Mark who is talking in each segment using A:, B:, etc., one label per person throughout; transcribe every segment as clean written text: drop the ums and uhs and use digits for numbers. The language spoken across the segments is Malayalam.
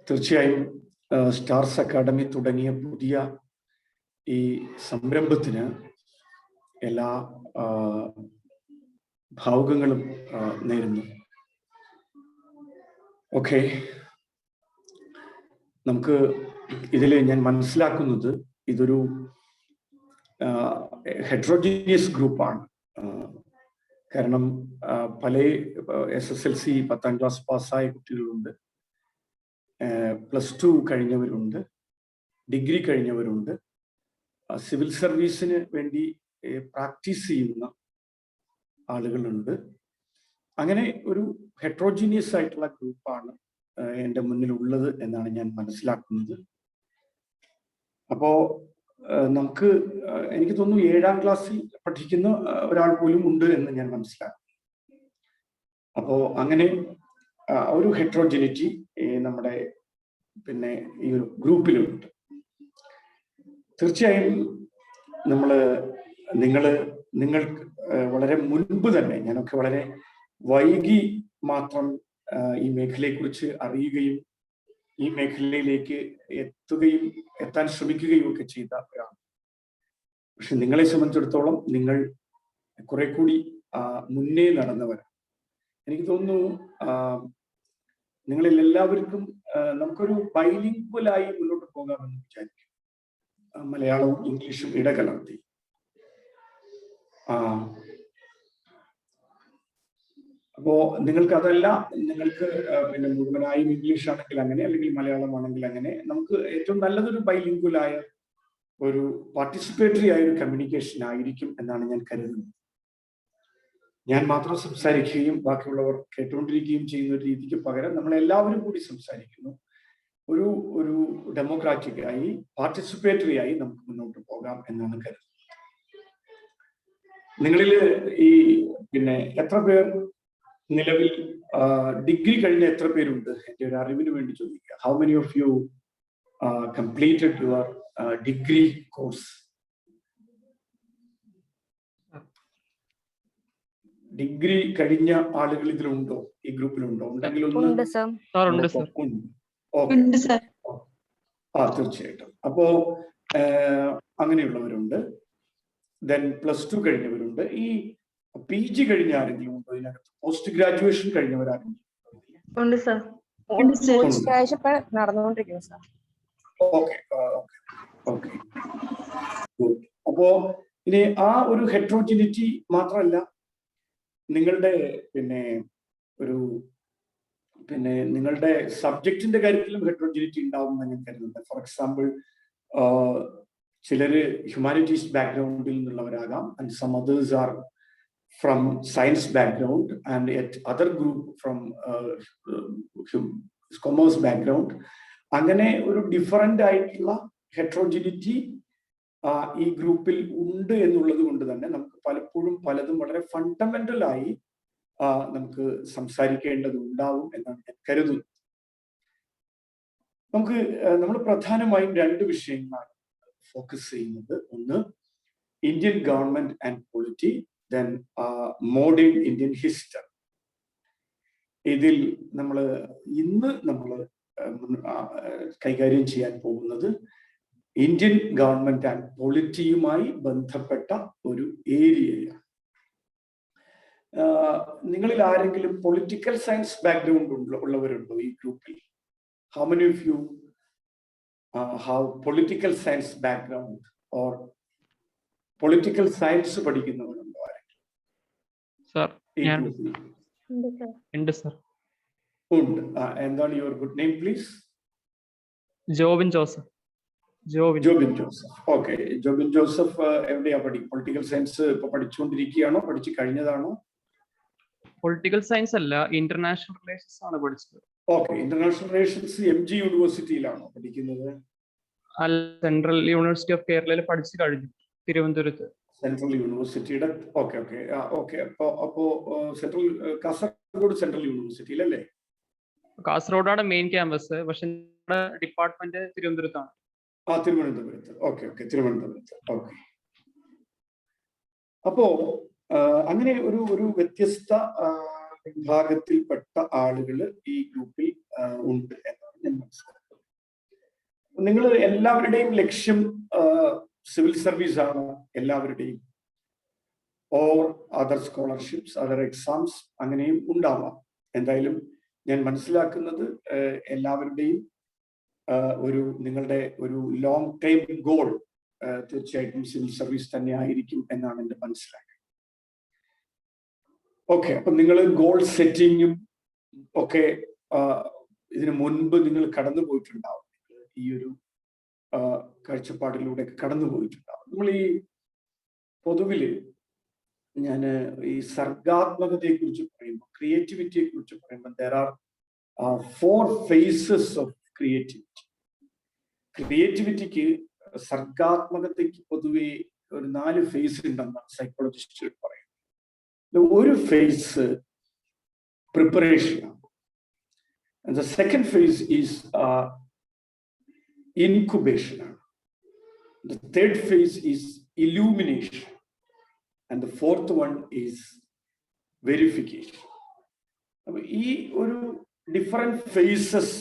A: തീർച്ചയായും സ്റ്റാർസ് അക്കാഡമി തുടങ്ങിയ പുതിയ ഈ സംരംഭത്തിന് എല്ലാ ഭാവുകങ്ങളും നേരുന്നു. ഓക്കെ, നമുക്ക് ഇതിൽ ഞാൻ മനസ്സിലാക്കുന്നത് ഇതൊരു ഹെട്രോജീനിയസ് ഗ്രൂപ്പാണ്. കാരണം പല SSLC 10ാം ക്ലാസ് പാസ്സായ കുട്ടികളുണ്ട്, +2 കഴിഞ്ഞവരുണ്ട്, ഡിഗ്രി കഴിഞ്ഞവരുണ്ട്, സിവിൽ സർവീസിന് വേണ്ടി പ്രാക്ടീസ് ചെയ്യുന്ന ആളുകളുണ്ട്. അങ്ങനെ ഒരു ഹെട്രോജീനിയസ് ആയിട്ടുള്ള ഗ്രൂപ്പാണ് എൻ്റെ മുന്നിലുള്ളത് എന്നാണ് ഞാൻ മനസ്സിലാക്കുന്നത്. അപ്പോ നമുക്ക് എനിക്ക് തോന്നുന്നു 7ാം ക്ലാസ്സിൽ പഠിക്കുന്ന ഒരാൾ പോലും ഉണ്ട് എന്ന് ഞാൻ മനസ്സിലാക്കുന്നു. അപ്പോ അങ്ങനെ ഒരു ഹെട്രോജനിറ്റി നമ്മുടെ ഈ ഒരു ഗ്രൂപ്പിലുണ്ട്. തീർച്ചയായും നിങ്ങൾ വളരെ മുൻപ് തന്നെ, ഞാനൊക്കെ വളരെ വൈകി മാത്രം ഈ മേഖലയെക്കുറിച്ച് അറിയുകയും ഈ മേഖലയിലേക്ക് എത്താൻ ശ്രമിക്കുകയും ഒക്കെ ചെയ്ത ഒരാളാണ്. പക്ഷെ നിങ്ങളെ സംബന്ധിച്ചിടത്തോളം നിങ്ങൾ കുറെ കൂടി മുന്നേ നടന്നവരാണ്. എനിക്ക് തോന്നുന്നു നിങ്ങളിൽ എല്ലാവർക്കും നമുക്കൊരു ബൈലിംഗ്വലായി മുന്നോട്ട് പോകാമെന്ന് വിചാരിക്കും, മലയാളവും ഇംഗ്ലീഷും ഇടകലർത്തി. അപ്പോ നിങ്ങൾക്ക് അതല്ല, നിങ്ങൾക്ക് മുഴുവനായും ഇംഗ്ലീഷ് ആണെങ്കിൽ അങ്ങനെ, അല്ലെങ്കിൽ മലയാളം ആണെങ്കിൽ അങ്ങനെ, നമുക്ക് ഏറ്റവും നല്ലതൊരു ബൈലിംഗ്വലായ ഒരു പാർട്ടിസിപ്പേറ്ററി ആയ ഒരു കമ്മ്യൂണിക്കേഷൻ ആയിരിക്കും എന്നാണ് ഞാൻ കരുതുന്നത്. ഞാൻ മാത്രം സംസാരിക്കുകയും ബാക്കിയുള്ളവർ കേട്ടുകൊണ്ടിരിക്കുകയും ചെയ്യുന്ന ഒരു രീതിക്ക് പകരം നമ്മൾ എല്ലാവരും കൂടി സംസാരിക്കുന്നു. ഒരു ഡെമോക്രാറ്റിക് ആയി, പാർട്ടിസിപ്പേറ്ററി ആയി നമുക്ക് മുന്നോട്ട് പോകാം എന്നാണ് കരുതുന്നത്. നിങ്ങളിൽ ഈ എത്ര പേർ നിലവിൽ ഡിഗ്രി കഴിഞ്ഞ എത്ര പേരുണ്ട്? എൻ്റെ ഒരു അറിവിന് വേണ്ടി ചോദിക്കുക. How many of U completed your degree course? Degree കഴിഞ്ഞ ആളുകൾ ഇതിലുണ്ടോ? ഈ ഗ്രൂപ്പിലുണ്ടോ? ഉണ്ടെങ്കിൽ തീർച്ചയായിട്ടും. അപ്പോ അങ്ങനെയുള്ളവരുണ്ട്. ദെൻ +2 കഴിഞ്ഞവരുണ്ട്. ഈ PG കഴിഞ്ഞ ആരെങ്കിലും ഉണ്ടോ ഇതിനകത്ത്? പോസ്റ്റ് ഗ്രാജുവേഷൻ കഴിഞ്ഞവരാരെങ്കിലും? ഓക്കെ. അപ്പോ ഇനി ആ ഒരു ഹെട്രോജിനിറ്റി മാത്രമല്ല, നിങ്ങളുടെ നിങ്ങളുടെ സബ്ജക്റ്റിന്റെ കാര്യത്തിലും ഹെട്രോജിനിറ്റി ഉണ്ടാവും എന്ന് ഞാൻ കരുതുന്നത്. ഫോർ എക്സാമ്പിൾ, ചിലര് ഹ്യൂമാനിറ്റീസ് ബാക്ക്ഗ്രൗണ്ടിൽ നിന്നുള്ളവരാകാം, and some others are from science background, and yet other group from commerce background. അങ്ങനെ ഒരു ഡിഫറൻ്റ് ആയിട്ടുള്ള ഹെട്രോജിനിറ്റി ഈ ഗ്രൂപ്പിൽ ഉണ്ട് എന്നുള്ളത് കൊണ്ട് തന്നെ നമുക്ക് പലപ്പോഴും പലതും വളരെ ഫണ്ടമെന്റലായി നമുക്ക് സംസാരിക്കേണ്ടതുണ്ടാവും എന്നാണ് ഞാൻ കരുതുന്നത്. നമ്മൾ പ്രധാനമായും 2 വിഷയങ്ങളാണ് ഫോക്കസ് ചെയ്യുന്നത്. ഒന്ന്, Indian government and polity, then modern Indian history. ഇതിൽ ഇന്ന് നമ്മൾ കൈകാര്യം ചെയ്യാൻ പോകുന്നത് ഇന്ത്യൻ ഗവൺമെന്റ് ആൻഡ് പൊളിറ്റിയുമായി ബന്ധപ്പെട്ട ഒരു ഏരിയയാണ്. നിങ്ങളിൽ ആരെങ്കിലും പൊളിറ്റിക്കൽ സയൻസ് ബാക്ക്ഗ്രൗണ്ട് ഉള്ളവരുണ്ടോ ഈ ഗ്രൂപ്പിൽ? How many of you have political science background or political science പഠിക്കുന്നവരുണ്ടോ ആരെങ്കിലും? ഉണ്ട്. എന്താണ് your good name please?
B: Jobin Joseph.
A: Okay. Jobin Joseph എവിടെയാ പൊളിറ്റിക്കൽ സയൻസ് ഇപ്പൊ പഠിച്ചുകൊണ്ടിരിക്കുകയാണോ? പഠിച്ചു കഴിഞ്ഞതാണോ?
B: പൊളിറ്റിക്കൽ സയൻസ് അല്ല, ഇന്റർനാഷണൽ റിലേഷൻസ് ആണ് പഠിച്ചത്.
A: ഓക്കെ. ഇന്റർനാഷണൽ റിലേഷൻസ് MG യൂണിവേഴ്സിറ്റിയിലാണോ പഠിക്കുന്നത്?
B: സെൻട്രൽ യൂണിവേഴ്സിറ്റി ഓഫ് കേരളയിൽ പഠിച്ചു കഴിഞ്ഞു, തിരുവനന്തപുരത്ത്.
A: സെൻട്രൽ യൂണിവേഴ്സിറ്റിയുടെ ഓക്കെ. അപ്പോ കാസർഗോഡ് സെൻട്രൽ യൂണിവേഴ്സിറ്റിയിലല്ലേ?
B: കാസർഗോഡാണ് മെയിൻ ക്യാമ്പസ്, പക്ഷെ ഡിപ്പാർട്ട്മെന്റ് തിരുവനന്തപുരത്താണ്.
A: തിരുവനന്തപുരത്ത്. ഓക്കെ. തിരുവനന്തപുരത്ത്. ഓക്കെ. അപ്പോ അങ്ങനെ ഒരു വ്യത്യസ്ത വിഭാഗത്തിൽപ്പെട്ട ആളുകൾ ഈ ഗ്രൂപ്പിൽ ഉണ്ട് എന്നാണ് ഞാൻ മനസ്സിലാക്കുന്നത്. നിങ്ങൾ എല്ലാവരുടെയും ലക്ഷ്യം സിവിൽ സർവീസ് ആണ്, എല്ലാവരുടെയും, or other scholarships, other exams അങ്ങനെയും ഉണ്ടാവാം. എന്തായാലും ഞാൻ മനസ്സിലാക്കുന്നത് എല്ലാവരുടെയും നിങ്ങളുടെ ഒരു ലോങ് ടൈം ഗോൾ തീർച്ചയായിട്ടും സിവിൽ സർവീസ് തന്നെ ആയിരിക്കും എന്നാണ് എൻ്റെ മനസ്സിലാക്കുന്നത്. ഓക്കെ, അപ്പൊ നിങ്ങൾ ഗോൾ സെറ്റിങ്ങും ഒക്കെ ഇതിനു മുൻപ് നിങ്ങൾ കടന്നു പോയിട്ടുണ്ടാവും, ഈ ഒരു കാഴ്ചപ്പാടിലൂടെ കടന്നു പോയിട്ടുണ്ടാവും. നമ്മൾ ഈ പൊതുവില് ഞാൻ ഈ സർഗാത്മകതയെ കുറിച്ച് പറയുമ്പോൾ, ക്രിയേറ്റിവിറ്റിയെ കുറിച്ച് പറയുമ്പോൾ, there are 4 phases of creativity. ക്രിയേറ്റിവിറ്റിക്ക്, സർഗാത്മകതയ്ക്ക് പൊതുവെ ഒരു 4 ഫേസ് ഉണ്ടെന്നാണ് സൈക്കോളജിസ്റ്റുകൾ പറയുന്നത്. ഒരു ഫേസ് പ്രിപ്പറേഷൻ ആണ്. And the second phase is incubation. The third phase is illumination. And the fourth one is verification. ഈ ഒരു ഡിഫറെന്റ് ഫേസസ്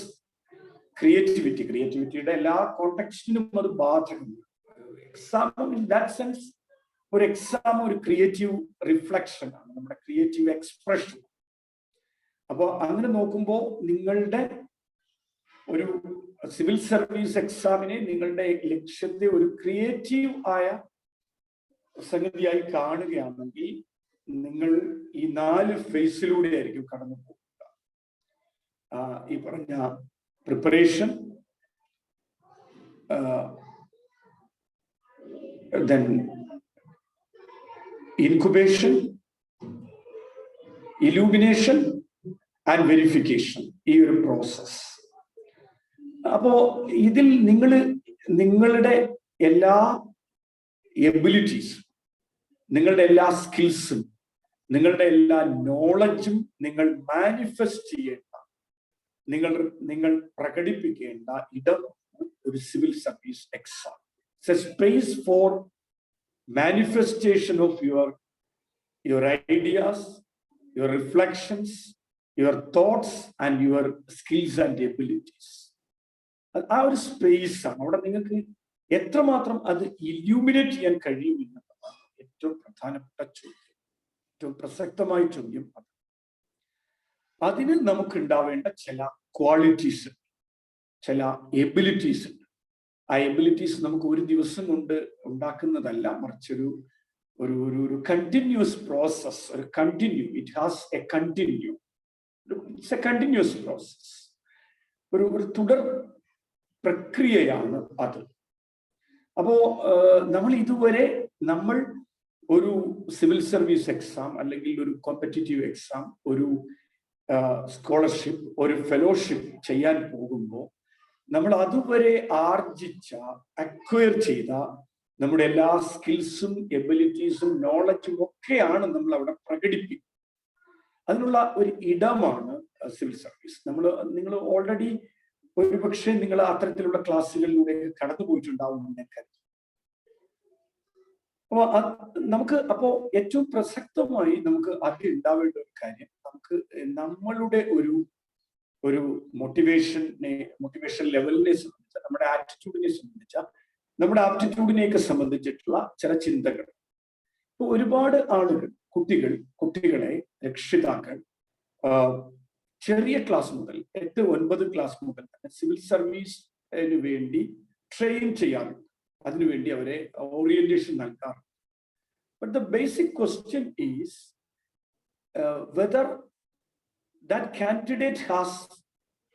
A: ക്രിയേറ്റിവിറ്റിയുടെ എല്ലാ കോണ്ടെക്സ്റ്റിനും അത് ബാധകമാണ്. എക്സാം ഇൻ ദാറ്റ് സെൻസ്, ഒരു എക്സാം ഒരു ക്രിയേറ്റീവ് റിഫ്ലക്ഷൻ ആണ്, നമ്മുടെ ക്രിയേറ്റീവ് എക്സ്പ്രഷൻ. അപ്പോൾ അങ്ങനെ നോക്കുമ്പോൾ നിങ്ങളുടെ ഒരു സിവിൽ സർവീസ് എക്സാമിനെ, നിങ്ങളുടെ ലക്ഷ്യത്തെ ഒരു ക്രിയേറ്റീവ് ആയ സംഗതിയായി കാണുകയാണെങ്കിൽ നിങ്ങൾ ഈ 4 ഫേസിലൂടെ ആയിരിക്കും കടന്നു പോകുക. ഈ പറഞ്ഞ preparation, then incubation, illumination and verification, ഈ ഒരു പ്രോസസ്. അപ്പോ ഇതിൽ നിങ്ങളുടെ എല്ലാ എബിലിറ്റീസ്, നിങ്ങളുടെ എല്ലാ സ്കിൽസും, നിങ്ങളുടെ എല്ലാ നോളജും നിങ്ങൾ മാനിഫെസ്റ്റ് ചെയ്യേണ്ട, നിങ്ങൾ പ്രകടിപ്പിക്കേണ്ട ഇടം ഒരു civil service exam. It's A space four manifestation of your ideas, your reflections, your thoughts and your skills and abilities. ആ ഒരു സ്പേസ് ആണ്. അവിടെ നിങ്ങൾക്ക് എത്രമാത്രം അത് ഇല്യൂമിനേറ്റ് ചെയ്യാൻ കഴിയുമെന്നതാണ് ഏറ്റവും പ്രധാനപ്പെട്ട ചോദ്യം, ഏറ്റവും പ്രസക്തമായ ചോദ്യം. അതിന് നമുക്ക് ഉണ്ടാവേണ്ട ചില ക്വാളിറ്റീസ്, ചില എബിലിറ്റീസ് ഉണ്ട്. ആ എബിലിറ്റീസ് നമുക്ക് ഒരു ദിവസം കൊണ്ട് ഉണ്ടാക്കുന്നതല്ല, മറിച്ചൊരു ഒരു continuous process, it has A continue, it's A continuous process, ഒരു തുടർ പ്രക്രിയയാണ് അത്. അപ്പോ നമ്മൾ ഒരു സിവിൽ സർവീസ് എക്സാം, അല്ലെങ്കിൽ ഒരു കോമ്പറ്റീറ്റീവ് എക്സാം, ഒരു സ്കോളർഷിപ്പ്, ഒരു ഫെലോഷിപ്പ് ചെയ്യാൻ പോകുമ്പോൾ നമ്മൾ അതുവരെ അക്വയർ ചെയ്ത നമ്മുടെ എല്ലാ സ്കിൽസും, എബിലിറ്റീസും, നോളജും ഒക്കെയാണ് നമ്മൾ അവിടെ പ്രകടിപ്പിക്കുക. അതിനുള്ള ഒരു ഇടമാണ് സിവിൽ സർവീസ്. നിങ്ങൾ ഓൾറെഡി ഒരുപക്ഷെ നിങ്ങൾ അത്തരത്തിലുള്ള ക്ലാസ്സുകളിലൂടെ കടന്നു പോയിട്ടുണ്ടാവും എന്ന് കരുതി. അപ്പോ ഏറ്റവും പ്രസക്തമായി നമുക്ക് അതിൽ ഉണ്ടാവേണ്ട ഒരു കാര്യം, നമുക്ക് നമ്മളുടെ ഒരു മോട്ടിവേഷൻ ലെവലിനെ സംബന്ധിച്ച, നമ്മുടെ ആറ്റിറ്റ്യൂഡിനെ സംബന്ധിച്ച, നമ്മുടെ ആപ്റ്റിറ്റ്യൂഡിനെയൊക്കെ സംബന്ധിച്ചിട്ടുള്ള ചില ചിന്തകൾ. ഇപ്പൊ ഒരുപാട് ആളുകൾ, കുട്ടികളെ രക്ഷിതാക്കൾ ചെറിയ ക്ലാസ് മുതൽ 8-9 ക്ലാസ് മുതൽ തന്നെ സിവിൽ സർവീസിന് വേണ്ടി ട്രെയിൻ ചെയ്യാറുണ്ട്, അതിനുവേണ്ടി അവരെ ഓറിയന്റേഷൻ നൽകാറുണ്ട്. But the basic question is whether that candidate has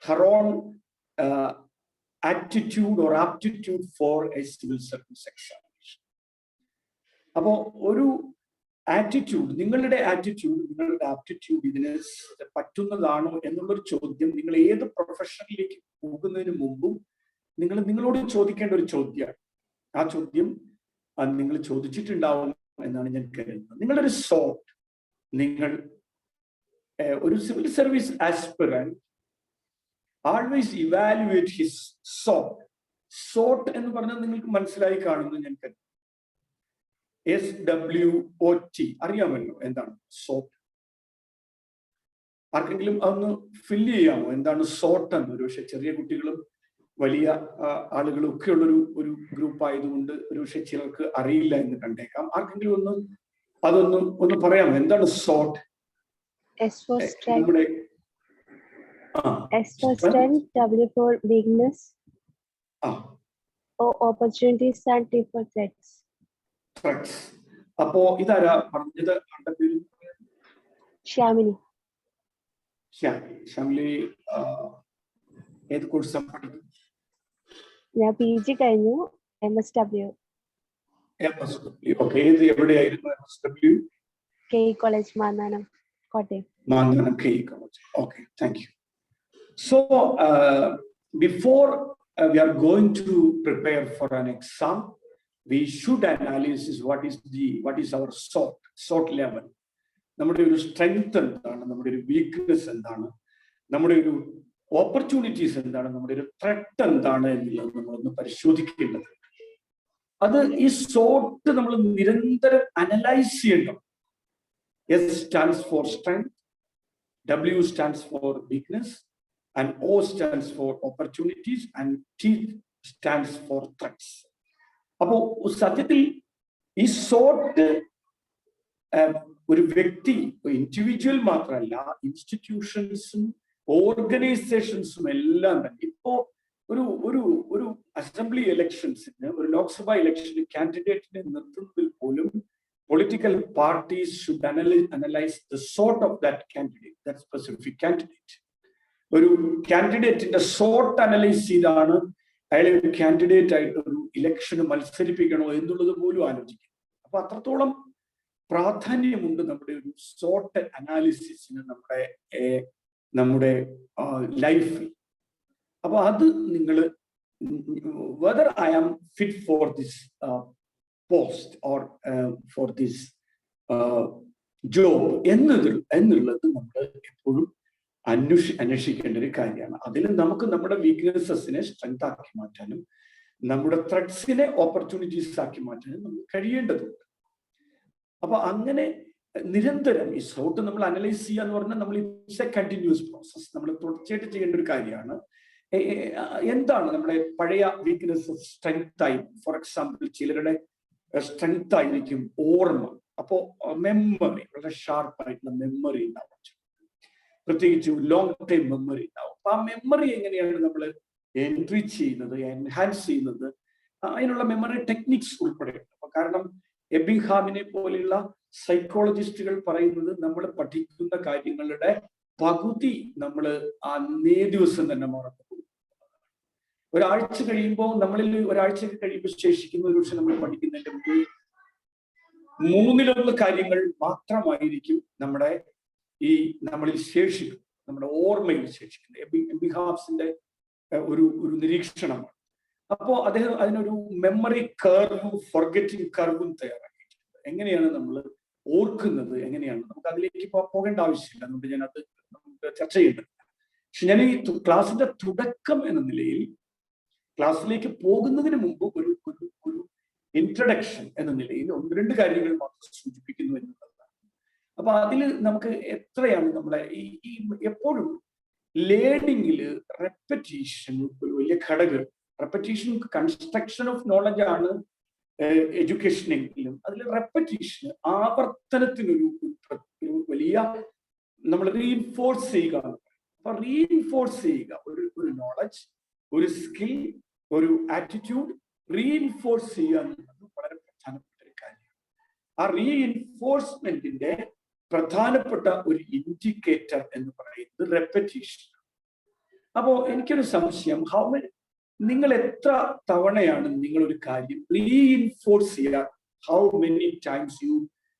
A: her own attitude or aptitude for a civil service examination. അപ്പോ ഒരു ആറ്റിറ്റ്യൂഡ്, നിങ്ങളുടെ ആപ്റ്റിറ്റ്യൂഡ് ഇതിന് പറ്റുന്നതാണോ എന്നുള്ളൊരു ചോദ്യം നിങ്ങൾ ഏത് പ്രൊഫഷനിലേക്ക് പോകുന്നതിന് മുമ്പും നിങ്ങളോട് ചോദിക്കേണ്ട ഒരു ചോദ്യമാണ്. ആ ചോദ്യം നിങ്ങൾ ചോദിച്ചിട്ടുണ്ടാവും എന്നാണ് ഞാൻ കരുതുന്നത്. നിങ്ങളൊരു ഒരു civil service aspirant always evaluate his thought എന്ന് പറഞ്ഞാൽ നിങ്ങൾക്ക് മനസ്സിലായി കാണുന്നു ഞാൻ കരുതുന്നു. SWOT അറിയാമല്ലോ എന്താണ് സോട്ട്? ആർക്കെങ്കിലും അതൊന്ന് ഫില്ല് ചെയ്യാമോ? എന്താണ് സോട്ട് എന്ന്? ഒരുപക്ഷെ ചെറിയ കുട്ടികളും വലിയ ആളുകളും ഒക്കെ ഉള്ളൊരു ഒരു ഗ്രൂപ്പ് ആയതുകൊണ്ട് ഒരുപക്ഷെ ചിലർക്ക് അറിയില്ല എന്ന് കണ്ടേക്കാം. ആർക്കെങ്കിലും അതൊന്ന് പറയാമോ? എന്താണ് സോട്ട്?
C: S for strength.
A: നമ്മുടെ
C: S for strength, W for weakness, O opportunities, and T for threats.
A: threats. അപ്പോ ഇതാരാ പറഞ്ഞത്? ആളുടെ പേര്
C: Shamini.
A: ഷാമിലി ഏത് കോഴ്സാണ് പഠിക്കുന്നത്?
C: ഞാൻ PG കഴിഞ്ഞു, MSW.
A: MSW. ഓക്കെ. ഏത് എവിടെയായിരുന്നു MSW?
C: KE college Mannanam, Kottayam.
A: Mannanam KE college. Okay, thank you. So before we are going to prepare for an exam, we should analyze what is our SWOT level. നമ്മുടെ ഒരു സ്ട്രെങ്ത് എന്താണ്, നമ്മുടെ ഒരു വീക്ക്നെസ് എന്താണ്, നമ്മുടെ ഒരു ഓപ്പർച്യൂണിറ്റീസ് എന്താണ്, നമ്മുടെ ഒരു ത്രെട്ട് എന്താണ് എന്നുള്ളത് നമ്മളൊന്ന് പരിശോധിക്കേണ്ടത്. അത് ഈ SWOT നമ്മൾ നിരന്തരം അനലൈസ് ചെയ്യണം. S stands for strength, W stands for weakness, and O stands for opportunities, and T stands for threats. അപ്പോ സത്യത്തിൽ ഈ SWOT ഒരു വ്യക്തി, ഇൻഡിവിജ്വൽ മാത്രമല്ല, ഇൻസ്റ്റിറ്റ്യൂഷൻസും ഓർഗനൈസേഷൻസും എല്ലാം തന്നെ ഇപ്പോ ഒരു അസംബ്ലി ഇലക്ഷൻസിന്, ഒരു ലോക്സഭ ഇലക്ഷന് കാൻഡിഡേറ്റിനെ നിർത്തുന്നതിൽ പോലും political parties should analyze the SWOT of that candidate, that specific candidate. ഒരു കാൻഡിഡേറ്റിന്റെ SWOT അനലൈസ് ചെയ്താണ് അയാളെ ഒരു കാൻഡിഡേറ്റ് ആയിട്ട് ഒരു ഇലക്ഷന് മത്സരിപ്പിക്കണോ എന്നുള്ളത് പോലും ആലോചിക്കും. അപ്പൊ അത്രത്തോളം പ്രാധാന്യമുണ്ട് നമ്മുടെ ഒരു SWOT അനാലിസിസിന് നമ്മുടെ ലൈഫിൽ. അപ്പൊ അത് നിങ്ങൾ whether I am fit for this post or for this job എന്നുള്ളത് നമ്മൾ എപ്പോഴും അന്വേഷിക്കേണ്ട ഒരു കാര്യമാണ്. അതിൽ നമുക്ക് നമ്മുടെ വീക്ക്നെസ്സസിനെ സ്ട്രെങ്ത് ആക്കി മാറ്റാനും നമ്മുടെ ത്രെഡ്സിനെ ഓപ്പർച്യൂണിറ്റീസ് ആക്കി മാറ്റാനും നമുക്ക് കഴിയേണ്ടതുണ്ട്. അപ്പൊ അങ്ങനെ നിരന്തരം ഈ SWOT നമ്മൾ അനലൈസ് ചെയ്യുക എന്ന് പറഞ്ഞാൽ നമ്മൾ ഇറ്റ്സ് എ കണ്ടിന്യൂസ് പ്രോസസ്. നമ്മൾ തുടർച്ചയായിട്ട് ചെയ്യേണ്ട ഒരു കാര്യമാണ്. എന്താണ് നമ്മുടെ പഴയ വീക്ക്നെസ്സസ് സ്ട്രെങ്ത് ആയി? ഫോർ എക്സാമ്പിൾ ചിലരുടെ സ്ട്രെങ്ത് ആയിരിക്കും ഓർമ്മ. അപ്പോ മെമ്മറി, വളരെ ഷാർപ്പായിട്ടുള്ള മെമ്മറി ഉണ്ടാവും, പ്രത്യേകിച്ച് ലോങ് ടൈം മെമ്മറി ഉണ്ടാവും. അപ്പൊ ആ മെമ്മറി എങ്ങനെയാണ് നമ്മൾ എൻട്രി ചെയ്യുന്നത്, എൻഹാൻസ് ചെയ്യുന്നത്? അതിനുള്ള മെമ്മറി ടെക്നിക്സ് ഉൾപ്പെടെയുണ്ട്. അപ്പൊ കാരണം എബിംഗ്ഹാമിനെ പോലെയുള്ള സൈക്കോളജിസ്റ്റുകൾ പറയുന്നത് നമ്മൾ പഠിക്കുന്ന കാര്യങ്ങളുടെ പകുതി നമ്മൾ അന്നേ ദിവസം തന്നെ മറന്നു പോകും. ഒരാഴ്ച കഴിയുമ്പോൾ ഒരാഴ്ച കഴിയുമ്പോൾ ശേഷിക്കുന്ന ഒരു പക്ഷെ നമ്മൾ പഠിക്കുന്നതിന്റെ മുമ്പ് 1/3 കാര്യങ്ങൾ മാത്രമായിരിക്കും നമ്മളിൽ ശേഷിക്കും, നമ്മുടെ ഓർമ്മയിൽ ശേഷിക്കുന്നത്. എബിംഗ്ഹാംസിന്റെ ഒരു നിരീക്ഷണമാണ്. അപ്പോ അദ്ദേഹം അതിനൊരു മെമ്മറി കർവും ഫോർഗെറ്റിംഗ് കർവും തയ്യാറാക്കിയിട്ടുണ്ട്. എങ്ങനെയാണ് നമ്മൾ ഓർക്കുന്നത്, എങ്ങനെയാണ്? നമുക്ക് അതിലേക്ക് പോകേണ്ട ആവശ്യമില്ല, അതുകൊണ്ട് ഞാനത് നമുക്ക് ചർച്ച ചെയ്യേണ്ടതില്ല. പക്ഷെ ഞാൻ ഈ ക്ലാസിന്റെ തുടക്കം എന്ന നിലയിൽ ക്ലാസ്സിലേക്ക് പോകുന്നതിന് മുമ്പ് ഒരു ഇൻട്രഡക്ഷൻ എന്ന നിലയിൽ 1-2 കാര്യങ്ങൾ മാത്രം സൂചിപ്പിക്കുന്നു എന്നുള്ളതാണ്. അപ്പൊ അതിൽ നമുക്ക് എത്രയാണ് നമ്മളെ ഈ എപ്പോഴും ലേണിംഗില് റെപ്പറ്റീഷൻ ഒരു വലിയ ഘടകം. റെപ്പറ്റീഷൻ കൺസ്ട്രക്ഷൻ ഓഫ് നോളജ് ആണ് എഡ്യൂക്കേഷനെങ്കിലും അതിൽ റെപ്പറ്റീഷൻ ആവർത്തനത്തിനൊരു വലിയ നമ്മൾ റീഇൻഫോഴ്സ് ചെയ്യുക. അപ്പൊ റീഇൻഫോഴ്സ് ചെയ്യുക ഒരു നോളജ്, ഒരു സ്കിൽ, ഒരു ആറ്റിറ്റ്യൂഡ് റീഇൻഫോഴ്സ് ചെയ്യുക എന്നുള്ളത് വളരെ പ്രധാനപ്പെട്ട ഒരു കാര്യമാണ്. ആ റീഇൻഫോഴ്സ്മെന്റിന്റെ പ്രധാനപ്പെട്ട ഒരു ഇൻഡിക്കേറ്റർ എന്ന് പറയുന്നത് റെപ്പറ്റീഷൻ. അപ്പോ എനിക്കൊരു സംശയം, നിങ്ങൾ എത്ര തവണയാണ് നിങ്ങൾ ഒരു കാര്യം റീഇൻഫോഴ്സ് ചെയ്യുക? How many times you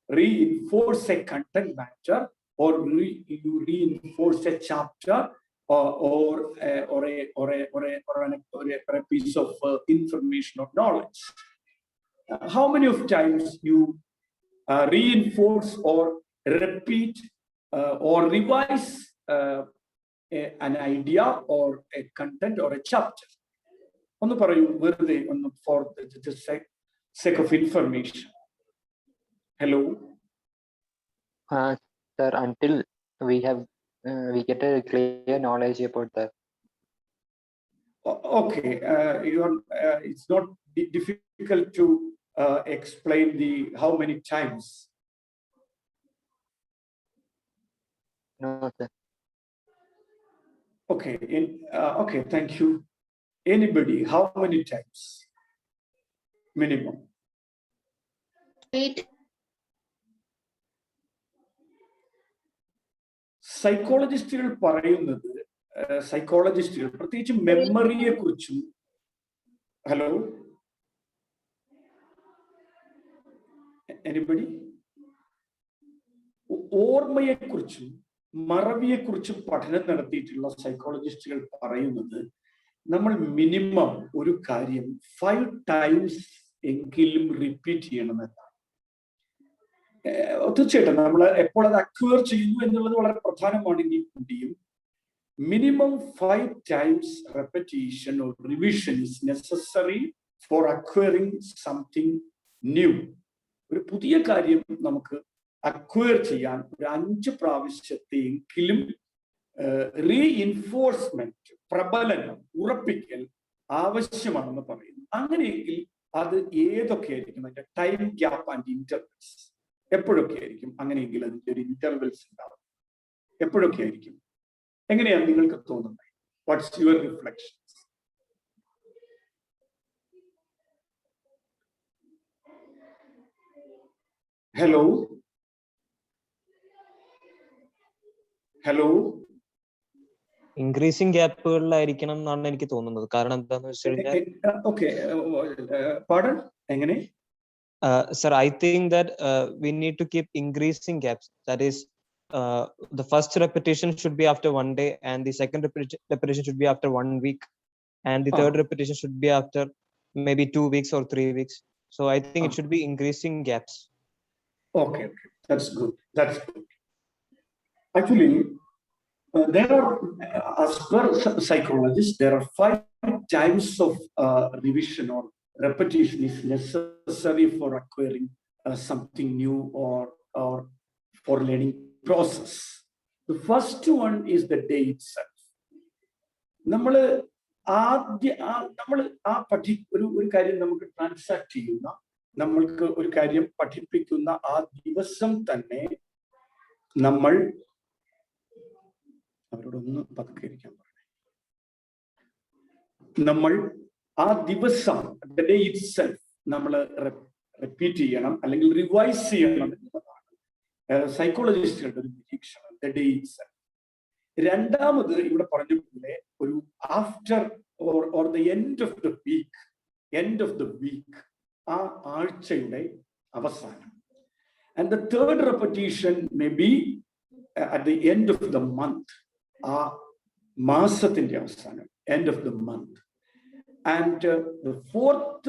A: reinforce A content matter or you reinforce a chapter or a piece of information or knowledge? How many of times you reinforce or repeat or revise an idea or a content or a chapter? ഒന്ന് പറയൂ, വെറുതെ ഒന്ന്, for the sake of information. Hello.
D: Sir, until we have we get a clear knowledge about that.
A: Okay, it's not difficult to explain the how many times.
D: No, sir.
A: Okay, okay, thank you. Anybody, how many times? Minimum.
E: 8.
A: സൈക്കോളജിസ്റ്റുകൾ പറയുന്നത് സൈക്കോളജിസ്റ്റുകൾ പ്രത്യേകിച്ച് മെമ്മറിയെ കുറിച്ചും ഹലോ എനിബഡി ഓർമ്മയെക്കുറിച്ചും മറവിയെക്കുറിച്ചും പഠനം നടത്തിയിട്ടുള്ള സൈക്കോളജിസ്റ്റുകൾ പറയുന്നത് നമ്മൾ മിനിമം ഒരു കാര്യം 5 times എങ്കിലും റിപ്പീറ്റ് ചെയ്യണമെന്നാണ്. തീർച്ചയായിട്ടും നമ്മൾ എപ്പോൾ അത് അക്വയർ ചെയ്യുന്നു എന്നുള്ളത് വളരെ പ്രധാനമാണെങ്കിൽ കൂടിയും minimum 5 times repetition or revision is necessary for acquiring something new. ഒരു പുതിയ കാര്യം നമുക്ക് അക്വയർ ചെയ്യാൻ ഒരു 5 പ്രാവശ്യത്തെയെങ്കിലും റീഇൻഫോഴ്സ്മെന്റ്, പ്രബലനം, ഉറപ്പിക്കൽ ആവശ്യമാണെന്ന് പറയുന്നു. അങ്ങനെയെങ്കിൽ അത് ഏതൊക്കെയായിരിക്കും? അതിന്റെ ടൈം ഗ്യാപ്പ് ആൻഡ് ഇന്റർവെൽസ് എപ്പോഴൊക്കെ ആയിരിക്കും? അങ്ങനെയെങ്കിൽ അതിന്റെ ഒരു ഇന്റർവെൽസ് ഉണ്ടാവും. എപ്പോഴൊക്കെ ആയിരിക്കും? എങ്ങനെയാണ് നിങ്ങൾക്ക് തോന്നുന്നത്? What's your reflections? Hello hello
F: increasing ഗ്യാപ്പുകളിലായിരിക്കണം എന്നാണ് എനിക്ക് തോന്നുന്നത്. കാരണം എന്താന്ന് വെച്ച് കഴിഞ്ഞാൽ
A: ഓക്കെ പാടൻ എങ്ങനെ?
F: Sir, I think that we need to keep increasing gaps. That is, the first repetition should be after 1 day, and the second repetition should be after 1 week, and the third repetition should be after maybe 2 weeks or 3 weeks. So I think it should be increasing gaps.
A: Okay, that's good. That's good. Actually, there are, as per psychologists, there are 5 times of revision or repetition is necessary for acquiring something new or for learning process. The first one is the day itself. നമ്മൾ ഒരു കാര്യം നമുക്ക് ട്രാൻസാക്ട് ചെയ്യുന്ന, നമ്മൾക്ക് ഒരു കാര്യം പഠിപ്പിക്കുന്ന ആ ദിവസം തന്നെ നമ്മൾ അവരോടൊന്ന് പതുക്കെ പറഞ്ഞു. നമ്മൾ ആ ദിവസം ഡേ ഇറ്റ്സെൽഫ് നമ്മൾ റിപ്പീറ്റ് ചെയ്യണം അല്ലെങ്കിൽ റിവൈസ് ചെയ്യണം എന്നുള്ളതാണ് സൈക്കോളജിസ്റ്റുകളുടെ ഒരു നിരീക്ഷണം. Day itself. രണ്ടാമത് ഇവിടെ പറഞ്ഞ പോലെ ഒരു after or the end of the week, ആ ആഴ്ചയുടെ അവസാനം. And the third repetition may be at the end of the month, ആ മാസത്തിന്റെ അവസാനം, end of the month. And the fourth,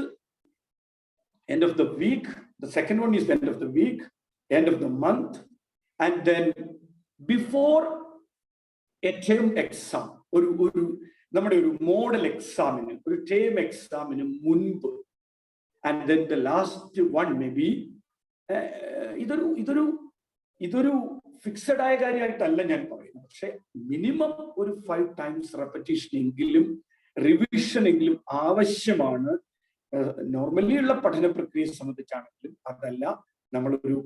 A: end of the week. The second one is the end of the week, end of the month, and then before a term exam, നമ്മുടെ ഒരു മോഡൽ എക്സാമിന്, ഒരു ടേം എക്സാമിന് മുൻപ്. And then the last one may be ഇതൊരു ഫിക്സഡ് ആയ കാര്യമായിട്ടല്ല ഞാൻ പറയുന്നത്, പക്ഷെ മിനിമം ഒരു 5 times repetition എങ്കിലും റിവിഷൻ എങ്കിലും ആവശ്യമാണ്. നോർമലി ഉള്ള പഠന പ്രക്രിയയെ സംബന്ധിച്ചാണെങ്കിലും അതല്ല, നമ്മളൊരു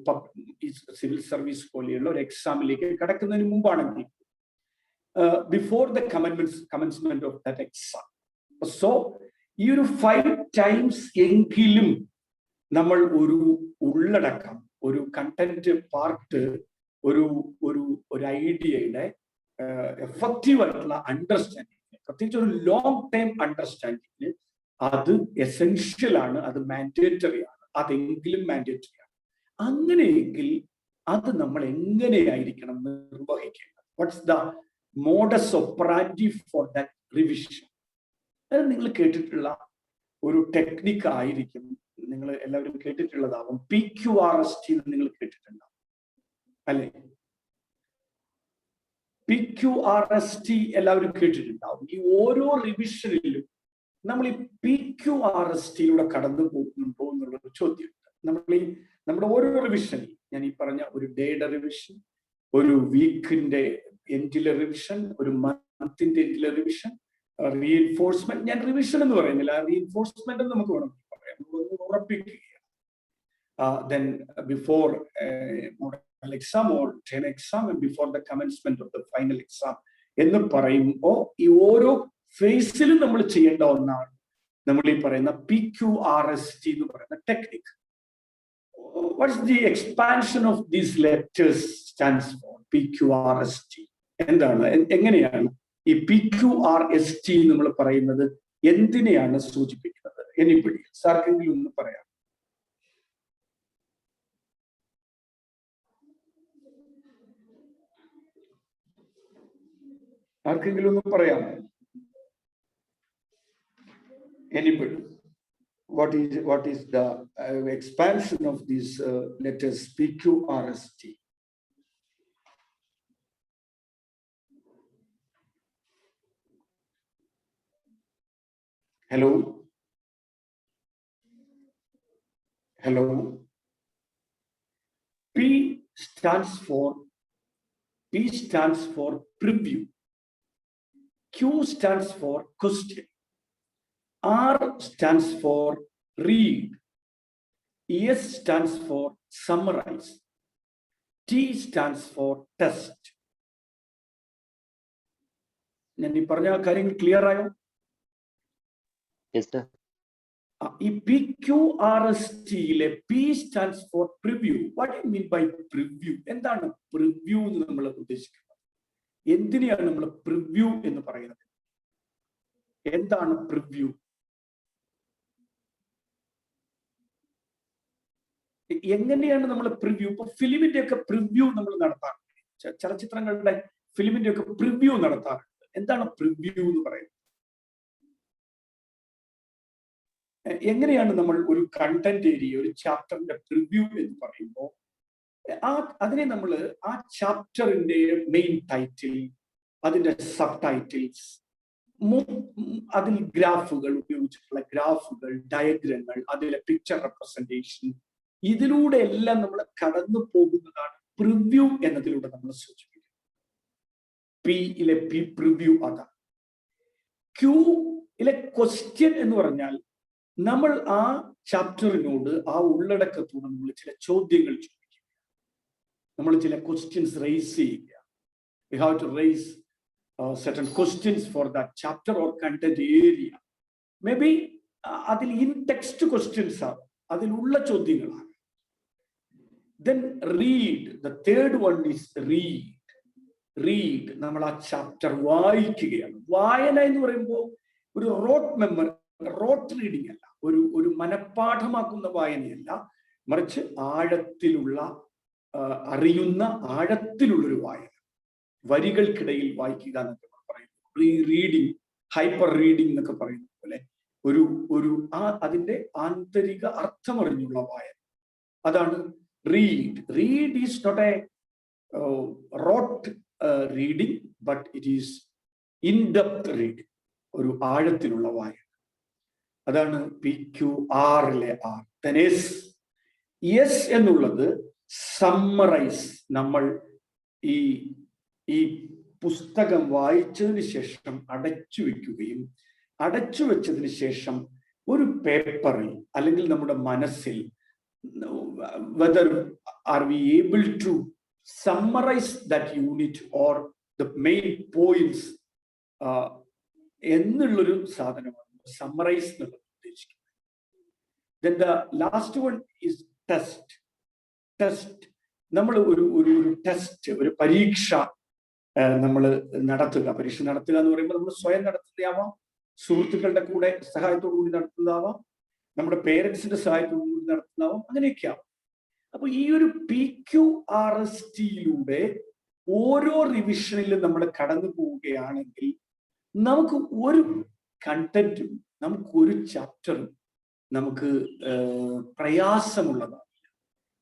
A: സിവിൽ സർവീസ് പോലെയുള്ള ഒരു എക്സാമിലേക്ക് കടക്കുന്നതിന് മുമ്പാണെങ്കിൽ, before the commencement of that exam. So ഈ ഒരു 5 times എങ്കിലും നമ്മൾ ഒരു ഉള്ളടക്കം, ഒരു കണ്ടന്റ് പാർട്ട്, ഒരു ഐഡിയയുടെ എഫക്റ്റീവ് ആയിട്ടുള്ള അണ്ടർസ്റ്റാൻഡിങ്, പ്രത്യേകിച്ച് ഒരു ലോങ് ടൈം അണ്ടർസ്റ്റാൻഡിങ്ങിന് അത് എസെൻഷ്യൽ ആണ്, അത് മാൻഡേറ്ററി ആണ്, അതെങ്കിലും മാൻഡേറ്ററി ആണ്. അങ്ങനെയെങ്കിൽ അത് നമ്മൾ എങ്ങനെയായിരിക്കണം നിർവഹിക്കേണ്ടത്? What's the modus operandi for that revision? അത് നിങ്ങൾ കേട്ടിട്ടുള്ള ഒരു ടെക്നിക്ക് ആയിരിക്കും, നിങ്ങൾ എല്ലാവരും കേട്ടിട്ടുള്ളതാവും. PQRST നിങ്ങൾ കേട്ടിട്ടുണ്ടാവും അല്ലെ? PQRST എല്ലാവരും കേട്ടിട്ടുണ്ടാവും. ഈ ഓരോ റിവിഷനിലും നമ്മൾ ഈ PQRSTയിലൂടെ കടന്നു പോകുന്നുണ്ടോ എന്നുള്ളൊരു ചോദ്യമുണ്ട്. നമ്മുടെ ഓരോ റിവിഷനിൽ, ഞാൻ ഈ പറഞ്ഞ ഒരു ഡേയുടെ റിവിഷൻ, ഒരു വീക്കിന്റെ എൻഡിലെ റിവിഷൻ, ഒരു മന്തിന്റെ എൻഡിലെ റിവിഷൻ, റീഎൻഫോഴ്സ്മെന്റ്. ഞാൻ റിവിഷൻ എന്ന് പറയുന്നില്ല, റീഎൻഫോഴ്സ്മെന്റ് എന്ന് നമുക്ക് വേണമെങ്കിൽ പറയാം, ഉറപ്പിക്കുകയാണ്. Then before model exam or 10 exam and before the commencement of the final exam എന്ന് പറയുമ്പോൾ ഈ ഓരോ ഫേസിലും നമ്മൾ ചെയ്യേണ്ട ഒന്നാണ് നമ്മൾ ഈ പറയുന്ന PQRST എന്ന് പറയുന്ന technique. What is the expansion of these letters stands for? PQRST എന്താണ്, എങ്ങനെയാണ് ഈ PQRST നമ്മൾ പറയുന്നത്, എന്തിനെയാണ് സൂചിപ്പിക്കുന്നത്? എനിബഡി സാർക്കെങ്കിലും ഒന്ന് പറയാം. ആർക്കെങ്കിലും ഒന്ന് പറയാമോ? Anybody? What is the expansion of these letters PQRST? Hello? Hello? P stands for preview. Q stands for question. R stands for read. S stands for summarize. T stands for test. ഞാൻ ഈ പറഞ്ഞ കാര്യങ്ങൾ ക്ലിയർ ആയോ?
D: Yes, sir.
A: ഈ PQRSTയിലെ P stands for preview. What do you mean by preview? എന്താണ് preview എന്ന് നമ്മൾ ഉദ്ദേശിക്കുന്നത്? എന്തിനെയാണ് നമ്മൾ പ്രിവ്യൂ എന്ന് പറയുന്നത്? എന്താണ് പ്രിവ്യൂ? എങ്ങനെയാണ് നമ്മൾ പ്രിവ്യൂ? ഇപ്പൊ ഫിലിമിന്റെ ഒക്കെ പ്രിവ്യൂ നമ്മൾ നടത്താറുണ്ട്, ചലച്ചിത്രങ്ങളുടെ ഫിലിമിന്റെ ഒക്കെ പ്രിവ്യൂ നടത്താറുണ്ട്. എന്താണ് പ്രിവ്യൂ എന്ന് പറയുന്നത്? എങ്ങനെയാണ് നമ്മൾ ഒരു കണ്ടന്റ് ഏരിയ, ഒരു ചാപ്റ്ററിന്റെ പ്രിവ്യൂ എന്ന് പറയുമ്പോൾ അതിനെ നമ്മൾ ആ ചാപ്റ്ററിന്റെ മെയിൻ ടൈറ്റിൽ, അതിന്റെ സബ് ടൈറ്റിൽസ്, അതിൽ ഗ്രാഫുകൾ ഉപയോഗിച്ചിട്ടുള്ള ഗ്രാഫുകൾ, ഡയഗ്രങ്ങൾ, അതിലെ പിക്ചർ റെപ്രസെന്റേഷൻ, ഇതിലൂടെ എല്ലാം നമ്മൾ കടന്നു പോകുന്നതാണ് പ്രിവ്യൂ എന്നതിലൂടെ നമ്മൾ സൂചിപ്പിക്കുന്നത്. പിയിലെ പി പ്രിവ്യൂ അതാണ്. ക്യൂയിലെ ക്വസ്റ്റ്യൻ എന്ന് പറഞ്ഞാൽ നമ്മൾ ആ ചാപ്റ്ററിനോട്, ആ ഉള്ളടക്കത്തോട് നമ്മൾ ചില ചോദ്യങ്ങൾ ചോദിക്കും, നമ്മൾ ചില ക്വസ്റ്റ്യൻസ് റേസ് ചെയ്യുക. We have to raise certain questions for that chapter or content area. Maybe അതിൽ in text questions ആണ്, അതിലുള്ള ചോദ്യങ്ങളാണ്. Then read, the third one is read. നമ്മൾ ആ ചാപ്റ്റർ വായിക്കുകയാണ്. വായന എന്ന് പറയുമ്പോൾ ഒരു റോട്ട് റീഡിംഗ് അല്ല, ഒരു മനഃപാഠമാക്കുന്ന വായനയല്ല, മറിച്ച് ആഴത്തിലുള്ള അറിയുന്ന ആഴത്തിലുള്ളൊരു വായന, വരികൾക്കിടയിൽ വായിക്കുക എന്നൊക്കെ പറയുന്നു. റീഡിങ്, ഹൈപ്പർ റീഡിംഗ് എന്നൊക്കെ പറയുന്ന പോലെ അതിന്റെ ആന്തരിക അർത്ഥമറിഞ്ഞുള്ള വായന, അതാണ് read. Read is not a rote reading, but it is in depth reading, ഒരു ആഴത്തിലുള്ള വായന. അതാണ് PQRലെ R. S എന്നുള്ളത് സമ്മറൈസ്. നമ്മൾ ഈ പുസ്തകം വായിച്ചതിന് ശേഷം അടച്ചു വെക്കുകയും അടച്ചു വെച്ചതിന് ശേഷം ഒരു പേപ്പറിൽ അല്ലെങ്കിൽ നമ്മുടെ മനസ്സിൽ whether are we able to summarize that unit or the main points എന്നുള്ളൊരു സാധനമാണ് സമ്മറൈസ് എന്നുള്ളത് ഉദ്ദേശിക്കുന്നത്. Then the last one is test. നമ്മൾ ഒരു ടെസ്റ്റ്, ഒരു പരീക്ഷ നമ്മൾ നടത്തുക. പരീക്ഷ നടത്തുക എന്ന് പറയുമ്പോൾ നമ്മൾ സ്വയം നടത്തുന്നതാവാം, സുഹൃത്തുക്കളുടെ കൂടെ സഹായത്തോടു കൂടി നടത്തുന്നതാവാം, നമ്മുടെ പേരൻസിന്റെ സഹായത്തോടു കൂടി നടത്തുന്നതാവാം, അങ്ങനെയൊക്കെ ആവാം. അപ്പൊ ഈ ഒരു PQRSTയിലൂടെ ഓരോ റിവിഷനിലും നമ്മൾ കടന്നു പോവുകയാണെങ്കിൽ നമുക്ക് ഒരു കണ്ടന്റും, നമുക്കൊരു ചാപ്റ്ററും നമുക്ക് പ്രയാസമുള്ളതാണ്.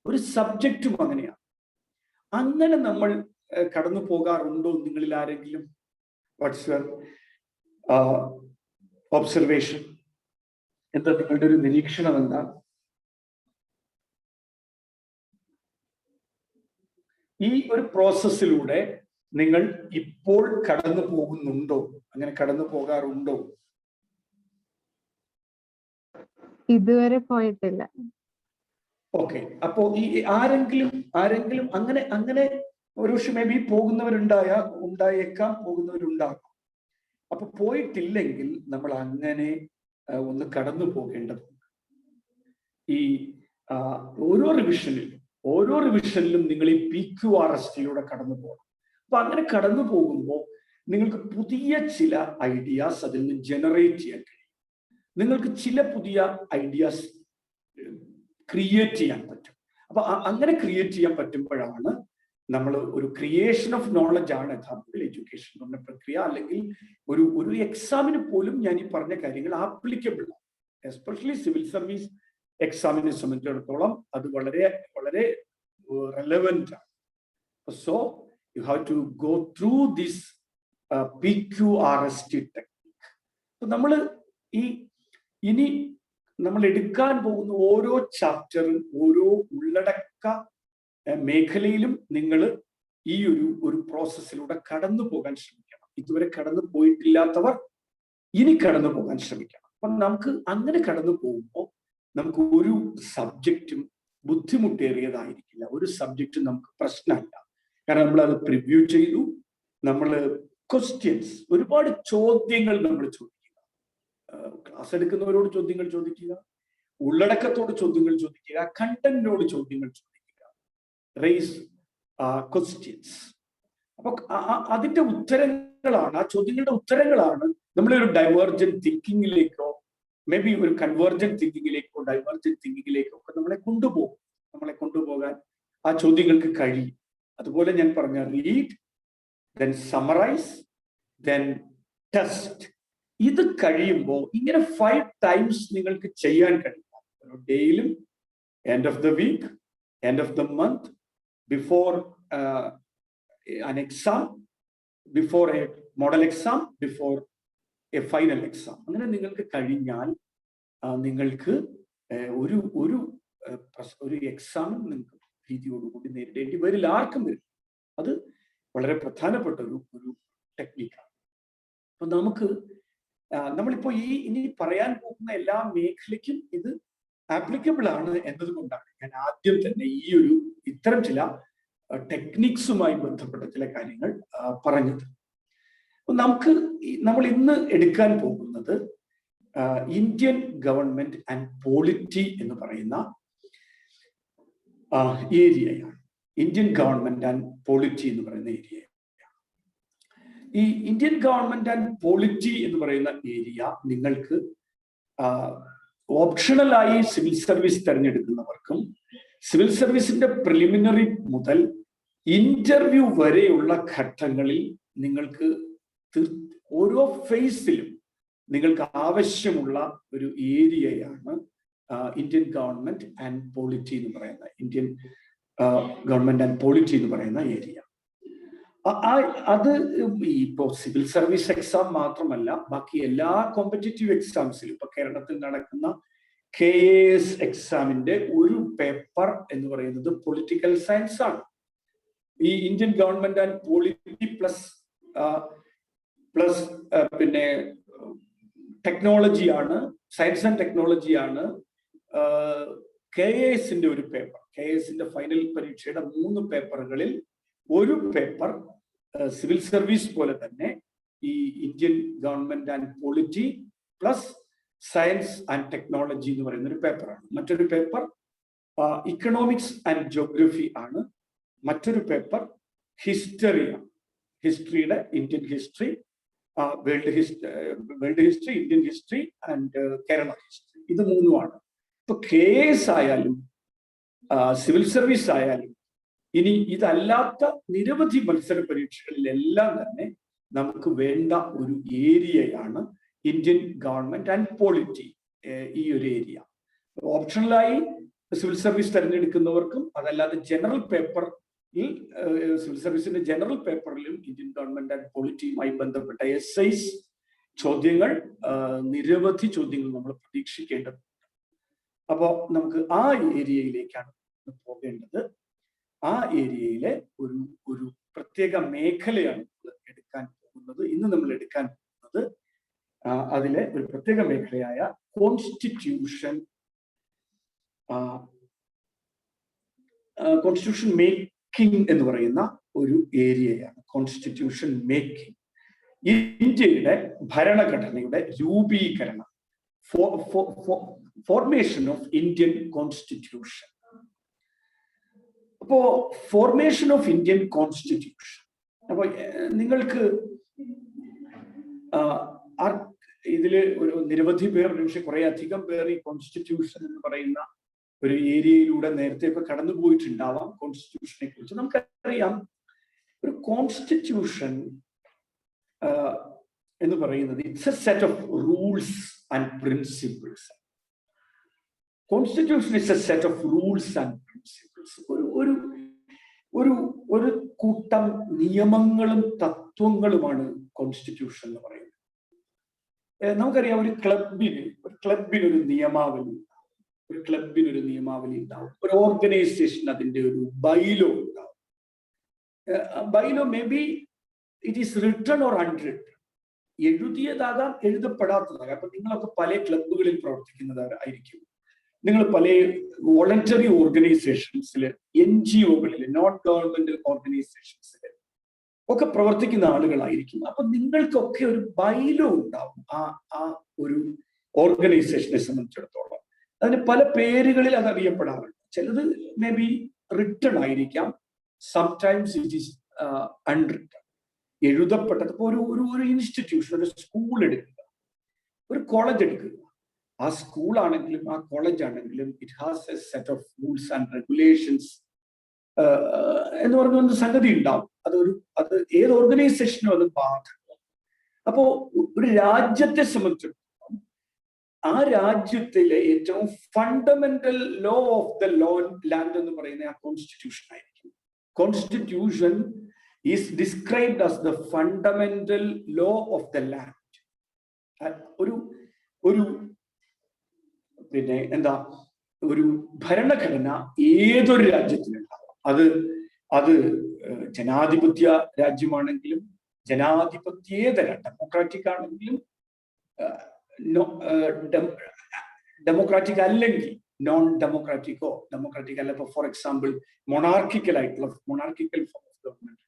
A: ഒരു സബ്ജക്റ്റും അങ്ങനെയാണ്. അങ്ങനെ നമ്മൾ കടന്നു പോകാറുണ്ടോ നിങ്ങളിൽ ആരെങ്കിലും? What's your observation? എന്താ നിങ്ങളുടെ ഒരു നിരീക്ഷണം? എന്താ ഈ ഒരു പ്രോസസ്സിലൂടെ നിങ്ങൾ ഇപ്പോൾ കടന്നു പോകുന്നുണ്ടോ? അങ്ങനെ കടന്നു പോകാറുണ്ടോ?
E: ഇതുവരെ പോയിട്ടില്ല.
A: ഓക്കെ. അപ്പോ ഈ ആരെങ്കിലും അങ്ങനെ ഒരു പക്ഷെ മേ ബി ഉണ്ടായേക്കാം, പോകുന്നവരുണ്ടാകും. അപ്പൊ പോയിട്ടില്ലെങ്കിൽ നമ്മൾ അങ്ങനെ ഒന്ന് കടന്നു പോകേണ്ടതുണ്ട്. ഈ ഓരോ റിവിഷനിലും നിങ്ങൾ ഈ PQRST കടന്നു പോകണം. അപ്പൊ അങ്ങനെ കടന്നു പോകുമ്പോൾ നിങ്ങൾക്ക് പുതിയ ചില ഐഡിയാസ് അതിൽ നിന്ന് ജനറേറ്റ് ചെയ്യാൻ കഴിയും. നിങ്ങൾക്ക് ചില പുതിയ ഐഡിയാസ് ക്രിയേറ്റ് ചെയ്യാൻ പറ്റും. അപ്പൊ അങ്ങനെ ക്രിയേറ്റ് ചെയ്യാൻ പറ്റുമ്പോഴാണ് നമ്മൾ ഒരു ക്രിയേഷൻ ഓഫ് നോളജ് ആണ് യഥാർത്ഥത്തിൽ എഡ്യൂക്കേഷൻ എന്ന് പറഞ്ഞ പ്രക്രിയ. അല്ലെങ്കിൽ ഒരു എക്സാമിന് പോലും ഞാൻ ഈ പറഞ്ഞ കാര്യങ്ങൾ ആപ്ലിക്കബിൾ ആണ്. എസ്പെഷ്യലി സിവിൽ സർവീസ് എക്സാമിനെ സംബന്ധിച്ചിടത്തോളം അത് വളരെ വളരെ റെലവെന്റ് ആണ്. So you have to go through this PQRST technique. നമ്മൾ ഇനി നമ്മൾ എടുക്കാൻ പോകുന്ന ഓരോ ചാപ്റ്ററും ഓരോ ഉള്ളടക്ക മേഖലയിലും നിങ്ങൾ ഈ ഒരു പ്രോസസ്സിലൂടെ കടന്നു പോകാൻ ശ്രമിക്കണം. ഇതുവരെ കടന്നു പോയിട്ടില്ലാത്തവർ ഇനി കടന്നു പോകാൻ ശ്രമിക്കണം. അപ്പൊ നമുക്ക് അങ്ങനെ കടന്നു പോകുമ്പോൾ നമുക്ക് ഒരു സബ്ജക്റ്റും ബുദ്ധിമുട്ടേറിയതായിരിക്കില്ല. ഒരു സബ്ജക്റ്റും നമുക്ക് പ്രശ്നമല്ല. കാരണം നമ്മൾ അത് പ്രിവ്യൂ ചെയ്തു. നമ്മൾ ക്വസ്റ്റ്യൻസ്, ഒരുപാട് ചോദ്യങ്ങൾ നമ്മൾ ചോദിക്കുക. ക്ലാസ് എടുക്കുന്നവരോട് ചോദ്യങ്ങൾ ചോദിക്കുക, ഉള്ളടക്കത്തോട് ചോദ്യങ്ങൾ ചോദിക്കുക, കണ്ടന്റിനോട് ചോദ്യങ്ങൾ ചോദിക്കുക, റേസ് ക്വസ്റ്റ്യൻസ്. അപ്പൊ അതിന്റെ ഉത്തരങ്ങളാണ്, ആ ചോദ്യങ്ങളുടെ ഉത്തരങ്ങളാണ് നമ്മളെ ഒരു ഡൈവേർജന്റ് തിങ്കിങ്ങിലേക്കോ മേ ബി ഒരു കൺവേർജന്റ് തിങ്കിങ്ങിലേക്കോ ഡൈവേർജന്റ് തിങ്കിങ്ങിലേക്കോ ഒക്കെ നമ്മളെ കൊണ്ടുപോകാൻ ആ ചോദ്യങ്ങൾക്ക് കഴിയും. അതുപോലെ ഞാൻ പറഞ്ഞ read, then summarise, then test. ഇത് കഴിയുമ്പോൾ ഇങ്ങനെ 5 times നിങ്ങൾക്ക് ചെയ്യാൻ കഴിയും. ഒരു ഡേയിലും, end of the week, end of the month, before an exam, before a model exam, before a final exam. അങ്ങനെ നിങ്ങൾക്ക് കഴിഞ്ഞാൽ നിങ്ങൾക്ക് ഒരു എക്സാം നിങ്ങൾക്ക് ഭീതിയോടുകൂടി നേരിടേണ്ടി വരില്ല, ആർക്കും വരില്ല. അത് വളരെ പ്രധാനപ്പെട്ട ഒരു ടെക്നിക്കാണ്. അപ്പൊ നമ്മളിപ്പോ ഇനി പറയാൻ പോകുന്ന എല്ലാ മേഖലയ്ക്കും ഇത് ആപ്ലിക്കബിൾ ആണ് എന്നതുകൊണ്ടാണ് ഞാൻ ആദ്യം തന്നെ ഇത്തരം ചില ടെക്നിക്സുമായി ബന്ധപ്പെട്ട ചില കാര്യങ്ങൾ പറഞ്ഞത്. നമ്മൾ ഇന്ന് എടുക്കാൻ പോകുന്നത് ഇന്ത്യൻ ഗവൺമെന്റ് ആൻഡ് പോളിറ്റി എന്ന് പറയുന്ന ഏരിയയാണ്. ഇന്ത്യൻ ഗവൺമെന്റ് ആൻഡ് പോളിറ്റി എന്ന് പറയുന്ന ഏരിയ. ഈ ഇന്ത്യൻ ഗവൺമെന്റ് ആൻഡ് പോളിറ്റി എന്ന് പറയുന്ന ഏരിയ നിങ്ങൾക്ക് ഓപ്ഷണലായി സിവിൽ സർവീസ് തിരഞ്ഞെടുക്കുന്നവർക്കും സിവിൽ സർവീസിന്റെ പ്രിലിമിനറി മുതൽ ഇന്റർവ്യൂ വരെയുള്ള ഘട്ടങ്ങളിൽ നിങ്ങൾക്ക് ഓരോ ഫേസിലും നിങ്ങൾക്ക് ആവശ്യമുള്ള ഒരു ഏരിയയാണ് ഇന്ത്യൻ ഗവൺമെന്റ് ആൻഡ് പോളിറ്റി എന്ന് പറയുന്ന ഏരിയ. അത് ഇപ്പോ സിവിൽ സർവീസ് എക്സാം മാത്രമല്ല, ബാക്കി എല്ലാ കോമ്പറ്റേറ്റീവ് എക്സാംസിലും ഇപ്പൊ കേരളത്തിൽ നടക്കുന്ന KAS എക്സാമിന്റെ ഒരു പേപ്പർ എന്ന് പറയുന്നത് പൊളിറ്റിക്കൽ സയൻസ് ആണ്. ഈ Indian government and polity plus പിന്നെ ടെക്നോളജിയാണ്, സയൻസ് ആൻഡ് ടെക്നോളജിയാണ് KASന്റെ ഒരു പേപ്പർ. KASന്റെ ഫൈനൽ പരീക്ഷയുടെ 3 പേപ്പറുകളിൽ ഒരു പേപ്പർ സിവിൽ സർവീസ് പോലെ തന്നെ ഈ Indian government and polity plus science and technology എന്ന് പറയുന്ന ഒരു പേപ്പറാണ്. മറ്റൊരു പേപ്പർ ഇക്കണോമിക്സ് ആൻഡ് ജോഗ്രഫി ആണ്. മറ്റൊരു പേപ്പർ ഹിസ്റ്ററിയാണ്. ഹിസ്റ്ററിയുടെ Indian history, world history, Indian history and Kerala history. ഇത് 3 ഇപ്പൊ KAS ആയാലും സിവിൽ സർവീസ് ആയാലും ഇനി ഇതല്ലാത്ത നിരവധി മത്സര പരീക്ഷകളിലെല്ലാം തന്നെ നമുക്ക് വേണ്ട ഒരു ഏരിയയാണ് ഇന്ത്യൻ ഗവൺമെന്റ് ആൻഡ് പോളിറ്റി. ഈ ഒരു ഏരിയ ഓപ്ഷണലായി സിവിൽ സർവീസ് തിരഞ്ഞെടുക്കുന്നവർക്കും അതല്ലാതെ ജനറൽ പേപ്പറിൽ സിവിൽ സർവീസിന്റെ ജനറൽ പേപ്പറിലും ഇന്ത്യൻ ഗവൺമെന്റ് ആൻഡ് പോളിറ്റിയുമായി ബന്ധപ്പെട്ട essays ചോദ്യങ്ങൾ, നിരവധി ചോദ്യങ്ങൾ നമ്മൾ പ്രതീക്ഷിക്കേണ്ടതുണ്ട്. അപ്പോൾ നമുക്ക് ആ ഏരിയയിലേക്കാണ് പോകേണ്ടത്. ആ ഏരിയയിലെ ഒരു പ്രത്യേക മേഖലയാണ് എടുക്കാൻ പോകുന്നത്. ഇന്ന് നമ്മൾ എടുക്കാൻ പോകുന്നത് അതിലെ ഒരു പ്രത്യേക മേഖലയായ കോൺസ്റ്റിറ്റ്യൂഷൻ മേക്കിംഗ് എന്ന് പറയുന്ന ഒരു ഏരിയയാണ്. കോൺസ്റ്റിറ്റ്യൂഷൻ മേക്കിംഗ്, ഇന്ത്യയുടെ ഭരണഘടനയുടെ രൂപീകരണം, ഫോർമേഷൻ ഓഫ് ഇന്ത്യൻ കോൺസ്റ്റിറ്റ്യൂഷൻ. അപ്പോ ഫോർമേഷൻ ഓഫ് ഇന്ത്യൻ കോൺസ്റ്റിറ്റ്യൂഷൻ, അപ്പൊ നിങ്ങൾക്ക് ഇതില് ഒരു നിരവധി പേർ, പക്ഷെ കുറെ അധികം പേർ ഈ കോൺസ്റ്റിറ്റ്യൂഷൻ എന്ന് പറയുന്ന ഒരു ഏരിയയിലൂടെ നേരത്തെ ഒക്കെ കടന്നു പോയിട്ടുണ്ടാവാം. കോൺസ്റ്റിറ്റ്യൂഷനെ കുറിച്ച് നമുക്കറിയാം, ഒരു കോൺസ്റ്റിറ്റ്യൂഷൻ എന്ന് പറയുന്നത് it's A set of rules and principles. Constitution is A set of rules and principles. ഒരു കൂട്ടം നിയമങ്ങളും തത്വങ്ങളുമാണ് കോൺസ്റ്റിറ്റ്യൂഷൻ എന്ന് പറയുന്നത്. നമുക്കറിയാം, ഒരു ക്ലബിന് ഒരു നിയമാവലി ഉണ്ടാവും, ഒരു ക്ലബിന് ഒരു നിയമാവലി ഉണ്ടാവും, ഒരു ഓർഗനൈസേഷൻ അതിന്റെ ഒരു ബൈലോ ഉണ്ടാവും. Bylaw maybe it is written or unwritten, എഴുതിയതാകാം എഴുതപ്പെടാത്തതാകാം. അപ്പൊ നിങ്ങളൊക്കെ പല ക്ലബുകളിൽ പ്രവർത്തിക്കുന്നതായിരിക്കും, നിങ്ങൾ പല വോളണ്ടറി ഓർഗനൈസേഷൻസിൽ, NGO-കളിൽ, നോൺ ഗവൺമെന്റ് ഓർഗനൈസേഷൻസിൽ ഒക്കെ പ്രവർത്തിക്കുന്ന ആളുകളായിരിക്കും. അപ്പൊ നിങ്ങൾക്കൊക്കെ ഒരു ബൈലോ ഉണ്ടാവും ആ ഒരു ഓർഗനൈസേഷനെ സംബന്ധിച്ചിടത്തോളം. അതിന് പല പേരുകളിൽ അത് അറിയപ്പെടാറുണ്ട്. ചിലത് മേ ബി റിട്ടൺ ആയിരിക്കാം, സംടൈംസ് ഇറ്റ് ഈസ് അൺറിട്ടൺ, എഴുതപ്പെട്ടത്. ഇപ്പൊ ഒരു ഇൻസ്റ്റിറ്റ്യൂഷൻ, ഒരു സ്കൂൾ എടുക്കുക, ഒരു കോളേജ് എടുക്കുക. ആ സ്കൂൾ ആണെങ്കിലും ആ കോളേജ് ആണെങ്കിലും it has A set of rules and regulations എന്ന് പറഞ്ഞ ഒരു സംഗതി ഉണ്ടാവും. അത് ഏത് ഓർഗനൈസേഷനും അത് ബാധകം. അപ്പോ ഒരു രാജ്യത്തെ സംബന്ധിച്ചിടത്തോളം ആ രാജ്യത്തിലെ ഏറ്റവും fundamental law of the land എന്ന് പറയുന്ന ആ കോൺസ്റ്റിറ്റ്യൂഷൻ ആയിരിക്കും. Constitution is described as the fundamental law of the land. ഒരു പിന്നെ എന്താ, ഒരു ഭരണഘടന ഏതൊരു രാജ്യത്തിനുണ്ടാവും. അത് ജനാധിപത്യ രാജ്യമാണെങ്കിലും, ജനാധിപത്യേതര ഡെമോക്രാറ്റിക് ആണെങ്കിലും, ഡെമോക്രാറ്റിക് അല്ലെങ്കിൽ നോൺ ഡെമോക്രാറ്റിക്കോ ഡെമോക്രാറ്റിക് അല്ല. ഇപ്പൊ ഫോർ എക്സാമ്പിൾ മൊണാർക്കിക്കൽ ആയിട്ടുള്ള monarchical form of government,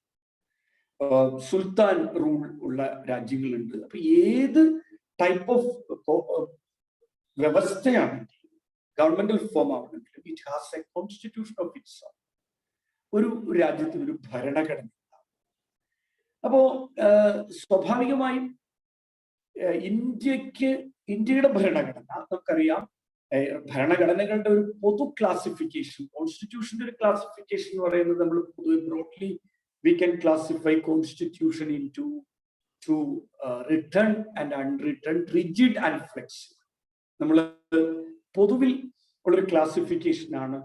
A: Sultan rule ഉള്ള രാജ്യങ്ങളുണ്ട്. അപ്പൊ ഏത് ടൈപ്പ് ഓഫ് വ്യവസ്ഥയാണെങ്കിലും, ഗവൺമെന്റൽ ഫോം ആണെങ്കിലും, it has A constitution of its. ഒരു രാജ്യത്തിന് ഒരു ഭരണഘടന ഉണ്ടാവും. അപ്പോ സ്വാഭാവികമായും ഇന്ത്യയുടെ ഭരണഘടന നമുക്കറിയാം, ഭരണഘടനകളുടെ ഒരു പൊതു ക്ലാസിഫിക്കേഷൻ, കോൺസ്റ്റിറ്റ്യൂഷന്റെ ഒരു ക്ലാസിഫിക്കേഷൻ എന്ന് പറയുന്നത് നമ്മൾ പൊതുവെ broadly we can classify constitution into written and unwritten, rigid and flexible. നമ്മൾ പൊതുവിൽ ഉള്ളൊരു ക്ലാസിഫിക്കേഷനാണ്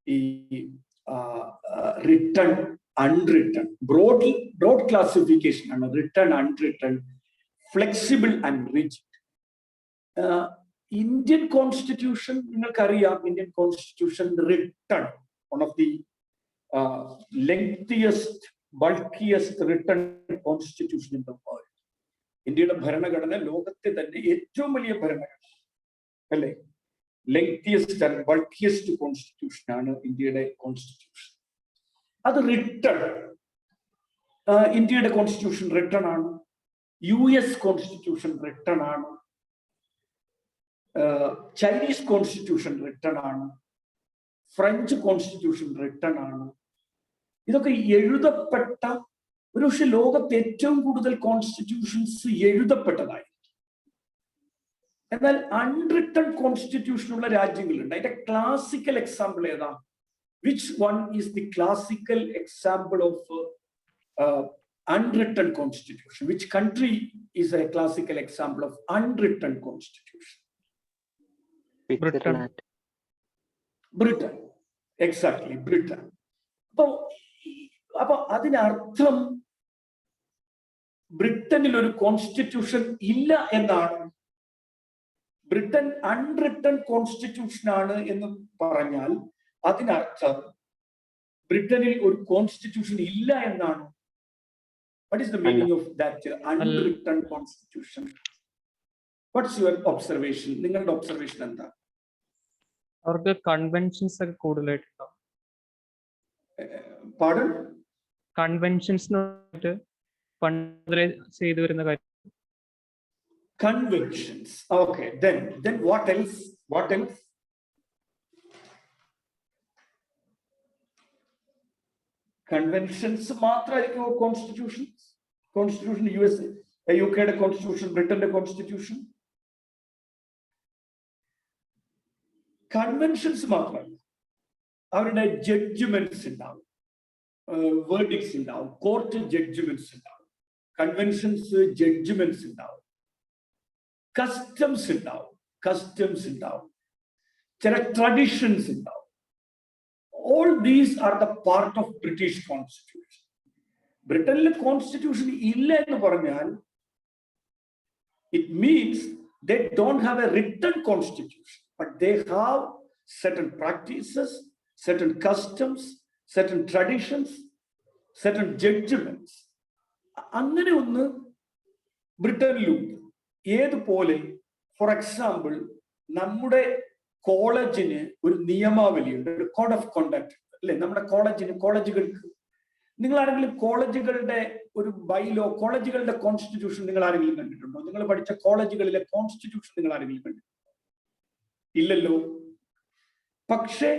A: ഈ റിട്ടൺ അൺറിട്ടൺ. ബ്രോഡ് ക്ലാസിഫിക്കേഷൻ ആണ് written unwritten, flexible and rigid. Indian constitution നിങ്ങൾക്കറിയാം, Indian constitution written, one of the lengthiest bulkiest written constitution in the world. ഇന്ത്യയുടെ ഭരണഘടന ലോകത്തെ തന്നെ ഏറ്റവും വലിയ ഭരണഘടന അല്ലേ, ലെങ്തിയസ്റ്റ് ആൻഡ് ബൾക്കിയസ്റ്റ് കോൺസ്റ്റിറ്റ്യൂഷൻ ആണ് ഇന്ത്യയുടെ കോൺസ്റ്റിറ്റ്യൂഷൻ. അത് റിട്ടൺ, ഇന്ത്യയുടെ കോൺസ്റ്റിറ്റ്യൂഷൻ റിട്ടൺ ആണ്. US കോൺസ്റ്റിറ്റ്യൂഷൻ റിട്ടൺ ആണ്. ചൈനീസ് കോൺസ്റ്റിറ്റ്യൂഷൻ റിട്ടൺ ആണ്. ഫ്രഞ്ച് കോൺസ്റ്റിറ്റ്യൂഷൻ റിട്ടൺ ആണ്. ഇതൊക്കെ എഴുതപ്പെട്ട, ഒരുപക്ഷെ ലോകത്ത് ഏറ്റവും കൂടുതൽ കോൺസ്റ്റിറ്റ്യൂഷൻസ് എഴുതപ്പെട്ടതായി. എന്നാൽ അൺറിട്ടൺ കോൺസ്റ്റിറ്റ്യൂഷൻ ഉള്ള രാജ്യങ്ങളുണ്ട്. അതിന്റെ ക്ലാസിക്കൽ എക്സാമ്പിൾ ഏതാ? Which one is the classical example of unwritten constitution? Which country is a classical example of unwritten constitution? Britain. Exactly, Britain. അപ്പൊ അതിനർത്ഥം ബ്രിട്ടനിൽ ഒരു കോൺസ്റ്റിറ്റ്യൂഷൻ ഇല്ല എന്നാണ്. ബ്രിട്ടൻ അൺറിട്ടൺ കോൺസ്റ്റിറ്റ്യൂഷൻ ആണ് എന്ന് പറഞ്ഞാൽ അതിനർത്ഥം ബ്രിട്ടനിൽ ഒരു കോൺസ്റ്റിറ്റ്യൂഷൻ ഇല്ല എന്നാണ്. What is the meaning of that unwritten constitution? What's your observation? നിങ്ങളുടെ observation എന്താ?
B: അവർക്ക് കൺവെൻഷൻസ് ഒക്കെ കൂടുതലായിട്ടുണ്ടാവും.
A: Pardon?
B: കൺവെൻഷൻസ് പണ്ട് ചെയ്തു വരുന്ന കാര്യം.
A: Conventions. Okay. Then what else? What else? Conventions മാത്രമായിരിക്കും കോൺസ്റ്റിറ്റ്യൂഷൻസ്. കോൺസ്റ്റിറ്റ്യൂഷൻ UK കോൺസ്റ്റിറ്റ്യൂഷൻ, ബ്രിട്ടന്റെ കോൺസ്റ്റിറ്റ്യൂഷൻ. കൺവെൻഷൻസ് മാത്രമല്ല, അവരുടെ ജഡ്ജ്മെന്റ്സ് ഉണ്ടാവും, വേർഡിക്ട്സ് ഉണ്ടാവും, കോർട്ട് ജഡ്ജ്മെന്റ്സ് ഉണ്ടാവും, കൺവെൻഷൻസ് ജഡ്ജ്മെന്റ്സ് ഉണ്ടാവും, കസ്റ്റംസ് ഉണ്ടാവും, ചില ട്രഡീഷൻസ് ഉണ്ടാവും. All these are the part of British Constitution. ബ്രിട്ടനിലെ കോൺസ്റ്റിറ്റ്യൂഷൻ ഇല്ല എന്ന് പറഞ്ഞാൽ it means they don't have a written constitution, but they have certain practices, certain customs, certain traditions, certain judgments. അങ്ങനെ ഒന്ന് ബ്രിട്ടനിലുണ്ട്. ഏതുപോലെ, ഫോർ എക്സാമ്പിൾ, നമ്മുടെ കോളേജിന് ഒരു നിയമാവലിയുണ്ട്, ഒരു കോഡ് ഓഫ് കോണ്ടക്ട് അല്ലെ? നമ്മുടെ കോളേജുകൾക്ക് നിങ്ങൾ ആരെങ്കിലും കോളേജുകളുടെ ഒരു ബൈലോ, കോളേജുകളുടെ കോൺസ്റ്റിറ്റ്യൂഷൻ നിങ്ങൾ ആരെങ്കിലും കണ്ടിട്ടുണ്ടോ? നിങ്ങൾ പഠിച്ച കോളേജുകളിലെ കോൺസ്റ്റിറ്റ്യൂഷൻ നിങ്ങൾ ആരെങ്കിലും കണ്ടിട്ടുണ്ടോ? ഇല്ലല്ലോ. പക്ഷേ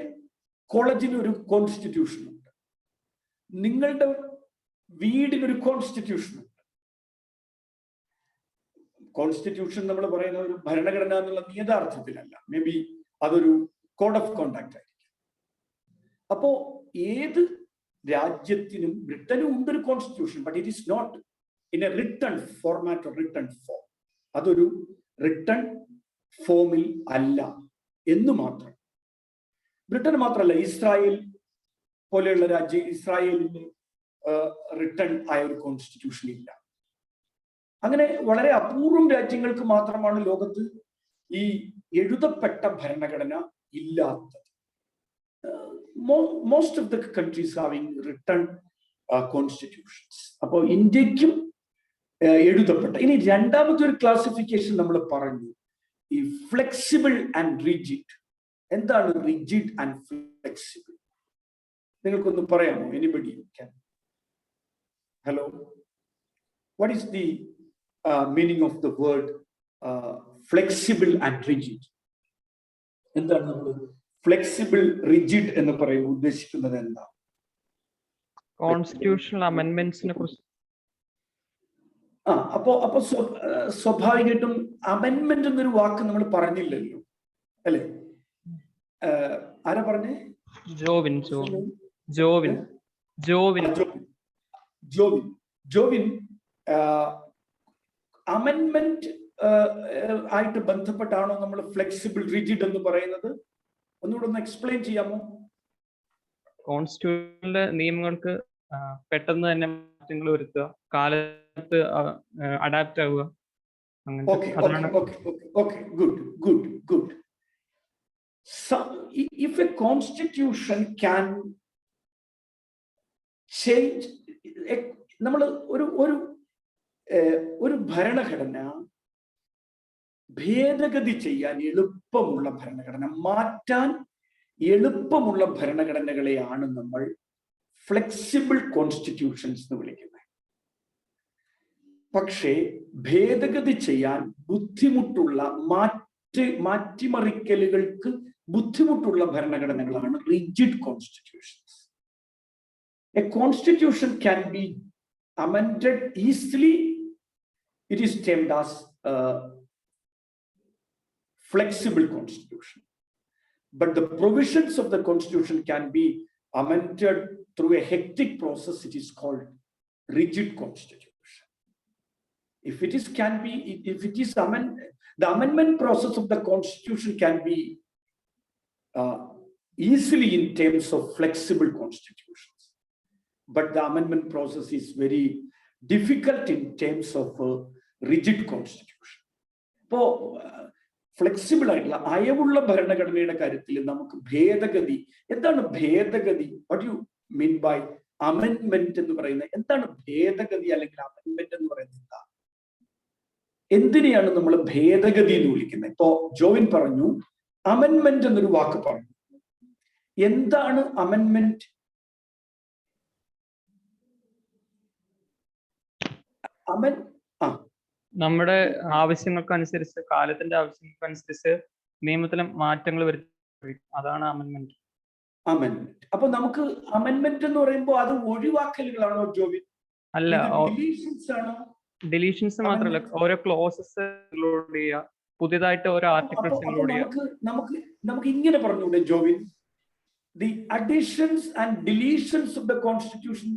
A: കോളേജിന് ഒരു കോൺസ്റ്റിറ്റ്യൂഷൻ ഉണ്ട്, നിങ്ങളുടെ വീടിനൊരു കോൺസ്റ്റിറ്റ്യൂഷൻ ഉണ്ട്. കോൺസ്റ്റിറ്റ്യൂഷൻ നമ്മൾ പറയുന്ന ഒരു ഭരണഘടന എന്നുള്ള യഥാർത്ഥത്തിലല്ല, മേ ബി അതൊരു കോഡ് ഓഫ് കോണ്ടക്ട് ആയിരിക്കും. അപ്പോ ഏത് രാജ്യത്തിനും, ബ്രിട്ടനും ഉണ്ടൊരു constitution, but it is not in a written format or written form. അതൊരു റിട്ടൺ ഫോമിൽ അല്ല എന്ന് മാത്രം. ബ്രിട്ടൻ മാത്രമല്ല, ഇസ്രായേൽ പോലെയുള്ള രാജ്യം, ഇസ്രായേലിന് റിട്ടൺ ആയ ഒരു കോൺസ്റ്റിറ്റ്യൂഷൻ ഇല്ല. അങ്ങനെ വളരെ അപൂർവം രാജ്യങ്ങൾക്ക് മാത്രമാണ് ലോകത്ത് ഈ എഴുതപ്പെട്ട ഭരണഘടന ഇല്ലാത്തത്. Most of the countries having written constitutions. അപ്പോൾ ഇന്ത്യക്കും എഴുതപ്പെട്ട. ഇനി രണ്ടാമത്തെ ഒരു ക്ലാസിഫിക്കേഷൻ നമ്മൾ പറഞ്ഞു, ഈ ഫ്ലെക്സിബിൾ ആൻഡ് റിജിഡ്. എന്താണ് റിജിഡ് ആൻഡ് ഫ്ലെക്സിബിൾ? നിങ്ങൾക്കൊന്ന് പറയാമോ? Anybody can? Hello, what is the meaning of the word flexible and rigid? എന്താണ് നമ്മൾ ഫ്ലെക്സിബിൾ റിജിഡ് എന്ന് പറയുമ്പോൾ ഉദ്ദേശിക്കുന്നത് എന്താ?
B: കോൺസ്റ്റിറ്റ്യൂഷണൽ അമെൻഡ്മെന്റ്സിനെ കുറിച്ച്.
A: അപ്പോ സ്വാഭാവികമായിട്ടും അമെൻഡ്മെന്റ് എന്നൊരു വാക്ക് നമ്മൾ പറഞ്ഞില്ലല്ലോ, അല്ലെ? ആരാ പറഞ്ഞേ? ജോവിൻ അമെൻഡ്മെന്റ് ആയിട്ട് ബന്ധപ്പെട്ടാണോ നമ്മൾ ഫ്ലെക്സിബിൾ റിജിഡ് എന്ന് പറയുന്നത്? ഒന്നുകൂടെ ഒന്ന് എക്സ്പ്ലെയിൻ ചെയ്യാമോ?
B: കോൺസ്റ്റിറ്റ്യൂഷനിലെ നിയമങ്ങൾക്ക് പെട്ടെന്ന് തന്നെ മാറ്റങ്ങൾ വരുത്തുക, കാലത്ത് അഡാപ്റ്റ് ആവുക.
A: Good. So, if a constitution can change, നമ്മൾ ഒരു ഭരണഘടന ഭേദഗതി ചെയ്യാൻ എളുപ്പമുള്ള ഭരണഘടന, മാറ്റാൻ എളുപ്പമുള്ള ഭരണഘടനകളെയാണ് നമ്മൾ ഫ്ലെക്സിബിൾ കോൺസ്റ്റിറ്റ്യൂഷൻസ് എന്ന് വിളിക്കുന്നത്. പക്ഷേ ഭേദഗതി ചെയ്യാൻ ബുദ്ധിമുട്ടുള്ള, മാറ്റിമറിക്കലുകൾക്ക് ബുദ്ധിമുട്ടുള്ള ഭരണഘടനകളാണ് rigid constitutions. A constitution can be amended easily. It is termed as flexible constitution, but the provisions of the constitution can be amended through a hectic process. It is called rigid constitution. If it is the amendment process of the constitution can be easily in terms of flexible constitutions, but the amendment process is very difficult in terms of rigid constitution. So, flexible ആയിട്ടുള്ള അയവുള്ള ഭരണഘടനയുടെ കാര്യത്തിൽ നമുക്ക് ഭേദഗതി. എന്താണ് ഭേദഗതി? What do you mean by അമെൻമെന്റ് എന്ന് പറയുന്നത് എന്താണ്? ഭേദഗതി അല്ലെങ്കിൽ അമെൻമെന്റ് എന്ന് പറയുന്നത് എന്താ? എന്തിനെയാണ് നമ്മൾ ഭേദഗതി എന്ന് വിളിക്കുന്നത്? ഇപ്പോ ജോവിൻ പറഞ്ഞു അമെൻമെന്റ് എന്നൊരു വാക്ക് പറഞ്ഞു. എന്താണ് അമെൻമെന്റ്?
B: നമ്മുടെ ആവശ്യങ്ങൾക്കനുസരിച്ച്, കാലത്തിന്റെ ആവശ്യങ്ങൾക്കനുസരിച്ച് നിയമത്തിലെ മാറ്റങ്ങൾ വരുത്തി, അതാണ് അമെൻമെന്റ്.
A: അമെൻമെന്റ്. അപ്പൊ നമുക്ക് അമെൻമെന്റ് എന്ന് പറയുമ്പോൾ അത് ഒഴിവാക്കലുകളാണോ ജോബിൻ?
B: അല്ല,
A: ഡിലീഷൻസ് ആണോ?
B: ഡിലീഷൻസ് മാത്രമല്ല, ഓരോ ക്ലോസസ് ഇൻക്ലൂഡ് ചെയ്യുക, പുതിയതായിട്ട് ഓരോ ആർട്ടിക്കിൾസ് ഇൻക്ലൂഡ് ചെയ്യുക.
A: നമുക്ക് ഇങ്ങനെ പറഞ്ഞൂടെ Jobin? The additions and deletions of the constitution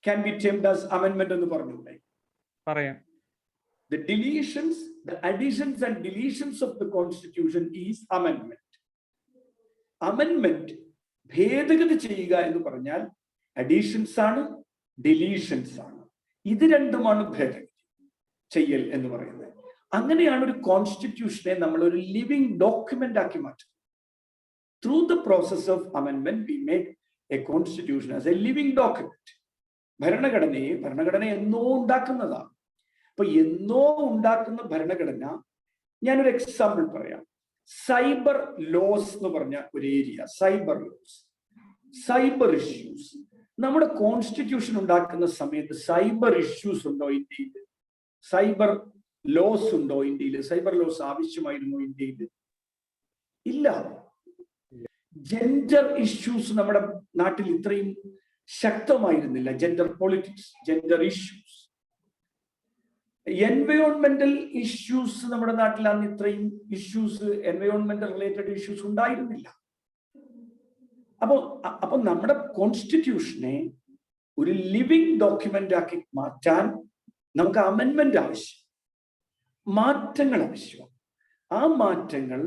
A: can be termed as amendment എന്ന് പറഞ്ഞൂടെ?
B: പറയാം.
A: The additions and deletions of the constitution is amendment. Amendment ഭേദഗതി ചെയ്യുക എന്ന് പറഞ്ഞാൽ അഡീഷൻസ് ആണ്, ഡിലീഷൻസ് ആണ്. ഇത് രണ്ടുമാണ് ഭേദഗതി ചെയ്യൽ എന്ന് പറയുന്നത്. അങ്ങനെയാണ് ഒരു കോൺസ്റ്റിറ്റ്യൂഷനെ നമ്മൾ ഒരു ലിവിംഗ് ഡോക്യുമെന്റ് ആക്കി മാറ്റുന്നത്. Through the process of amendment, we make a constitution as a living document. ഭരണഘടന എന്നോ ഉണ്ടാക്കുന്നതാണ്. അപ്പൊ എന്നോ ഉണ്ടാക്കുന്ന ഭരണഘടന, ഞാനൊരു എക്സാമ്പിൾ പറയാം. സൈബർ ലോസ് എന്ന് പറഞ്ഞ ഒരു area, cyber laws, cyber issues. നമ്മുടെ കോൺസ്റ്റിറ്റ്യൂഷൻ ഉണ്ടാക്കുന്ന സമയത്ത് സൈബർ ഇഷ്യൂസ് ഉണ്ടോ ഇന്ത്യയിൽ? സൈബർ ലോസ് ഉണ്ടോ ഇന്ത്യയിൽ? സൈബർ ലോസ് ആവശ്യമായിരുന്നു ഇന്ത്യയിൽ? ഇല്ല. ജെൻഡർ ഇഷ്യൂസ് നമ്മുടെ നാട്ടിൽ ഇത്രയും ശക്തമായിരുന്നില്ല. ജെൻഡർ പൊളിറ്റിക്സ്, ജെൻഡർ ഇഷ്യൂസ്, എൻവയോൺമെന്റൽ ഇഷ്യൂസ് നമ്മുടെ നാട്ടിൽ അന്ന് ഇത്രയും ഇഷ്യൂസ്, എൻവയോൺമെന്റൽ റിലേറ്റഡ് ഇഷ്യൂസ് ഉണ്ടായിരുന്നില്ല. അപ്പൊ നമ്മുടെ കോൺസ്റ്റിറ്റ്യൂഷനെ ഒരു ലിവിംഗ് ഡോക്യുമെന്റ് ആക്കി മാറ്റാൻ നമുക്ക് അമെൻമെന്റ് ആവശ്യം, മാറ്റങ്ങൾ ആവശ്യം. ആ മാറ്റങ്ങൾ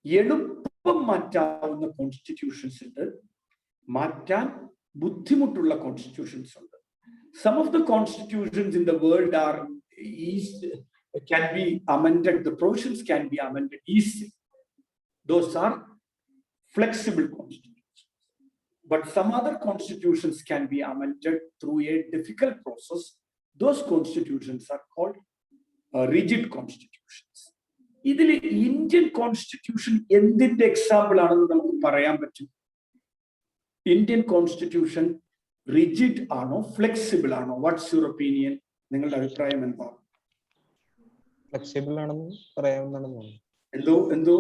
A: എളുപ്പം മാറ്റാവുന്ന കോൺസ്റ്റിറ്റ്യൂഷൻസ് ഉണ്ട്, മാറ്റാൻ ബുദ്ധിമുട്ടുള്ള കോൺസ്റ്റിറ്റ്യൂഷൻസ് ഉണ്ട്. Some of the constitutions in the world can be amended, the provisions can be amended easily. Those are flexible constitutions. But some other constitutions can be amended through a difficult process. Those constitutions are called rigid constitutions. ഇതിൽ ഇന്ത്യൻ കോൺസ്റ്റിറ്റ്യൂഷൻ എന്തിന്റെ എക്സാമ്പിൾ ആണെന്ന് നമുക്ക് പറയാൻ പറ്റും? ഇന്ത്യൻ കോൺസ്റ്റിറ്റ്യൂഷൻ റിജിഡ് ആണോ, ഫ്ലെക്സിബിൾ ആണോ? What's your opinion? നിങ്ങളുടെ അഭിപ്രായം എന്താണ്?
F: ഫ്ലെക്സിബിൾ ആണെന്ന് പറയാവുന്നതാണ്.
A: എന്തോ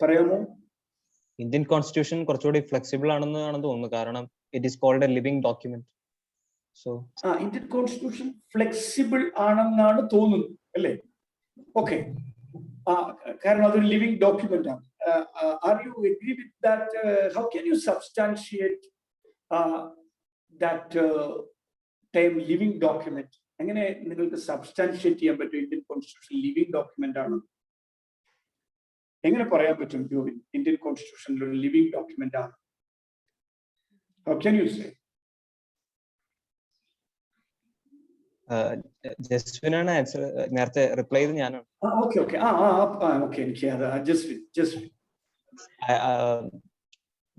A: പറയാമോ?
F: ഇന്ത്യൻ കോൺസ്റ്റിറ്റ്യൂഷൻ കുറച്ചുകൂടി ഫ്ലെക്സിബിൾ ആണെന്ന് തോന്നുന്നു, കാരണം it is called a living document. So
A: Indian constitution flexible ആണെന്നാണ് തോന്നുന്നത് അല്ലേ? ഓക്കെ, കാരണം അതൊരു ലിവിംഗ് ഡോക്യുമെന്റ് ആണ്. Are you agree with that? How can you substantiate that time living document? എങ്ങനെ നിങ്ങൾക്ക് സബ്സ്റ്റാൻഷിയേറ്റ് ചെയ്യാൻ പറ്റും ഇന്ത്യൻ കോൺസ്റ്റിറ്റ്യൂഷൻ ലിവിംഗ് ഡോക്യുമെന്റ് ആണ്? എങ്ങനെ പറയാൻ പറ്റും ഇന്ത്യൻ കോൺസ്റ്റിറ്റ്യൂഷനിൽ ഒരു ലിവിംഗ് ഡോക്യുമെന്റ് ആണ്? How can you say?
F: ജസ്വിനാണ് ആൻസർ, നേരത്തെ റിപ്ലൈ ചെയ്ത് ഞാനാണ്.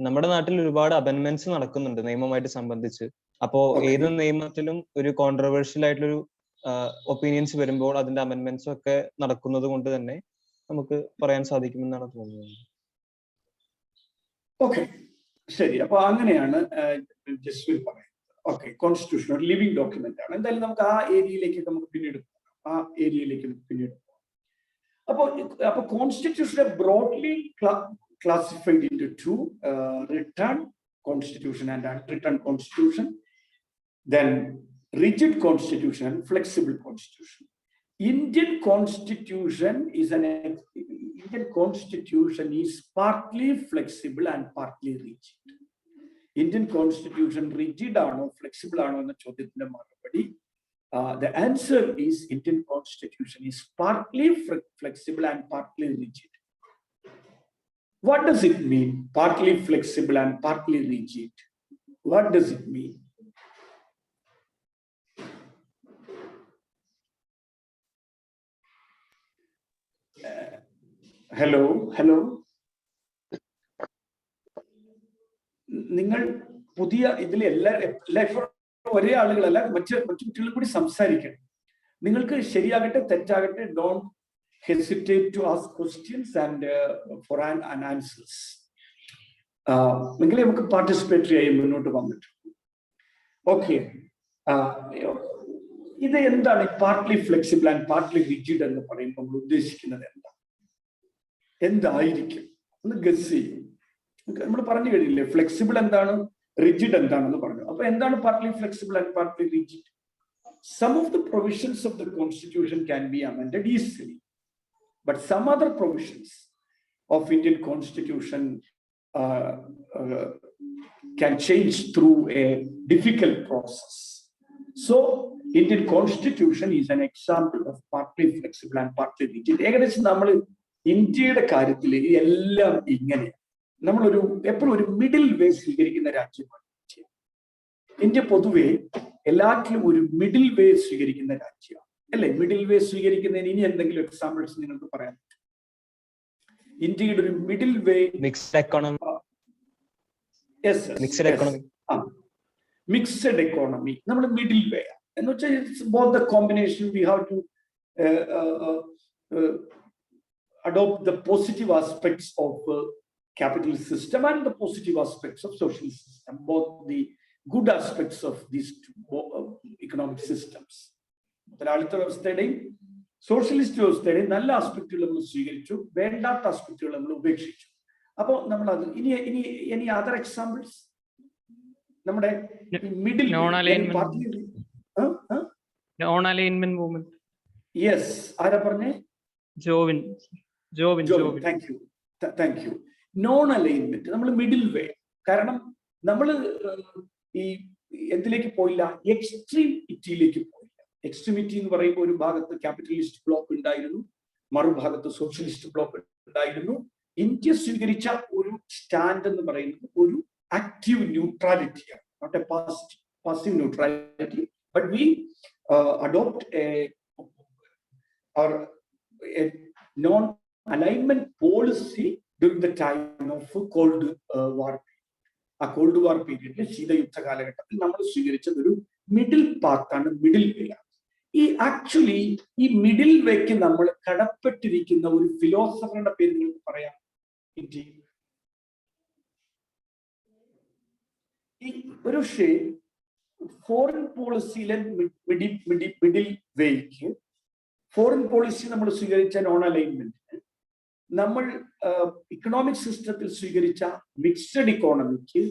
F: നമ്മുടെ നാട്ടിൽ ഒരുപാട് അമെൻമെന്റ്സ് നടക്കുന്നുണ്ട് നിയമവുമായിട്ട് സംബന്ധിച്ച്. അപ്പോ ഏത് നിയമത്തിലും ഒരു കോൺട്രവേഴ്ഷ്യൽ ആയിട്ടുള്ളൊരു ഒപ്പീനിയൻസ് വരുമ്പോൾ അതിന്റെ അമെൻമെന്റ്സും ഒക്കെ നടക്കുന്നത് കൊണ്ട് തന്നെ നമുക്ക് പറയാൻ സാധിക്കുമെന്നാണ് തോന്നുന്നത്.
A: ഓക്കെ, ശരി. അപ്പൊ അങ്ങനെയാണ് ജസ്വിൻ പറയുന്നത്. ഓക്കെ, കോൺസ്റ്റിറ്റ്യൂഷൻ ഒരു ലിവിംഗ് ഡോക്യുമെന്റ് ആണ്. എന്തായാലും നമുക്ക് ആ ഏരിയയിലേക്ക് നമുക്ക് പിന്നീട് പോകാം. അപ്പൊ കോൺസ്റ്റിറ്റ്യൂഷനെ broadly classified into two, written constitution and unwritten constitution, then rigid constitution and flexible constitution. Indian constitution is partly flexible and partly rigid. Indian constitution rigid ആണോ flexible ആണോ എന്ന ചോദ്യത്തിന്റെ മറുപടി, the answer is Indian constitution is partly flexible and partly rigid. What does it mean? Partly flexible and partly rigid. What does it mean? Hello. നിങ്ങൾ പുതിയ ഇതിൽ എല്ലാ ഒരേ ആളുകളല്ല, മറ്റു കുട്ടികളും കൂടി സംസാരിക്കണം. നിങ്ങൾക്ക് ശരിയാകട്ടെ തെറ്റാകട്ടെ, don't hesitate to ask questions and for an answers. നിങ്ങളെ നമുക്ക് പാർട്ടിസിപ്പേറ്ററി ആയി മുന്നോട്ട് വന്നിട്ട്. ഓക്കെ, ഇത് എന്താണ് partly flexible and partly rigid എന്ന് പറയുമ്പോൾ നമ്മൾ ഉദ്ദേശിക്കുന്നത് എന്തായിരിക്കും ഒന്ന് ഗസ് ചെയ്യും. നമ്മൾ പറഞ്ഞു കഴിഞ്ഞില്ലേ ഫ്ലെക്സിബിൾ എന്താണ്, റിജിഡ് എന്താണെന്ന് പറഞ്ഞു. അപ്പൊ എന്താണ് partly flexible and partly rigid? Some of the provisions of the Constitution can be amended easily, but some other provisions of Indian Constitution can change through a difficult process. So, Indian Constitution is an example of partly flexible and partly rigid. ഏകദേശം നമ്മൾ ഇന്ത്യയുടെ കാര്യത്തിൽ എല്ലാം ഇങ്ങനെയാണ്. നമ്മളൊരു എപ്പോഴും ഒരു മിഡിൽ വേ സ്വീകരിക്കുന്ന രാജ്യമാണ് ഇന്ത്യ. പൊതുവെ എല്ലാറ്റിലും ഒരു മിഡിൽ വേ സ്വീകരിക്കുന്ന രാജ്യമാണ് അല്ലെ? മിഡിൽ വേ സ്വീകരിക്കുന്നതിന് ഇനി എന്തെങ്കിലും എക്സാമ്പിൾസ് നിങ്ങൾക്ക് പറയാൻ പറ്റും? ഇന്ത്യയുടെ ഒരു middle way
F: mixed economy.
A: Mixed economy നമ്മൾ മിഡിൽ വേ എന്ന് വെച്ചാൽ it's both the combination. We have to adopt the positive aspects of capitalist system and the positive aspects of socialist system, both the good aspects of these two economic systems. മുതലാളിത്ത വ്യവസ്ഥയുടെയും സോഷ്യലിസ്റ്റ് വ്യവസ്ഥയുടെയും നല്ല ആസ്പെക്റ്റുകൾ നമ്മൾ സ്വീകരിച്ചു, വേണ്ടാത്ത ആസ്പെക്റ്റുകൾ നമ്മൾ ഉപേക്ഷിച്ചു. അപ്പോൾ നമ്മൾ അത് ഇനി അതർ എക്സാമ്പിൾസ് നമ്മുടെ middle
B: non alignment movement.
A: Yes, ആരാ പറഞ്ഞേ?
B: Jovin.
A: Thank you. Non alignment നമ്മൾ മിഡിൽ വേ. കാരണം നമ്മൾ ഈ എന്തിലേക്ക് പോയില്ല, എക്സ്ട്രീമിറ്റിയിലേക്ക് പോയില്ല. എക്സ്ട്രീമിറ്റി എന്ന് പറയുമ്പോൾ ഒരു ഭാഗത്ത് ക്യാപിറ്റലിസ്റ്റ് ബ്ലോക്ക് ഉണ്ടായിരുന്നു, മറുഭാഗത്ത് സോഷ്യലിസ്റ്റ് ബ്ലോക്ക് ഉണ്ടായിരുന്നു. ഇന്ത്യ സ്വീകരിച്ച ഒരു സ്റ്റാൻഡ് എന്ന് പറയുന്നത് ഒരു ആക്റ്റീവ് ന്യൂട്രാലിറ്റിയാണ്, നോട്ട് എ പാസീവ് ന്യൂട്രാലിറ്റി, but we adopt a non-alignment policy during the time of Cold War. ആ കോൾഡ് വാർ പീരീഡിൽ ശീതയുദ്ധ കാലഘട്ടത്തിൽ നമ്മൾ സ്വീകരിച്ചത് ഒരു മിഡിൽ പാത്താണ്, മിഡിൽ വേ ആണ്. ആക്ച്വലി ഈ മിഡിൽ വേക്ക് നമ്മൾ കടപ്പെട്ടിരിക്കുന്ന ഒരു ഫിലോസഫറുടെ പേര് നിങ്ങൾക്ക് പറയാം. ഒരു പക്ഷേ ഫോറിൻ പോളിസിയിലെ മിഡിൽ വേക്ക്, ഫോറിൻ പോളിസി നമ്മൾ സ്വീകരിച്ച നോൺ അലൈൻമെന്റിന്, നമ്മൾ ഇക്കണോമിക് സിസ്റ്റത്തിൽ സ്വീകരിച്ച മിക്സഡ് ഇക്കോണമിക്ക്,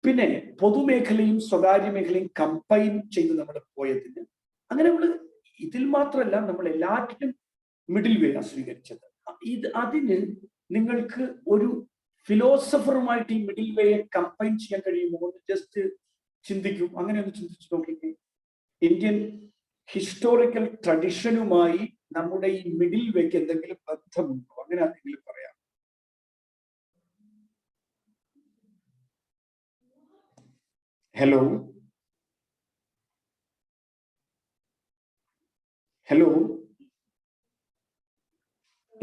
A: പിന്നെ പൊതുമേഖലയും സ്വകാര്യ മേഖലയും കമ്പൈൻ ചെയ്ത് നമ്മൾ പോയതിന്, അങ്ങനെ നമ്മൾ ഇതിൽ മാത്രമല്ല നമ്മൾ എല്ലാറ്റിലും മിഡിൽ വേ ആണ് സ്വീകരിച്ചത്. അതിന് നിങ്ങൾക്ക് ഒരു ഫിലോസഫറുമായിട്ട് ഈ മിഡിൽ വേയെ കമ്പൈൻ ചെയ്യാൻ കഴിയുമോ എന്ന് ജസ്റ്റ് ചിന്തിക്കും. അങ്ങനെ ഒന്ന് ചിന്തിച്ചു നോക്കിക്കേ. ഇന്ത്യൻ ഹിസ്റ്റോറിക്കൽ ട്രഡിഷനുമായി നമ്മുടെ ഈ മിഡിൽ വേക്ക് എന്തെങ്കിലും ബന്ധമുണ്ടോ? അങ്ങനെ എന്തെങ്കിലും പറയാം? Hello hello,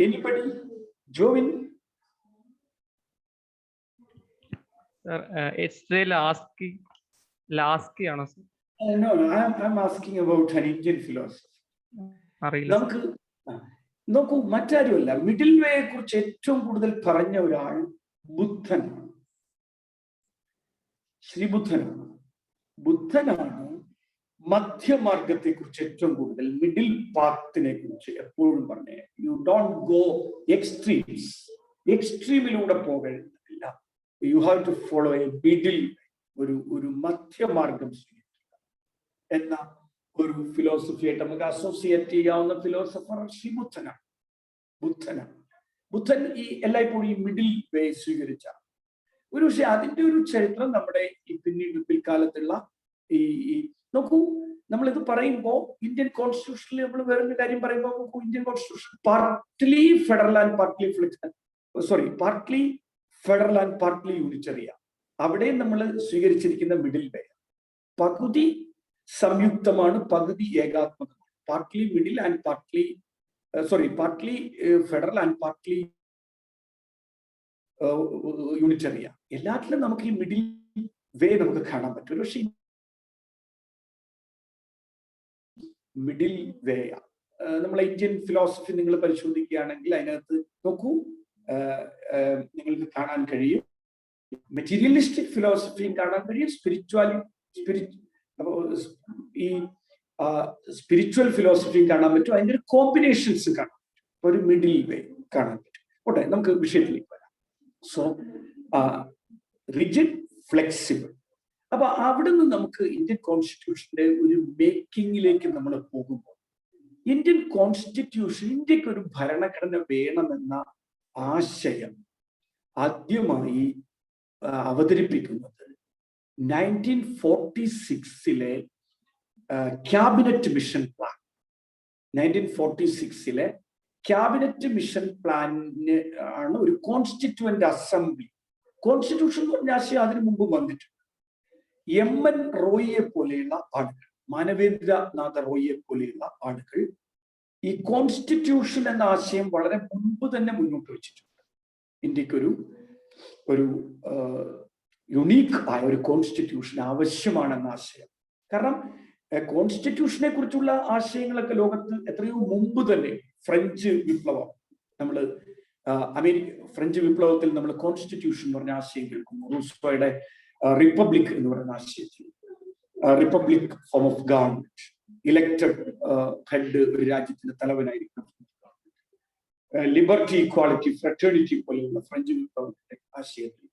A: anybody? Jovin?
B: Sir, it's the Lasky ആണോ sir?
A: No, I'm asking about an Indian philosophy.
B: അറിയില്ല.
A: നമുക്ക് നോക്കൂ, മറ്റാരുമല്ല, മിഡിൽ വേയെ കുറിച്ച് ഏറ്റവും കൂടുതൽ പറഞ്ഞ ഒരാൾ ബുദ്ധനാണ്, ശ്രീബുദ്ധനാണ്. ബുദ്ധനാണ് മധ്യമാർഗത്തെ കുറിച്ച് ഏറ്റവും കൂടുതൽ, മിഡിൽ പാത്തിനെ കുറിച്ച് എപ്പോഴും പറഞ്ഞേ. യു ഡോണ്ട് ഗോ എക്സ്ട്രീംസ്, എക്സ്ട്രീമിലൂടെ പോകേണ്ടതില്ല. You have to follow a middle, ഒരു മധ്യമാർഗം സ്വീകരിക്കുക എന്ന ഒരു ഫിലോസഫിയായിട്ട് നമുക്ക് അസോസിയേറ്റ് ചെയ്യാവുന്ന ഫിലോസഫർ ശ്രീ ബുദ്ധനാണ്. ബുദ്ധൻ ഈ എല്ലായ്പ്പോഴും ഈ മിഡിൽ വേ സ്വീകരിച്ച ഒരു, പക്ഷെ അതിന്റെ ഒരു ചരിത്രം നമ്മുടെ ഈ പിൽക്കാലത്തുള്ള ഈ നോക്കൂ, നമ്മളിത് പറയുമ്പോൾ ഇന്ത്യൻ കോൺസ്റ്റിറ്റ്യൂഷനിൽ നമ്മൾ വേറൊരു കാര്യം പറയുമ്പോൾ നോക്കൂ, Indian constitution partly federal and partly partly federal and partly യൂണിറ്ററിയ. അവിടെ നമ്മൾ സ്വീകരിച്ചിരിക്കുന്ന മിഡിൽ വേ പകുതി സംയുക്തമാണ്, പകുതി ഏകാത്മകമാണ്. Partly middle and partly federal and partly യൂണിറ്ററിയ. എല്ലാറ്റിലും നമുക്ക് ഈ മിഡിൽ വേ നമുക്ക് കാണാൻ പറ്റും. പക്ഷെ മിഡിൽ വേ നമ്മളെ ഇന്ത്യൻ ഫിലോസഫി നിങ്ങൾ പരിശോധിക്കുകയാണെങ്കിൽ അതിനകത്ത് നോക്കൂ, നിങ്ങൾക്ക് കാണാൻ കഴിയും മെറ്റീരിയലിസ്റ്റിക് ഫിലോസഫിയും കാണാൻ കഴിയും, ഈ സ്പിരിച്വൽ ഫിലോസഫിയും കാണാൻ പറ്റും. അതിന്റെ ഒരു കോമ്പിനേഷൻസ് കാണാൻ പറ്റും, ഒരു മിഡിൽ വേ കാണാൻ പറ്റും. ഓട്ടെ, നമുക്ക് വിഷയത്തിലേക്ക് വരാം. So rigid, flexible. അപ്പൊ അവിടെ നിന്ന് നമുക്ക് ഇന്ത്യൻ കോൺസ്റ്റിറ്റ്യൂഷന്റെ ഒരു മേക്കിങ്ങിലേക്ക് നമ്മൾ പോകുമ്പോൾ, ഇന്ത്യൻ കോൺസ്റ്റിറ്റ്യൂഷൻ, ഇന്ത്യക്ക് ഒരു ഭരണഘടന വേണമെന്ന ആശയം ആദ്യമായി അവതരിപ്പിക്കുന്നത് 1946 cabinet mission plan. 1946 cabinet mission പ്ലാനിന് ആണ് ഒരു കോൺസ്റ്റിറ്റ്യൂവന്റ് അസംബ്ലി. കോൺസ്റ്റിറ്റ്യൂഷൻ എന്ന് പറഞ്ഞ ആശയം അതിനു മുമ്പ് വന്നിട്ടുണ്ട്. എം.എൻ. റോയിയെ പോലെയുള്ള ആളുകൾ, മാനവേന്ദ്രനാഥ റോയിയെ പോലെയുള്ള ആളുകൾ ഈ കോൺസ്റ്റിറ്റ്യൂഷൻ എന്ന ആശയം വളരെ മുമ്പ് തന്നെ മുന്നോട്ട് വെച്ചിട്ടുണ്ട്. ഇന്ത്യക്കൊരു യുണീക്ക് ആയ ഒരു കോൺസ്റ്റിറ്റ്യൂഷൻ ആവശ്യമാണെന്ന ആശയം. കാരണം കോൺസ്റ്റിറ്റ്യൂഷനെ കുറിച്ചുള്ള ആശയങ്ങളൊക്കെ ലോകത്ത് എത്രയോ മുമ്പ് തന്നെ, ഫ്രഞ്ച് വിപ്ലവം, ഫ്രഞ്ച് വിപ്ലവത്തിൽ നമ്മൾ കോൺസ്റ്റിറ്റ്യൂഷൻ എന്ന് പറഞ്ഞ ആശയം കേൾക്കുന്നു. റൂസോയുടെ റിപ്പബ്ലിക് എന്ന് പറയുന്ന ആശയത്തിൽ, republic form of government, elected head ഒരു രാജ്യത്തിന്റെ തലവനായിരിക്കും, ലിബർട്ടി, ഇക്വാളിറ്റി, ഫ്രറ്റേണിറ്റി പോലെയുള്ള ഫ്രഞ്ച് വിപ്ലവത്തിന്റെ ആശയത്തിൽ,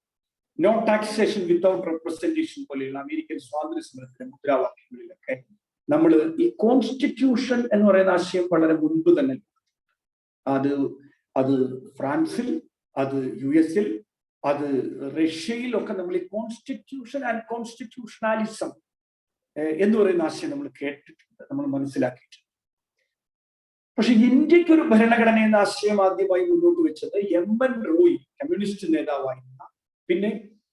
A: നോ ടാക്സേഷൻ വിത്തൗട്ട് റെപ്രസെന്റേഷൻ പോലെയുള്ള അമേരിക്കൻ സ്വാതന്ത്ര്യ സമരത്തിന്റെ മുദ്രാവാക്യങ്ങളിലൊക്കെ നമ്മൾ ഈ കോൺസ്റ്റിറ്റ്യൂഷൻ എന്ന് പറയുന്ന ആശയം വളരെ മുൻപ് തന്നെ, അത് ഫ്രാൻസിൽ, അത് US-ൽ, അത് റഷ്യയിലൊക്കെ നമ്മൾ ഈ കോൺസ്റ്റിറ്റ്യൂഷൻ ആൻഡ് കോൺസ്റ്റിറ്റ്യൂഷണാലിസം എന്ന് പറയുന്ന ആശയം നമ്മൾ കേട്ടിട്ടുണ്ട്, നമ്മൾ മനസ്സിലാക്കിയിട്ടുണ്ട്. പക്ഷെ ഇന്ത്യക്ക് ഒരു ഭരണഘടന എന്ന ആശയം ആദ്യമായി മുന്നോട്ട് വെച്ചത് എം.എൻ. റോയി, കമ്മ്യൂണിസ്റ്റ് നേതാവായിരുന്ന, പിന്നെ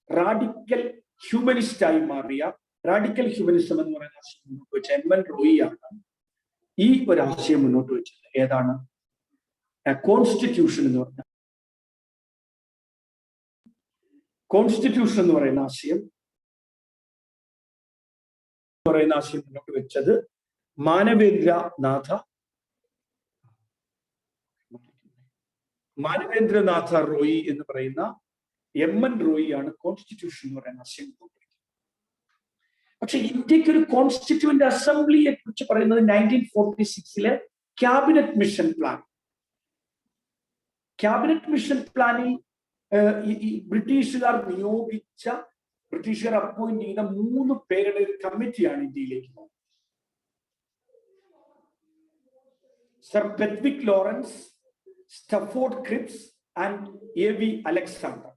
A: റാഡിക്കൽ ഹ്യൂമനിസ്റ്റ് ആയി മാറിയ, റാഡിക്കൽ ഹ്യൂമനിസം എന്ന് പറയുന്ന ആശയം മുന്നോട്ട് വെച്ച എം.എൻ. റോയിയാണ് ഈ ഒരു ആശയം മുന്നോട്ട് വെച്ചത്. ഏതാണ്? കോൺസ്റ്റിറ്റ്യൂഷൻ എന്ന് പറഞ്ഞ കോൺസ്റ്റിറ്റ്യൂഷൻ എന്ന് പറയുന്ന ആശയം മുന്നോട്ട് വെച്ചത് മാനവേന്ദ്രനാഥ റോയി എന്ന് പറയുന്ന എം.എൻ. റോയി ആണ് കോൺസ്റ്റിറ്റ്യൂഷൻ എന്ന് പറയുന്ന ആശയം കൊണ്ടുവരുന്നത്. പക്ഷെ ഇന്ത്യക്ക് ഒരു കോൺസ്റ്റിറ്റ്യൂവന്റ് അസംബ്ലിയെ കുറിച്ച് പറയുന്നത് 1946 cabinet mission plan. Cabinet mission പ്ലാനിൽ ഈ ബ്രിട്ടീഷുകാർ അപ്പോയിന്റ് ചെയ്ത 3 പേരുടെ ഒരു കമ്മിറ്റിയാണ് ഇന്ത്യയിലേക്ക് പോകുന്നത്. Sir Pethick Lawrence, Stafford Cripps and A.V. Alexander.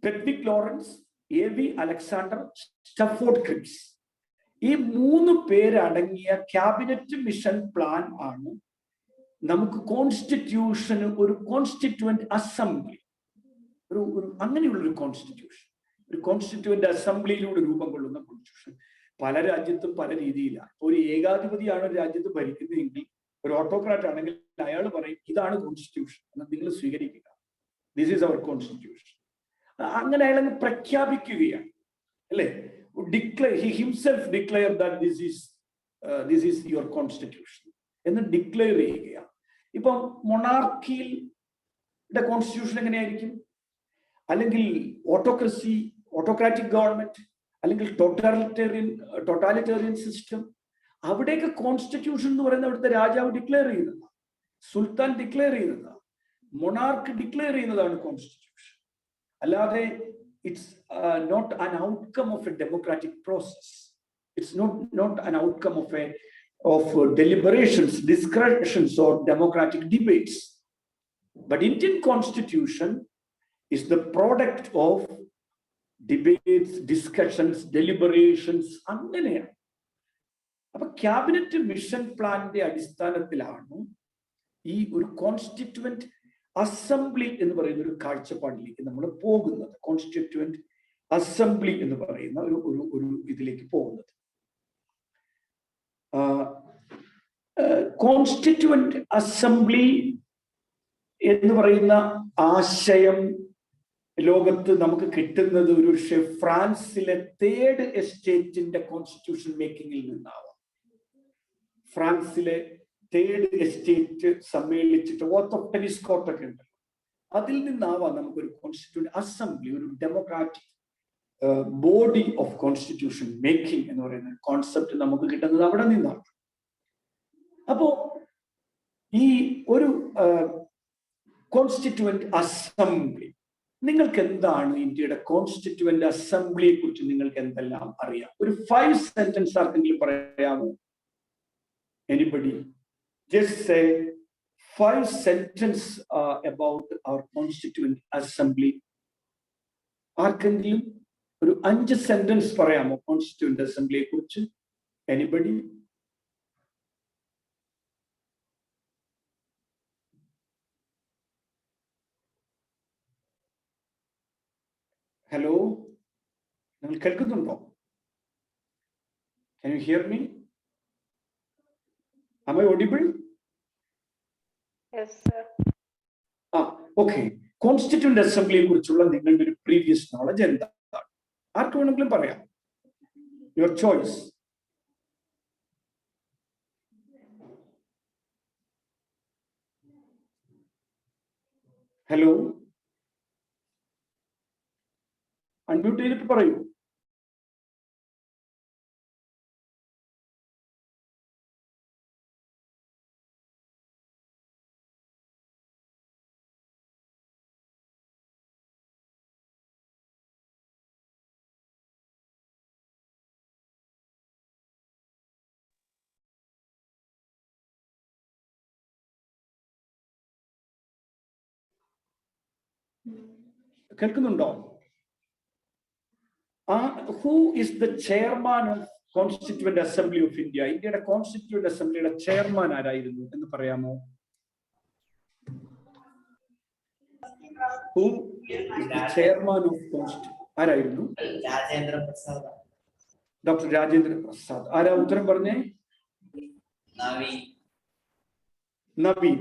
A: Pethick Lawrence, A.V. Alexander, Stafford Cripps, ഈ 3 പേരടങ്ങിയ ക്യാബിനറ്റ് മിഷൻ പ്ലാൻ ആണ് നമുക്ക് കോൺസ്റ്റിറ്റ്യൂഷന് ഒരു കോൺസ്റ്റിറ്റ്യൂവന്റ് അസംബ്ലി, അങ്ങനെയുള്ള ഒരു കോൺസ്റ്റിറ്റ്യൂവന്റ് അസംബ്ലിയിലൂടെ രൂപം കൊള്ളുന്ന കോൺസ്റ്റിറ്റ്യൂഷൻ. പല രാജ്യത്തും പല രീതിയിലാണ്. ഒരു ഏകാധിപതിയാണ് ഒരു രാജ്യത്ത് ഭരിക്കുന്നതെങ്കിൽ, ഒരു ഓട്ടോക്രാറ്റ് ആണെങ്കിൽ അയാൾ പറയും ഇതാണ് കോൺസ്റ്റിറ്റ്യൂഷൻ എന്ന് നിങ്ങൾ സ്വീകരിക്കുക, ദിസ് ഈസ് അവർ കോൺസ്റ്റിറ്റ്യൂഷൻ. അങ്ങനെ അയാൾ അങ്ങ് പ്രഖ്യാപിക്കുകയാണ്, അല്ലെ? he himself declared that this is your constitution എന്ന് ഡിക്ലെയർ ചെയ്യുകയാണ്. ഇപ്പം മൊണാർക്കിയുടെ കോൺസ്റ്റിറ്റ്യൂഷൻ എങ്ങനെയായിരിക്കും? അല്ലെങ്കിൽ ഓട്ടോക്രാറ്റിക് ഗവൺമെന്റ്, അല്ലെങ്കിൽ ടോട്ടാലിറ്റേറിയൻ സിസ്റ്റം, അവിടെയൊക്കെ കോൺസ്റ്റിറ്റ്യൂഷൻ എന്ന് പറയുന്നത് അവിടുത്തെ രാജാവ് ഡിക്ലെയർ ചെയ്യുന്നതാണ്, സുൽത്താൻ ഡിക്ലെയർ ചെയ്യുന്നതാണ്, മൊണാർക്ക് ഡിക്ലെയർ ചെയ്യുന്നതാണ് കോൺസ്റ്റിറ്റ്യൂഷൻ. അല്ലാതെ it's not an outcome of a democratic process. It's not an outcome of deliberations, discussions, or democratic debates. But Indian Constitution is the product of debates, discussions, deliberations. അങ്ങനെയാണ്. അപ്പൊ ക്യാബിനറ്റ് മിഷൻ പ്ലാനിന്റെ അടിസ്ഥാനത്തിലാണ് ഈ ഒരു കോൺസ്റ്റിറ്റ്യൂവന്റ് അസംബ്ലി എന്ന് പറയുന്ന ഒരു കാഴ്ചപ്പാടിലേക്ക് നമ്മൾ പോകുന്നത്, കോൺസ്റ്റിറ്റ്യൂവന്റ് അസംബ്ലി എന്ന് പറയുന്ന ഒരു ഇതിലേക്ക് പോകുന്നത്. കോൺസ്റ്റിറ്റ്യൂവന്റ് അസംബ്ലി എന്ന് പറയുന്ന ആശയം ലോകത്ത് നമുക്ക് കിട്ടുന്നത് ഒരു ഫ്രാൻസിലെ 3rd എസ്റ്റേറ്റിന്റെ കോൺസ്റ്റിറ്റ്യൂഷൻ മേക്കിങ്ങിൽ നിന്നാവാം. ഫ്രാൻസിലെ 3rd estate സമ്മേളിച്ചിട്ട് oath of Denis കോർട്ടൊക്കെ ഉണ്ട്. അതിൽ നിന്നാവാം നമുക്കൊരു കോൺസ്റ്റിറ്റ്യൂന്റ് അസംബ്ലി, ഒരു democratic body of constitution making എന്ന് പറയുന്ന കോൺസെപ്റ്റ് നമുക്ക് കിട്ടുന്നത് അവിടെ നിന്നാണ്. അപ്പോ ഈ ഒരു കോൺസ്റ്റിറ്റ്യൂവന്റ് അസംബ്ലി, നിങ്ങൾക്ക് എന്താണ് ഇന്ത്യയുടെ കോൺസ്റ്റിറ്റ്യൂവന്റ് അസംബ്ലിയെ കുറിച്ച് നിങ്ങൾക്ക് എന്തെല്ലാം അറിയാം? ഒരു 5 സെന്റൻസ് ആർക്കെങ്കിലും പറയാമോ? Anybody just say 5 sentence about our constituent assembly. ആർക്കെങ്കിലും ഒരു 5 സെന്റൻസ് പറയാമോ കോൺസ്റ്റിറ്റ്യൂവന്റ് അസംബ്ലിയെ കുറിച്ച്? എനിബഡി? ഹലോ, നിങ്ങൾ കേൾക്കുന്നുണ്ടോ? Can you hear me? Am I audible?
C: Yes, sir.
A: Okay. Constituent അസംബ്ലിയെ കുറിച്ചുള്ള നിങ്ങളുടെ ഒരു പ്രീവിയസ് നോളജ് എന്താണ്? ആർക്ക് വേണമെങ്കിലും പറയാം. Your choice. ഹലോ, അൺമ്യൂട്ട് ചെയ്തിട്ട് പറയൂ. കേൾക്കുന്നുണ്ടോ? Who is the chairman of constituent assembly of India? ഇന്ത്യയുടെ കോൺസ്റ്റിറ്റ്യൂവന്റ് അസംബ്ലിയുടെ ചെയർമാൻ ആരായിരുന്നു എന്ന് പറയാമോ? Who is the chairman of ആരായിരുന്നു? ഡോക്ടർ രാജേന്ദ്ര പ്രസാദ്. ആരാ ഉത്തരം പറഞ്ഞേ? നവീൻ.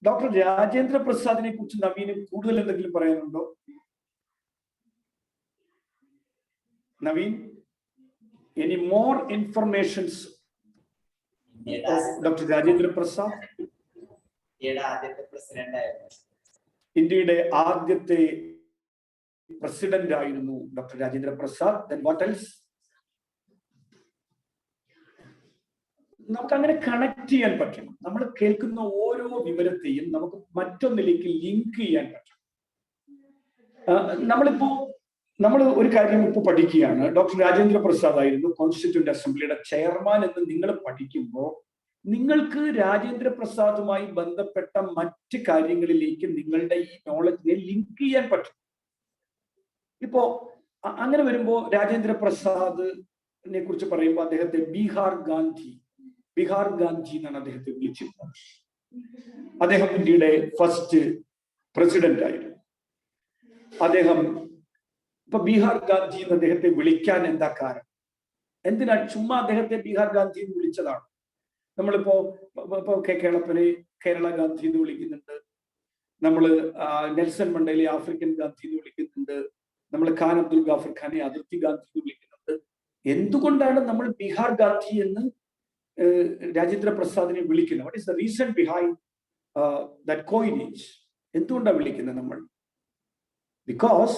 A: ഡോക്ടർ രാജേന്ദ്ര പ്രസാദിനെ കുറിച്ച് നവീന് കൂടുതൽ എന്തെങ്കിലും പറയാനുണ്ടോ? Naveen, any more informations doctor Rajendra Prasad? ഇന്ത്യയുടെ ആദ്യത്തെ പ്രസിഡന്റ് ആയിരുന്നു doctor Rajendra Prasad. Then what else? നമുക്ക് അങ്ങനെ കണക്ട് ചെയ്യാൻ പറ്റണം. നമ്മൾ കേൾക്കുന്ന ഓരോ വിവരത്തെയും നമുക്ക് മറ്റൊന്നിലേക്ക് ലിങ്ക് ചെയ്യാൻ പറ്റണം. നമ്മൾ ഒരു കാര്യം ഇപ്പോൾ പഠിക്കുകയാണ്. ഡോക്ടർ രാജേന്ദ്ര പ്രസാദ് ആയിരുന്നു കോൺസ്റ്റിറ്റ്യൂവന്റ് അസംബ്ലിയുടെ ചെയർമാൻ എന്ന് നിങ്ങൾ പഠിക്കുമ്പോൾ നിങ്ങൾക്ക് രാജേന്ദ്ര പ്രസാദുമായി ബന്ധപ്പെട്ട മറ്റ് കാര്യങ്ങളിലേക്ക് നിങ്ങളുടെ ഈ നോളജിനെ ലിങ്ക് ചെയ്യാൻ പറ്റും. ഇപ്പോ അങ്ങനെ വരുമ്പോൾ രാജേന്ദ്ര പ്രസാദിനെ കുറിച്ച് പറയുമ്പോൾ അദ്ദേഹത്തെ ബീഹാർ ഗാന്ധി എന്നാണ് അദ്ദേഹത്തെ വിളിച്ചിരുന്നത്. അദ്ദേഹം ഇന്ത്യയുടെ ഫസ്റ്റ് പ്രസിഡന്റ് ആയിരുന്നു. അദ്ദേഹം ഇപ്പൊ ബീഹാർ ഗാന്ധി എന്ന് അദ്ദേഹത്തെ വിളിക്കാൻ എന്താ കാരണം? എന്തിനാ? ചുമ്മാ അദ്ദേഹത്തെ ബീഹാർ ഗാന്ധി എന്ന് വിളിച്ചതാണ്. നമ്മളിപ്പോ കേരളത്തിലെ കേരള ഗാന്ധി എന്ന് വിളിക്കുന്നുണ്ട്. നമ്മള് നെൽസൺ മണ്ടേലെ ആഫ്രിക്കൻ ഗാന്ധി എന്ന് വിളിക്കുന്നുണ്ട്. നമ്മൾ ഖാൻ അബ്ദുൽ ഗാഫർ ഖാനെ അതിർത്തി ഗാന്ധി എന്ന് വിളിക്കുന്നുണ്ട്. എന്തുകൊണ്ടാണ് നമ്മൾ ബീഹാർ ഗാന്ധി എന്ന് രാജേന്ദ്ര പ്രസാദിനെ വിളിക്കുന്നത്? What is the reason behind that coinage? എന്തുകൊണ്ടാണ് വിളിക്കുന്നത് നമ്മൾ? Because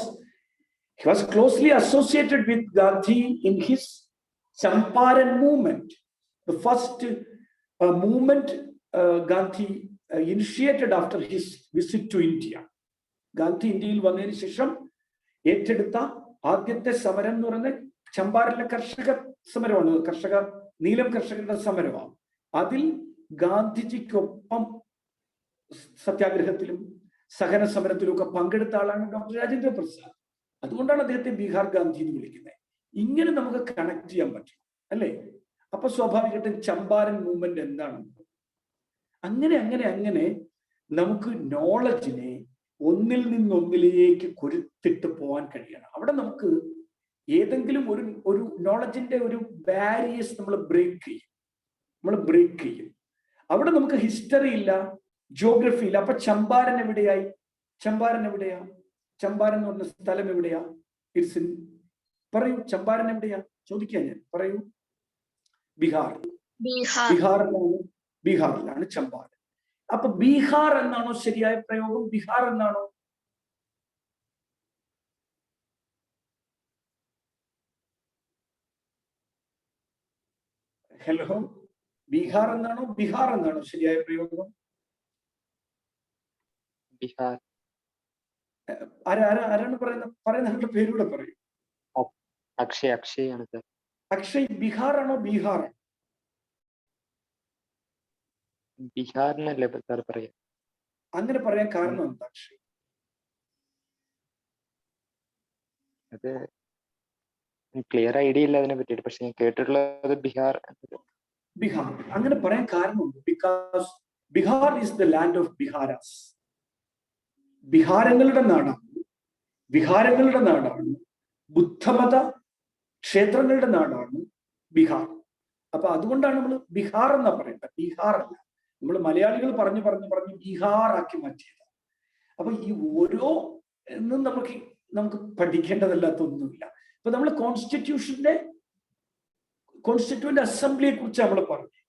A: he was closely associated with Gandhi in his Champaran movement, the first movement Gandhi initiated after his visit to India. Gandhi ഇന്ത്യയിൽ വന്നതിന് ശേഷം ഏറ്റെടുത്ത ആദ്യത്തെ സമരം എന്ന് പറയുന്നത് ചമ്പാരനിലെ കർഷക സമരമാണ്. നീലം കർഷകരുടെ സമരമാണ്. അതിൽ ഗാന്ധിജിക്കൊപ്പം സത്യാഗ്രഹത്തിലും സഹന സമരത്തിലും ഒക്കെ പങ്കെടുത്ത ആളാണ് ഡോക്ടർ രാജേന്ദ്ര പ്രസാദ്. അതുകൊണ്ടാണ് അദ്ദേഹത്തെ ബീഹാർ ഗാന്ധി എന്ന് വിളിക്കുന്നത്. ഇങ്ങനെ നമുക്ക് കണക്ട് ചെയ്യാൻ പറ്റും, അല്ലേ? അപ്പൊ സ്വാഭാവികമായിട്ടും ചമ്പാരൻ മൂവ്മെന്റ് എന്താണ്? അങ്ങനെ നമുക്ക് നോളജിനെ ഒന്നിൽ നിന്നൊന്നിലേക്ക് കൊരുത്തിട്ട് പോകാൻ കഴിയണം. അവിടെ നമുക്ക് ഏതെങ്കിലും ഒരു നോളജിന്റെ ഒരു ബാരിയേഴ്സ് നമ്മൾ ബ്രേക്ക് ചെയ്യും. അവിടെ നമുക്ക് ഹിസ്റ്ററി ഇല്ല, ജോഗ്രഫി ഇല്ല. അപ്പൊ ചമ്പാരൻ എവിടെയാ? ചമ്പാരൻ എന്ന് പറഞ്ഞ സ്ഥലം എവിടെയാ? ഇറ്റ്സ് ഇൻ, പറയൂ, ചമ്പാരൻ എവിടെയാ? ചോദിക്കാൻ ഞാൻ, പറയൂ. ബീഹാർ. ബീഹാറിലാണ് ചമ്പാരൻ. അപ്പൊ ബീഹാർ എന്നാണോ ശരിയായ പ്രയോഗം? ബീഹാർ എന്നാണോ? ഹലോ, ബീഹാർ എന്നാണോ ബീഹാർ എന്നാണോ ശരിയായ പ്രയോഗം?
D: ബീഹാർ.
A: ആരാണ് പറയുന്ന പേരൂടെ പറയൂ.
D: അക്ഷയ് ആണ് സർ.
A: അക്ഷയ് ബീഹാർ ആണോ ബീഹാർ?
D: ബീഹാറിനല്ലേ സാർ പറയാ?
A: അങ്ങനെ പറയാൻ കാരണം എന്താ അക്ഷയ്?
D: അത് ക്ലിയർ ഐഡിയ ഇല്ല അതിനെ പറ്റിയിട്ട്, പക്ഷെ ഞാൻ കേട്ടിട്ടുള്ളത് ബീഹാർ.
A: ബീഹാർ അങ്ങനെ പറയാൻ കാരണമുണ്ട്. Because Bihar is the land of viharas. ബിഹാരങ്ങളുടെ നാടാണ്, ബുദ്ധമത ക്ഷേത്രങ്ങളുടെ നാടാണ് ബീഹാർ. അപ്പൊ അതുകൊണ്ടാണ് നമ്മൾ ബീഹാർ എന്നാ പറയുന്നത്, ബീഹാർ അല്ല. നമ്മൾ മലയാളികൾ പറഞ്ഞു ബീഹാർ ആക്കി മാറ്റിയത്. അപ്പൊ ഈ ഓരോ എന്നും നമുക്ക് പഠിക്കേണ്ടതല്ലാത്തൊന്നുമില്ല. ഇപ്പൊ നമ്മൾ കോൺസ്റ്റിറ്റ്യൂവന്റ് അസംബ്ലിയെ കുറിച്ച് നമ്മൾ പറഞ്ഞു.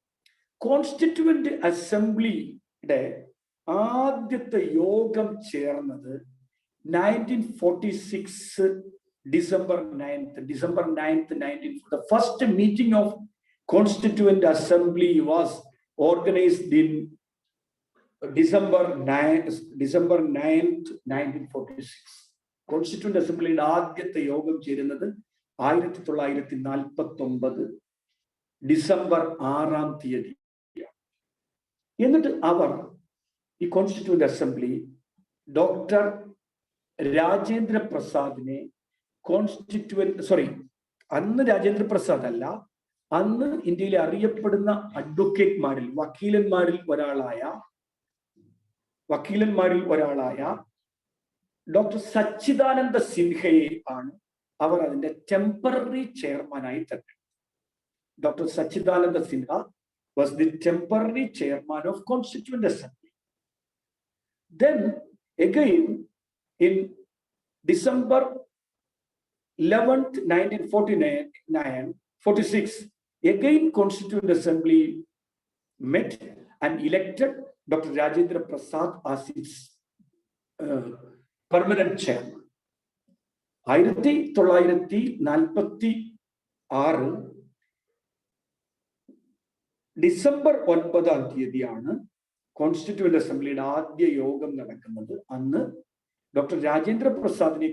A: കോൺസ്റ്റിറ്റ്യൂവന്റ് അസംബ്ലിയുടെ ആദ്യത്തെ യോഗം ചേർന്നത് 1946 December 9th, 1940. The first meeting of Constituent Assembly was organized in December 9th, 1946. Constituent Assembly ആദ്യത്തെ യോഗം ചേരുന്നത് 1949 ഡിസംബർ 6-ാം തീയതി. എന്നിട്ട് അവർ ഈ കോൺസ്റ്റിറ്റ്യൂവന്റ് അസംബ്ലി ഡോക്ടർ രാജേന്ദ്ര പ്രസാദിനെ അന്ന് രാജേന്ദ്ര പ്രസാദ് അല്ല, അന്ന് ഇന്ത്യയിലെ അറിയപ്പെടുന്ന അഡ്വക്കേറ്റ്മാരിൽ വക്കീലന്മാരിൽ ഒരാളായ ഡോക്ടർ സച്ചിദാനന്ദ സിൻഹയെ ആണ് അവർ അതിന്റെ ടെമ്പററി ചെയർമാനായി തെരഞ്ഞെടുത്തത്. Dr. Sachidananda Sinha was the temporary chairman of Constituent Assembly. Then again in December 11th, 1946, again Constituent Assembly met and elected Dr. Rajendra Prasad as its permanent chairman. 1946 December 9-ാം തീയതിയാണ് കോൺസ്റ്റിറ്റ്യൂവന്റ് അസംബ്ലിയുടെ ആദ്യ യോഗം നടക്കുന്നത്. അന്ന് ഡോക്ടർ രാജേന്ദ്ര പ്രസാദിനെ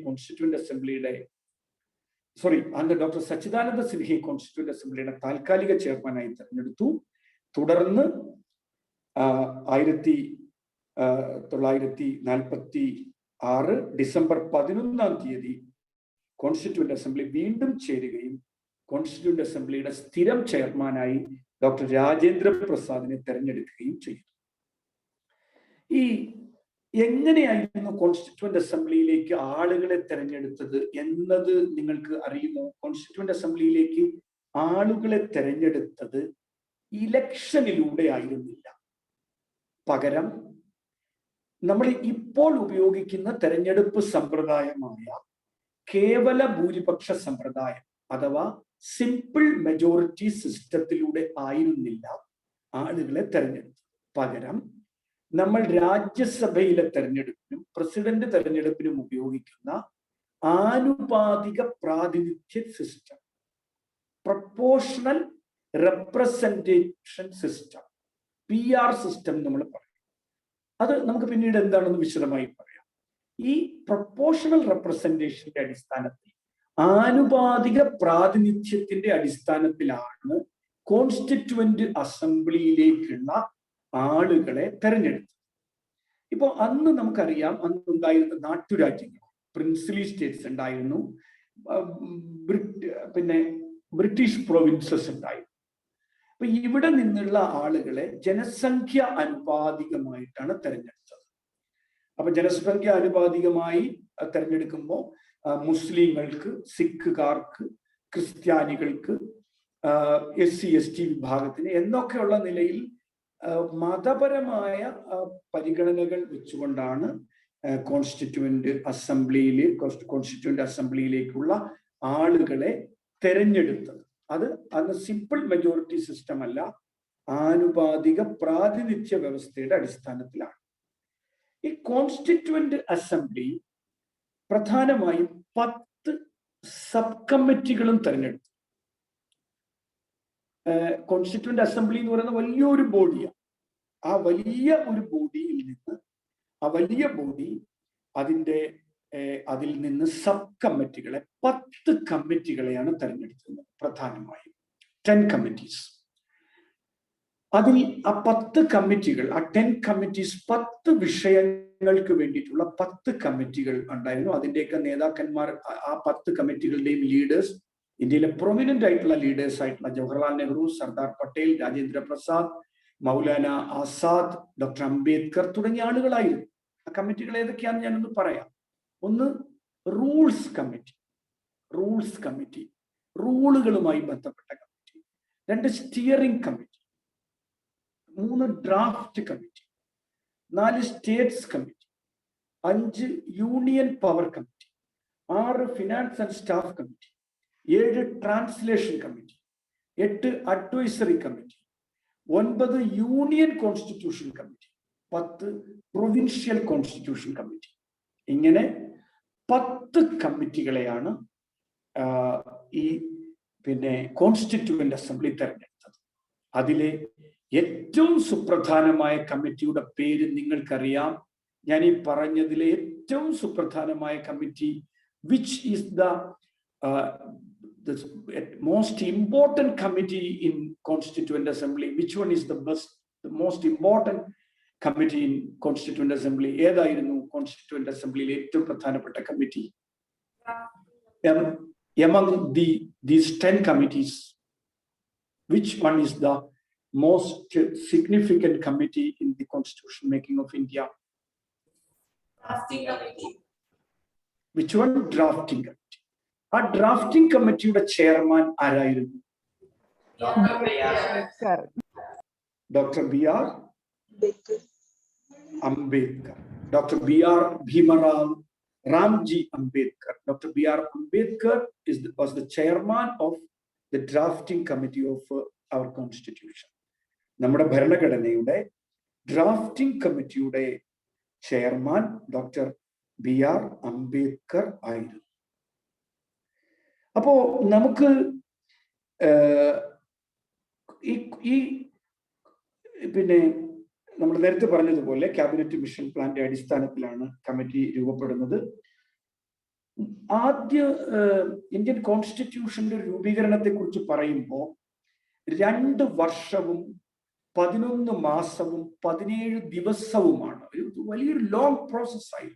A: ഡോക്ടർ സച്ചിദാനന്ദ സിൻഹയെ കോൺസ്റ്റിറ്റ്യൂവന്റ് അസംബ്ലിയുടെ താൽക്കാലിക ചെയർമാനായി തെരഞ്ഞെടുത്തു. തുടർന്ന് 1946 ഡിസംബർ 11-ാം തീയതി കോൺസ്റ്റിറ്റ്യൂവന്റ് അസംബ്ലി വീണ്ടും ചേരുകയും കോൺസ്റ്റിറ്റ്യൂവന്റ് അസംബ്ലിയുടെ സ്ഥിരം ചെയർമാനായി ഡോക്ടർ രാജേന്ദ്ര പ്രസാദിനെ തെരഞ്ഞെടുക്കുകയും ചെയ്തു. ഈ എങ്ങനെയായിരുന്നു കോൺസ്റ്റിറ്റ്യൂവന്റ് അസംബ്ലിയിലേക്ക് ആളുകളെ തെരഞ്ഞെടുത്തത് എന്നത് നിങ്ങൾക്ക് അറിയുമോ? കോൺസ്റ്റിറ്റ്യൂവന്റ് അസംബ്ലിയിലേക്ക് ആളുകളെ തെരഞ്ഞെടുത്തത് ഇലക്ഷനിലൂടെ ആയിരുന്നില്ല. പകരം നമ്മൾ ഇപ്പോൾ ഉപയോഗിക്കുന്ന തെരഞ്ഞെടുപ്പ് സമ്പ്രദായമായ കേവല ഭൂരിപക്ഷ സമ്പ്രദായം അഥവാ സിമ്പിൾ മെജോറിറ്റി സിസ്റ്റത്തിലൂടെ ആയിരുന്നില്ല ആളുകളെ തെരഞ്ഞെടുത്തത്. പകരം നമ്മൾ രാജ്യസഭയിലെ തെരഞ്ഞെടുപ്പിനും പ്രസിഡന്റ് തെരഞ്ഞെടുപ്പിനും ഉപയോഗിക്കുന്ന ആനുപാതിക പ്രാതിനിധ്യ system, proportional representation system, PR system നമ്മൾ പറയും. അത് നമുക്ക് പിന്നീട് എന്താണെന്ന് വിശദമായി പറയാം. ഈ പ്രൊപ്പോർഷണൽ റെപ്രസെന്റേഷന്റെ അടിസ്ഥാനത്തിൽ, ആനുപാതിക പ്രാതിനിധ്യത്തിന്റെ അടിസ്ഥാനത്തിലാണ് കോൺസ്റ്റിറ്റ്യൂവന്റ് അസംബ്ലിയിലേക്കുള്ള ആളുകളെ തെരഞ്ഞെടുത്തത്. ഇപ്പോൾ അന്ന് നമുക്കറിയാം, അന്ന് ഉണ്ടായിരുന്ന നാട്ടുരാജ്യങ്ങൾ, പ്രിൻസിലി സ്റ്റേറ്റ്സ് ഉണ്ടായിരുന്നു, പിന്നെ ബ്രിട്ടീഷ് പ്രൊവിൻസസ് ഉണ്ടായിരുന്നു. അപ്പൊ ഇവിടെ നിന്നുള്ള ആളുകളെ ജനസംഖ്യ അനുപാതികമായിട്ടാണ് തെരഞ്ഞെടുത്തത്. അപ്പൊ ജനസംഖ്യ അനുപാതികമായി തെരഞ്ഞെടുക്കുമ്പോൾ മുസ്ലിങ്ങൾക്ക്, സിഖുകാർക്ക്, ക്രിസ്ത്യാനികൾക്ക്, SC ST വിഭാഗത്തിന് എന്നൊക്കെയുള്ള നിലയിൽ മതപരമായ പരിഗണനകൾ വെച്ചുകൊണ്ടാണ് കോൺസ്റ്റിറ്റ്യൂവന്റ് അസംബ്ലിയിലേക്കുള്ള ആളുകളെ തെരഞ്ഞെടുത്തത്. അത് അന്ന് സിമ്പിൾ മെജോറിറ്റി സിസ്റ്റം അല്ല, ആനുപാതിക പ്രാതിനിധ്യ വ്യവസ്ഥയുടെ അടിസ്ഥാനത്തിലാണ്. ഈ കോൺസ്റ്റിറ്റ്യൂവന്റ് അസംബ്ലി പ്രധാനമായും 10 സബ് കമ്മിറ്റികളും തെരഞ്ഞെടുത്തു. കോൺസ്റ്റിറ്റ്യൂവന്റ് അസംബ്ലി എന്ന് പറയുന്ന വലിയൊരു ബോഡിയാണ്. ആ വലിയ ഒരു ബോഡിയിൽ നിന്ന് അതിൽ നിന്ന് സബ് കമ്മിറ്റികളെ 10 കമ്മിറ്റികളെയാണ് തെരഞ്ഞെടുക്കുന്നത്. പ്രധാനമായും 10 കമ്മിറ്റീസ്. അതിൽ ആ 10 കമ്മിറ്റികൾ, ആ 10 കമ്മിറ്റീസ് 10 വിഷയങ്ങൾക്ക് വേണ്ടിയിട്ടുള്ള 10 കമ്മിറ്റികൾ ഉണ്ടായിരുന്നു. അതിന്റെയൊക്കെ നേതാക്കന്മാർ, ആ 10 കമ്മിറ്റികളുടെയും ലീഡേഴ്സ്, ഇന്ത്യയിലെ പ്രൊമിനന്റ് ആയിട്ടുള്ള ലീഡേഴ്സ് ആയിട്ടുള്ള ജവഹർലാൽ നെഹ്റു, സർദാർ പട്ടേൽ, രാജേന്ദ്ര പ്രസാദ്, മൗലാന ആസാദ്, ഡോക്ടർ അംബേദ്കർ തുടങ്ങിയ ആളുകളായിരുന്നു. ആ കമ്മിറ്റികൾ ഏതൊക്കെയാണെന്ന് ഞാനൊന്ന് പറയാം. ഒന്ന് റൂൾസ് കമ്മിറ്റി, റൂളുകളുമായി ബന്ധപ്പെട്ട committee. 2 steering committee. 3 draft committee. 4 States committee. 5 union power committee. 6 finance and staff committee. 7 translation committee. 8 advisory committee. 9 union constitution committee. 10 provincial constitution committee. ഇങ്ങനെ 10 കമ്മിറ്റികളെയാണ് ഈ കോൺസ്റ്റിറ്റ്യൂവന്റ് അസംബ്ലി തെരഞ്ഞെടുത്തത്. അതിലെ ഏറ്റവും സുപ്രധാനമായ കമ്മിറ്റിയുടെ പേര് നിങ്ങൾക്കറിയാം. ഞാൻ ഈ പറഞ്ഞതിലെ ഏറ്റവും സുപ്രധാനമായ committee, which is the most important committee in Constituent Assembly, which one is the most important committee in Constituent Assembly? ഏതായിരുന്നു Constituent Assembly ഏറ്റവും പ്രധാനപ്പെട്ട committee? Among these 10 committees, which one is the most significant committee in the constitution making of India?
G: Drafting committee.
A: Which one? Drafting committee. ആ ഡ്രാഫ്റ്റിംഗ് കമ്മിറ്റിയുടെ ചെയർമാൻ ആരായിരുന്നു? Doctor B R Ambedkar. Doctor B R Bhimrao Ramji Ambedkar. Doctor B R Ambedkar was the chairman of the drafting committee of our constitution. നമ്മുടെ ഭരണഘടനയുടെ ഡ്രാഫ്റ്റിംഗ് കമ്മിറ്റിയുടെ chairman doctor B R Ambedkar ആയിരുന്നു. അപ്പോ നമുക്ക് നമ്മൾ നേരത്തെ പറഞ്ഞതുപോലെ ക്യാബിനറ്റ് മിഷൻ പ്ലാന്റെ അടിസ്ഥാനത്തിലാണ് കമ്മിറ്റി രൂപപ്പെടുന്നത്. ആദ്യ ഇന്ത്യൻ കോൺസ്റ്റിറ്റ്യൂഷന്റെ രൂപീകരണത്തെ കുറിച്ച് പറയുമ്പോൾ 2 വർഷവും 11 മാസവും 17 ദിവസവുമാണ്. ഒരു വലിയൊരു ലോങ് പ്രോസസ്സായി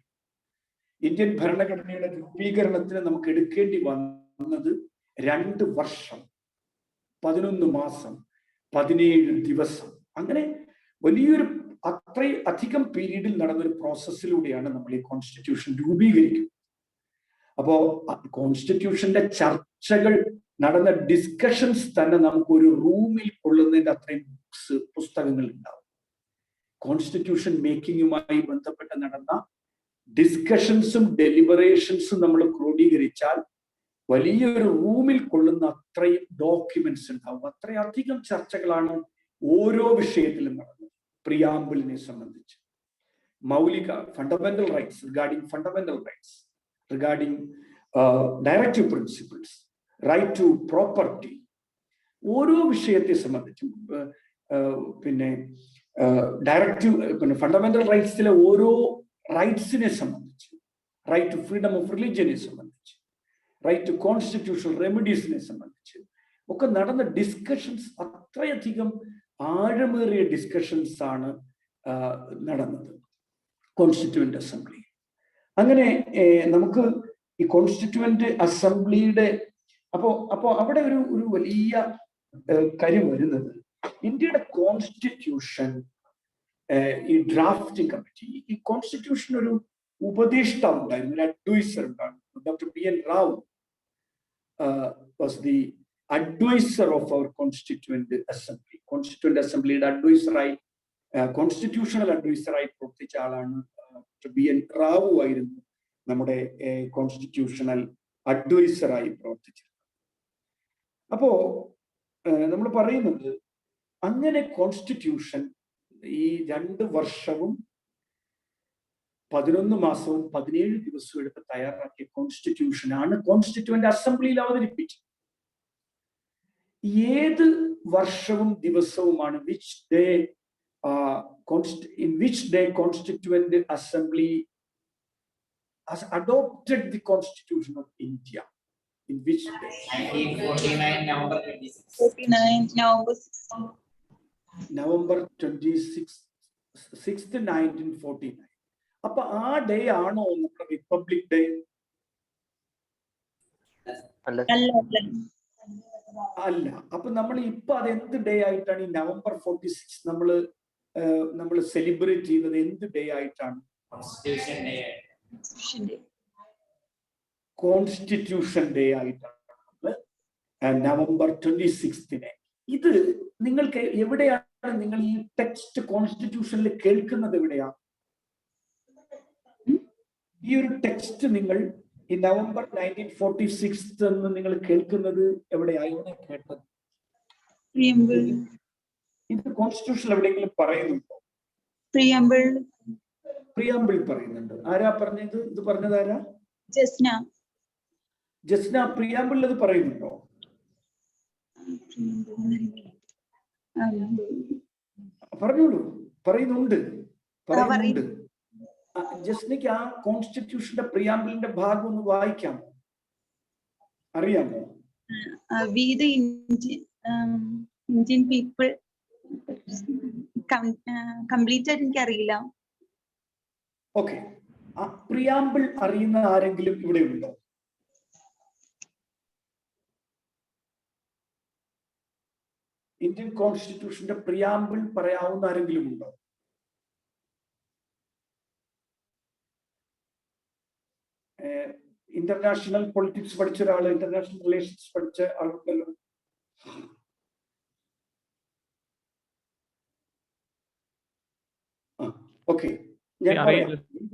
A: ഇന്ത്യൻ ഭരണഘടനയുടെ രൂപീകരണത്തിന് നമുക്ക് എടുക്കേണ്ടി വന്നത് 2 വർഷം 11 മാസം 17 ദിവസം. അങ്ങനെ വലിയൊരു അധികം പീരീഡിൽ നടന്നൊരു പ്രോസസ്സിലൂടെയാണ് നമ്മൾ ഈ കോൺസ്റ്റിറ്റ്യൂഷൻ രൂപീകരിക്കുന്നത്. അപ്പോ കോൺസ്റ്റിറ്റ്യൂഷന്റെ ചർച്ചകൾ നടന്ന ഡിസ്കഷൻസ് തന്നെ നമുക്ക് ഒരു റൂമിൽ കൊള്ളുന്നതിന്റെ അത്രയും പുസ്തകങ്ങൾ ഉണ്ടാവും. കോൺസ്റ്റിറ്റ്യൂഷൻ മേക്കിങ്ങുമായി ബന്ധപ്പെട്ട് നടന്ന ഡിസ്കഷൻസും ഡെലിബറേഷൻസും നമ്മൾ ക്രോഡീകരിച്ചാൽ വലിയൊരു റൂമിൽ കൊള്ളുന്ന അത്രയും ഡോക്യുമെന്റ്സ് ഉണ്ടാവും. അത്രയധികം ചർച്ചകളാണ് ഓരോ വിഷയത്തിലും നടന്നത്. പ്രിയാമ്പിളിനെ സംബന്ധിച്ച്, മൗലിക fundamental rights, regarding directive principles, right to property, ഓരോ വിഷയത്തെ സംബന്ധിച്ചും ഫണ്ടമെന്റൽ റൈറ്റ്സിലെ ഓരോ റൈറ്റ്സിനെ സംബന്ധിച്ച്, റൈറ്റ് ടു ഫ്രീഡം ഓഫ് റിലിജിയനെ സംബന്ധിച്ച്, റൈറ്റ് ടു കോൺസ്റ്റിറ്റ്യൂഷണൽ റെമഡീസിനെ സംബന്ധിച്ച് ഒക്കെ നടന്ന ഡിസ്കഷൻസ്, അത്രയധികം ആഴമേറിയ ഡിസ്കഷൻസ് ആണ് നടന്നത് കോൺസ്റ്റിറ്റ്യൂവന്റ് അസംബ്ലി. അങ്ങനെ നമുക്ക് ഈ കോൺസ്റ്റിറ്റ്യൂവന്റ് അസംബ്ലിയുടെ അപ്പോ അവിടെ ഒരു വലിയ കാര്യം വരുന്നത്, ഇന്ത്യയുടെ കോൺസ്റ്റിറ്റ്യൂഷൻ, ഈ ഡ്രാഫ്റ്റിംഗ് കമ്മിറ്റി, ഈ കോൺസ്റ്റിറ്റ്യൂഷൻ ഒരു ഉപദേഷ്ടാവ് ഉണ്ടായിരുന്നു, ഒരു അഡ്വൈസർ ഉണ്ടായിരുന്നു. Doctor B N Rau was the advisor of our constituent assembly. Constituent അസംബ്ലിയുടെ അഡ്വൈസറായി, കോൺസ്റ്റിറ്റ്യൂഷണൽ അഡ്വൈസറായി പ്രവർത്തിച്ച ആളാണ് ഡോക്ടർ BN റാവു ആയിരുന്നു നമ്മുടെ കോൺസ്റ്റിറ്റ്യൂഷണൽ അഡ്വൈസറായി പ്രവർത്തിച്ചിരുന്നത്. അപ്പോ നമ്മൾ പറയുന്നത് അങ്ങനെ കോൺസ്റ്റിറ്റ്യൂഷൻ ഈ 2 വർഷവും 11 മാസവും 17 ദിവസവും എടുത്ത് തയ്യാറാക്കിയ കോൺസ്റ്റിറ്റ്യൂഷൻ ആണ് കോൺസ്റ്റിറ്റ്യൂവന്റ് അസംബ്ലിയിൽ അവതരിപ്പിച്ചത്. ഏത് വർഷവും ദിവസവുമാണ് in which day constituent assembly has adopted the constitution of India? In which day?
G: 1949 November 26.
H: 49 November 6.
A: November 26th 1949. അപ്പൊ ആ ഡേ ആണോ നമ്മുടെ റിപ്പബ്ലിക് ഡേ? അല്ല. അപ്പൊ നമ്മൾ ഇപ്പൊ അത് എന്ത് ഡേ ആയിട്ടാണ് ഈ November 46 നമ്മൾ സെലിബ്രേറ്റ് ചെയ്യുന്നത്? എന്ത് ഡേ ആയിട്ടാണ്? കോൺസ്റ്റിറ്റ്യൂഷൻ ഡേ ആയിട്ടാണ് November 26th. ഇത് നിങ്ങൾക്ക് എവിടെയാണ് നിങ്ങൾ ഈ ടെക്സ്റ്റ് കോൺസ്റ്റിറ്റ്യൂഷനിൽ കേൾക്കുന്നത്? എവിടെയാണ് ഈ ഒരു ടെക്സ്റ്റ് നിങ്ങൾ ഈ November 1946 എന്ന് നിങ്ങൾ കേൾക്കുന്നത്? എവിടെയായിരുന്നു കേട്ടത്? ഇത് കോൺസ്റ്റിറ്റ്യൂഷൻ എവിടെയെങ്കിലും പറയുന്നുണ്ടോ? പ്രിയാമ്പിൾ പറയുന്നുണ്ട്. ആരാ പറഞ്ഞത്? ഇത് പറഞ്ഞത് ആരാ? ജസ്ന പ്രിയാമ്പിൾ അത് പറയുന്നുണ്ടോ? പറഞ്ഞോളൂ. പറയുന്നുണ്ട്. ജസ്നയ്ക്ക് ആ കോൺസ്റ്റിറ്റ്യൂഷന്റെ പ്രിയാമ്പിളിന്റെ ഭാഗം ഒന്ന് വായിക്കാമോ? അറിയാമോ?
H: We the Indian people completed എനിക്കറിയില്ല.
A: ഓക്കെ. ആ പ്രിയാമ്പിൾ അറിയുന്ന ആരെങ്കിലും ഇവിടെ ഉണ്ടോ? ഇന്ത്യൻ കോൺസ്റ്റിറ്റ്യൂഷന്റെ പ്രിയാമ്പിൾ പറയാവുന്ന ആരെങ്കിലും ഉണ്ടോ? ഇന്റർനാഷണൽ പൊളിറ്റിക്സ് പഠിച്ച ഒരാള്, ഇന്റർനാഷണൽ റിലേഷൻസ് പഠിച്ച ആളുണ്ടല്ലോ. ഓക്കെ.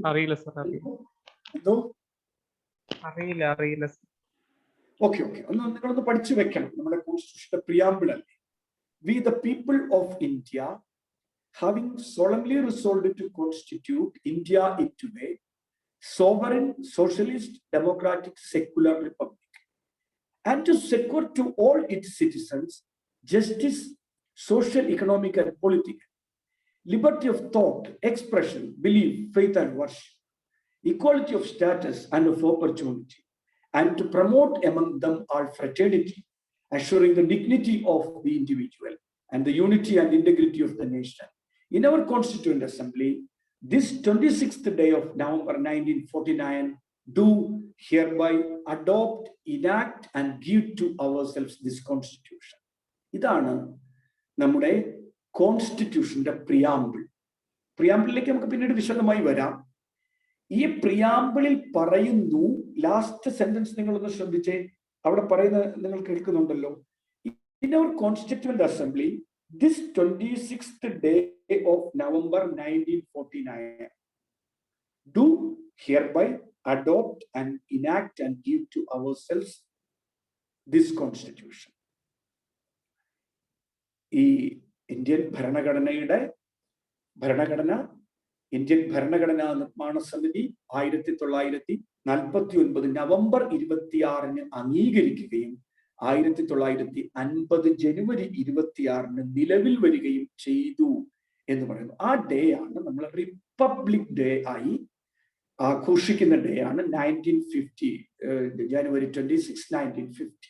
B: അറിയില്ല സർ.
A: എന്തോ?
B: അറിയില്ല.
A: ഓക്കെ. നിങ്ങളൊന്ന് പഠിച്ചു വെക്കണം. നമ്മുടെ കോൺസ്റ്റിറ്റ്യൂഷന്റെ പ്രിയാമ്പിൾ അല്ലേ? We the people of India, having solemnly resolved to constitute India into a sovereign, socialist, democratic, secular republic, and to secure to all its citizens justice, social, economic, and political, liberty of thought, expression, belief, faith, and worship, equality of status and of opportunity, and to promote among them all fraternity, assuring the dignity of the individual and the unity and integrity of the nation. In our Constituent Assembly, this 26th day of November 1949, do hereby adopt, enact, and give to ourselves this Constitution. ഇതാണ് നമ്മുടെ കോൺസ്റ്റിറ്റ്യൂഷന്റെ പ്രിയാമ്പിൾ. പ്രിയാമ്പിളിലേക്ക് നമുക്ക് പിന്നീട് വിശദമായി വരാം. ഈ പ്രിയാമ്പിളിൽ പറയുന്നു, ലാസ്റ്റ് സെന്റൻസ് നിങ്ങളൊന്ന് ശ്രദ്ധിച്ചേ. അവിടെ പറയുന്നത് നിങ്ങൾ കേൾക്കുന്നുണ്ടല്ലോ. In our Constituent Assembly, this 26th day of November 1949, do hereby adopt and enact and give to ourselves this Constitution. ഈ ഇന്ത്യൻ ഇന്ത്യൻ ഭരണഘടനാ നിർമ്മാണ സമിതി 1949 November 26 അംഗീകരിക്കുകയും 1950 January 26 നിലവിൽ വരികയും ചെയ്തു എന്ന് പറയുന്നു. ആ ഡേ ആണ് നമ്മൾ റിപ്പബ്ലിക് ഡേ ആയി ആഘോഷിക്കുന്ന ഡേ ആണ് 1950 January 26, 1950.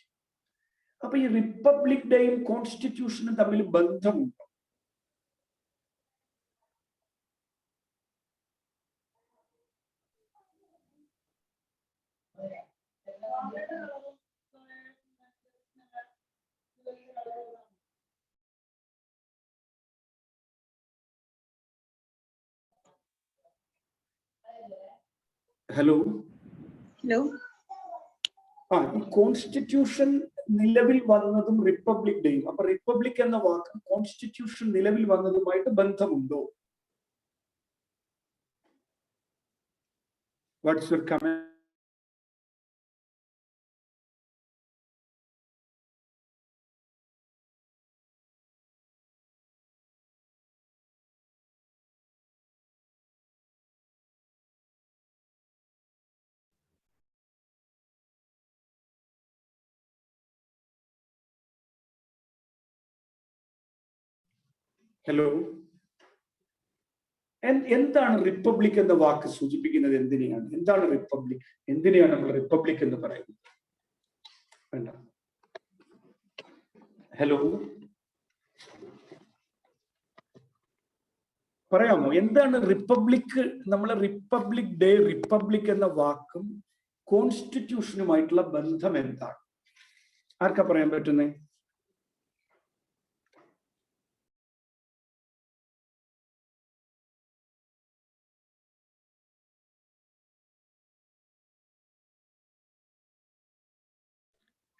A: അപ്പൊ ഈ റിപ്പബ്ലിക് ഡേയും കോൺസ്റ്റിറ്റ്യൂഷനും തമ്മിൽ ബന്ധമുണ്ടോ? ഹലോ. ഈ കോൺസ്റ്റിറ്റ്യൂഷൻ നിലവിൽ വന്നതും റിപ്പബ്ലിക് ഡേയും, അപ്പൊ റിപ്പബ്ലിക് എന്ന വാക്ക് കോൺസ്റ്റിറ്റ്യൂഷൻ നിലവിൽ വന്നതുമായിട്ട് ബന്ധമുണ്ടോ? What's your comment? ഹലോ, എന്താണ് റിപ്പബ്ലിക് എന്ന വാക്ക് സൂചിപ്പിക്കുന്നത്? എന്തിനെയാണ്? എന്താണ് റിപ്പബ്ലിക്? എന്തിനെയാണ് നമ്മൾ റിപ്പബ്ലിക് എന്ന് പറയുന്നത്? വേണ്ട. ഹലോ, പറയാമോ എന്താണ് റിപ്പബ്ലിക്? നമ്മളെ റിപ്പബ്ലിക് ഡേ, റിപ്പബ്ലിക് എന്ന വാക്കും കോൺസ്റ്റിറ്റ്യൂഷനുമായിട്ടുള്ള ബന്ധം എന്താണ്? ആർക്കാ പറയാൻ പറ്റുന്നേ?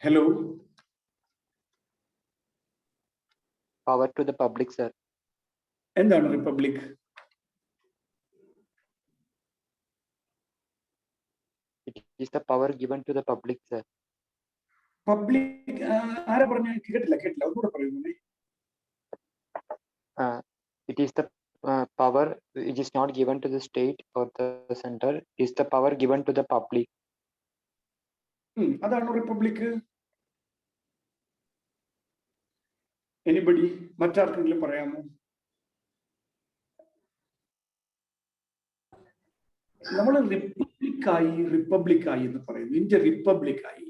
A: Hello,
D: Power to the public, sir.
A: എന്താണ് republic?
D: It is the power given to the public, sir.
A: Public ആരാ പറഞ്ഞ? കേട്ടില്ല ഒന്നുകൂടെ പറയുന്നേ.
D: It is the power which is not given to the state or the center. It is the power given to the public.
A: അതാണോ റിപ്പബ്ലിക്? എനിബഡി? മറ്റാർക്കെങ്കിലും പറയാമോ? നമ്മൾ റിപ്പബ്ലിക്കായി എന്ന് പറയുന്നു. ഇന്ത്യ റിപ്പബ്ലിക്കായി.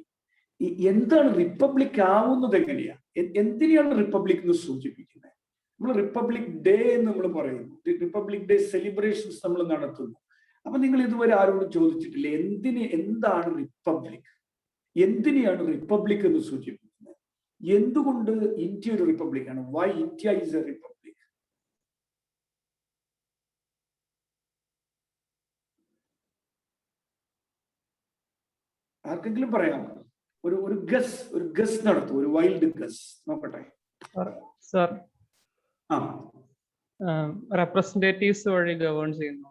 A: എന്താണ് റിപ്പബ്ലിക് ആവുന്നത്? എങ്ങനെയാ? എന്തിനെയാണ് റിപ്പബ്ലിക് എന്ന് സൂചിപ്പിക്കുന്നത്? നമ്മൾ റിപ്പബ്ലിക് ഡേ എന്ന് നമ്മൾ പറയുന്നു. റിപ്പബ്ലിക് ഡേ സെലിബ്രേഷൻസ് നമ്മൾ നടത്തുന്നു. അപ്പൊ നിങ്ങൾ ഇതുവരെ ആരോടും ചോദിച്ചിട്ടില്ല എന്താണ് റിപ്പബ്ലിക്? എന്തിനെയാണ് റിപ്പബ്ലിക് എന്ന് സൂചിപ്പിക്കുന്നത്? എന്തുകൊണ്ട് ഇന്ത്യ ഒരു റിപ്പബ്ലിക് ആണ്? Why India is a republic? ആർക്കെങ്കിലും പറയാമോ? ഒരു ഗസ് നടത്തൂ, ഒരു വൈൽഡ് ഗസ് നോക്കട്ടെ.
B: സർ,
A: ആ,
B: റെപ്രസെന്റേറ്റീവ്സ് വഴി ഗവേൺ ചെയ്യുന്നു.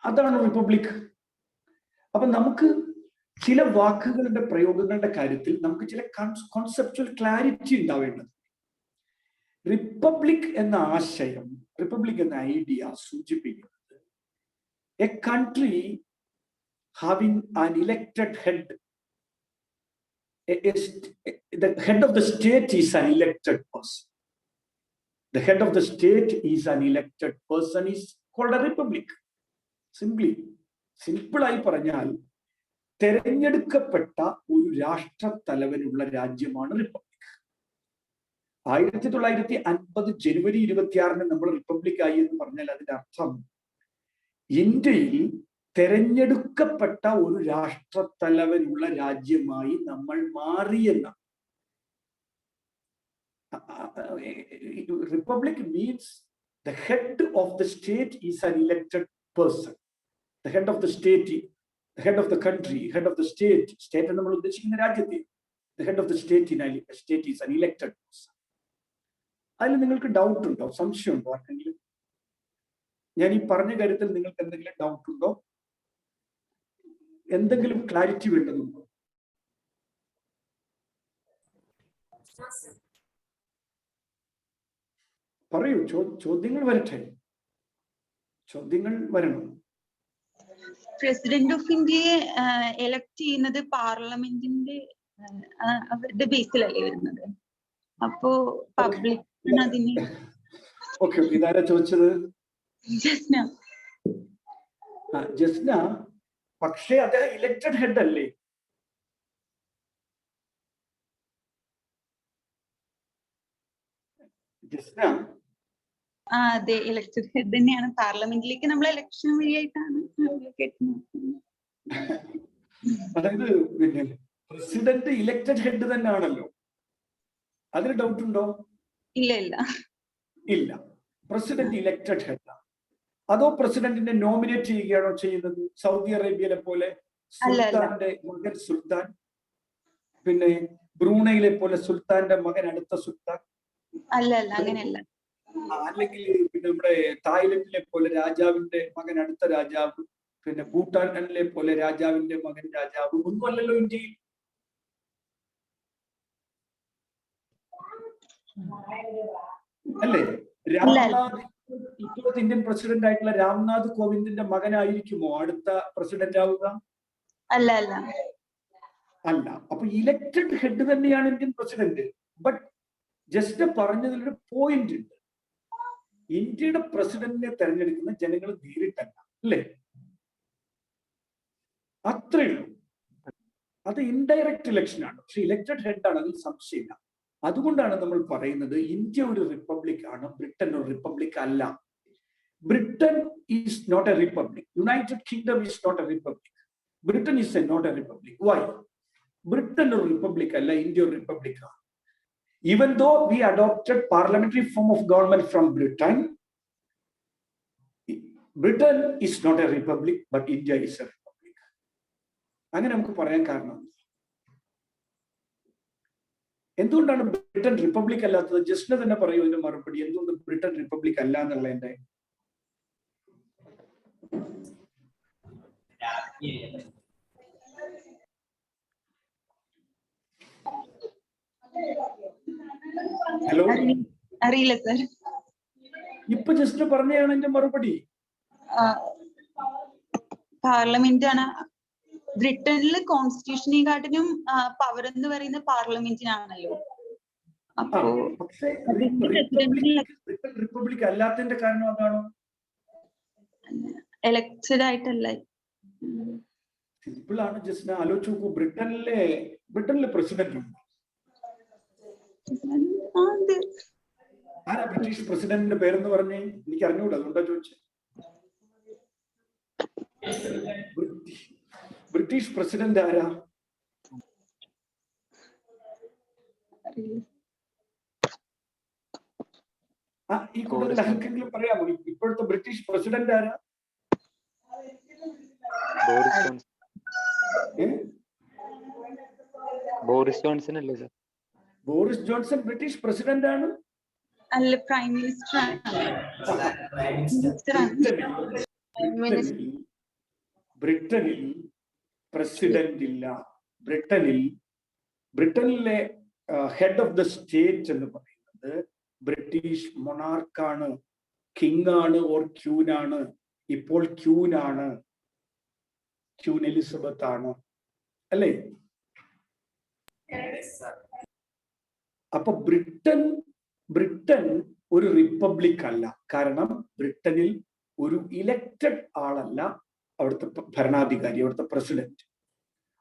A: അതാണ് റിപ്പബ്ലിക്. അപ്പൊ നമുക്ക് ചില വാക്കുകളുടെ പ്രയോഗങ്ങളുടെ കാര്യത്തിൽ നമുക്ക് ചില കോൺസെപ്ച്വൽ ക്ലാരിറ്റി ഉണ്ടാവേണ്ടത്. റിപ്പബ്ലിക് എന്ന ആശയം, റിപ്പബ്ലിക് എന്ന ഐഡിയ സൂചിപ്പിക്കുന്നത് A country having an elected head. The head of the state is an elected person. The head of the state is an elected person is called a republic. Simple ആയി പറഞ്ഞാൽ തെരഞ്ഞെടുക്കപ്പെട്ട ഒരു രാഷ്ട്രത്തലവനുള്ള രാജ്യമാണ് റിപ്പബ്ലിക്. 1950 ജനുവരി 26 നമ്മൾ റിപ്പബ്ലിക് ആയി എന്ന് പറഞ്ഞാൽ അതിന്റെ അർത്ഥം ഇന്ത്യയിൽ തെരഞ്ഞെടുക്കപ്പെട്ട ഒരു രാഷ്ട്രത്തലവനുള്ള രാജ്യമായി നമ്മൾ മാറിയെന്ന. Republic means the head of the state is an elected person. The head of the state, the head of the country, head of the state നമ്മൾ ഉദ്ദേശിക്കുന്ന രാജ്യത്തെ the head of the state is an elected person. അതിൽ നിങ്ങൾക്ക് ഡൗട്ട് ഉണ്ടോ? സംശയം ഉണ്ടോ ആർക്കെങ്കിലും? ഞാൻ ഈ പറഞ്ഞ കാര്യത്തിൽ നിങ്ങൾക്ക് എന്തെങ്കിലും ഡൗട്ട് ഉണ്ടോ? എന്തെങ്കിലും ക്ലാരിറ്റി വേണ്ടതുണ്ടോ? പറയൂ, ചോദ്യങ്ങൾ വരട്ടെ, ചോദ്യങ്ങൾ വരണം.
H: പ്രസിഡന്റ് ഓഫ് ഇന്ത്യയെ എലക്ട് ചെയ്യുന്നത് പാർലമെന്റിന്റെ അവരുടെ ബേസിലല്ലേ വരുന്നത്? അപ്പോ പബ്ലിക് അതിന്.
A: ഓക്കെ, ഇതാരാ ചോദിച്ചത്? ജസ്ന. പക്ഷേ അദ്ദേഹം ഇലക്റ്റഡ് ഹെഡ് അല്ലേ? ജസ്ന,
H: അതെ, ഇലക്റ്റഡ് ഹെഡ് തന്നെയാണ്. പാർലമെന്റിലേക്ക് നമ്മൾ ഇലക്ഷൻ വഴിയായിട്ടാണ്.
A: അതായത് പിന്നെ പ്രസിഡന്റ് ഇലക്റ്റഡ് ഹെഡ് തന്നെ ആണല്ലോ. അതിന് ഡൗട്ട് ഉണ്ടോ? ഇല്ല. President elected head. അതോ പ്രസിഡന്റിനെ നോമിനേറ്റ് ചെയ്യുകയാണോ ചെയ്യുന്നത്? സൗദി അറേബ്യയിലെ പോലെ സുൽത്താന്റെ മകൻ സുൽത്താൻ, പിന്നെ ബ്രൂണയിലെ പോലെ സുൽത്താന്റെ മകൻ അടുത്ത സുൽത്താൻ,
H: അങ്ങനെയല്ല.
A: അല്ലെങ്കിൽ പിന്നെ നമ്മുടെ തായ്ലൻഡിലെ പോലെ രാജാവിന്റെ മകൻ അടുത്ത രാജാവ്, പിന്നെ ഭൂട്ടാനിലെ പോലെ രാജാവിന്റെ മകൻ രാജാവ് ഒന്നുമല്ലല്ലോ ഇന്ത്യയിൽ. അല്ലേ? രാംനാഥ് ഇപ്പോഴത്തെ ഇന്ത്യൻ പ്രസിഡന്റ് ആയിട്ടുള്ള രാംനാഥ് കോവിന്ദിന്റെ മകനായിരിക്കുമോ അടുത്ത പ്രസിഡന്റ് ആവുക?
H: അല്ല അല്ല
A: അല്ല. അപ്പൊ ഇലക്റ്റഡ് ഹെഡ് തന്നെയാണ് ഇന്ത്യൻ പ്രസിഡന്റ്. ബട്ട് ജസ്റ്റ് പറഞ്ഞതിലൊരു പോയിന്റ് ഉണ്ട്. ഇന്ത്യയുടെ പ്രസിഡന്റിനെ തെരഞ്ഞെടുക്കുന്ന ജനങ്ങൾ നേരിട്ടല്ല, അല്ലേ? അത്രയുള്ളൂ. അത് ഇൻഡയറക്റ്റ് ഇലക്ഷൻ ആണ്. പക്ഷെ ഇലക്റ്റഡ് ഹെഡ് ആണ്, അതിൽ സംശയമില്ല. അതുകൊണ്ടാണ് നമ്മൾ പറയുന്നത് ഇന്ത്യ ഒരു റിപ്പബ്ലിക് ആണ്, ബ്രിട്ടൻ ഒരു റിപ്പബ്ലിക് അല്ല. Britain is not a republic. United Kingdom is not a republic. Britain is not a republic. Why? Britain ഒരു റിപ്പബ്ലിക് അല്ല, ഇന്ത്യ ഒരു റിപ്പബ്ലിക് ആണ്. Even though we adopted parliamentary form of government from Britain, Britain is not a republic, but India is a republic. അങ്ങനെ നമുക്ക് പറയാൻ കാരണം എന്തുകൊണ്ടാണ് ബ്രിട്ടൻ റിപ്പബ്ലിക് അല്ലാത്തത്? ജസ്റ്റിന് തന്നെ പറയൂ ഇതിന്റെ മറുപടി. എന്തുകൊണ്ട് ബ്രിട്ടൻ റിപ്പബ്ലിക് അല്ല എന്നുള്ള എന്റെ ഹലോ,
H: അറിയില്ല സർ.
A: ഇപ്പൊ ജസ്റ്റ് പറഞ്ഞതാണ് എന്റെ മറുപടി.
H: പാർലമെന്റ് ആണ് ബ്രിട്ടനിലെ കോൺസ്റ്റിറ്റ്യൂഷനെക്കാട്ടിലും പവർ എന്ന് പറയുന്ന പാർലമെന്റിനാണല്ലോ. അപ്പോ
A: പക്ഷേ റിപ്പബ്ലിക് അല്ലാത്തതിന്റെ കാരണം അതാണോ?
H: എലക്റ്റഡ് ആയിട്ടല്ല.
A: സിമ്പിൾ ആണ്. ജസ്റ്റ് ആലോചിച്ച് നോക്കൂ. ബ്രിട്ടനിലെ പ്രസിഡന്റ് ഉണ്ട്. ആരാ ബ്രിട്ടീഷ് പ്രസിഡന്റിന്റെ പേരെന്ന് പറഞ്ഞേ? എനിക്ക് അറിഞ്ഞൂടാ, അതുകൊണ്ടാ ചോദിച്ചത്. ബ്രിട്ടീഷ് പ്രസിഡന്റ് ആരാ? ഈ കൂടുതൽ ആർക്കെങ്കിലും പറയാമോ ഇപ്പോഴത്തെ ബ്രിട്ടീഷ് പ്രസിഡന്റ് ആരാ?
D: ബോറിസ് ജോൺസൺ അല്ലേ sir?
A: Boris Johnson British president ആണ്?
H: അല്ല, പ്രൈം മിനിസ്റ്റർ ആണ്.
A: ബ്രിട്ടനിൽ പ്രസിഡന്റ് ഇല്ല. ബ്രിട്ടനിലെ ഹെഡ് ഓഫ് ദ സ്റ്റേറ്റ് എന്ന് പറയുന്നത് ബ്രിട്ടീഷ് മൊണാർക്കാണ്, കിങ് ആണ്, ഓർ ക്യൂൻ ആണ്. ഇപ്പോൾ ക്യൂൻ ആണ്, ക്യൂൻ എലിസബത്ത് ആണ്, അല്ലേ? അപ്പൊ ബ്രിട്ടൻ ഒരു റിപ്പബ്ലിക് അല്ല. കാരണം ബ്രിട്ടനിൽ ഒരു ഇലക്റ്റഡ് ആളല്ല അവിടുത്തെ ഭരണാധികാരി, അവിടുത്തെ പ്രസിഡന്റ്.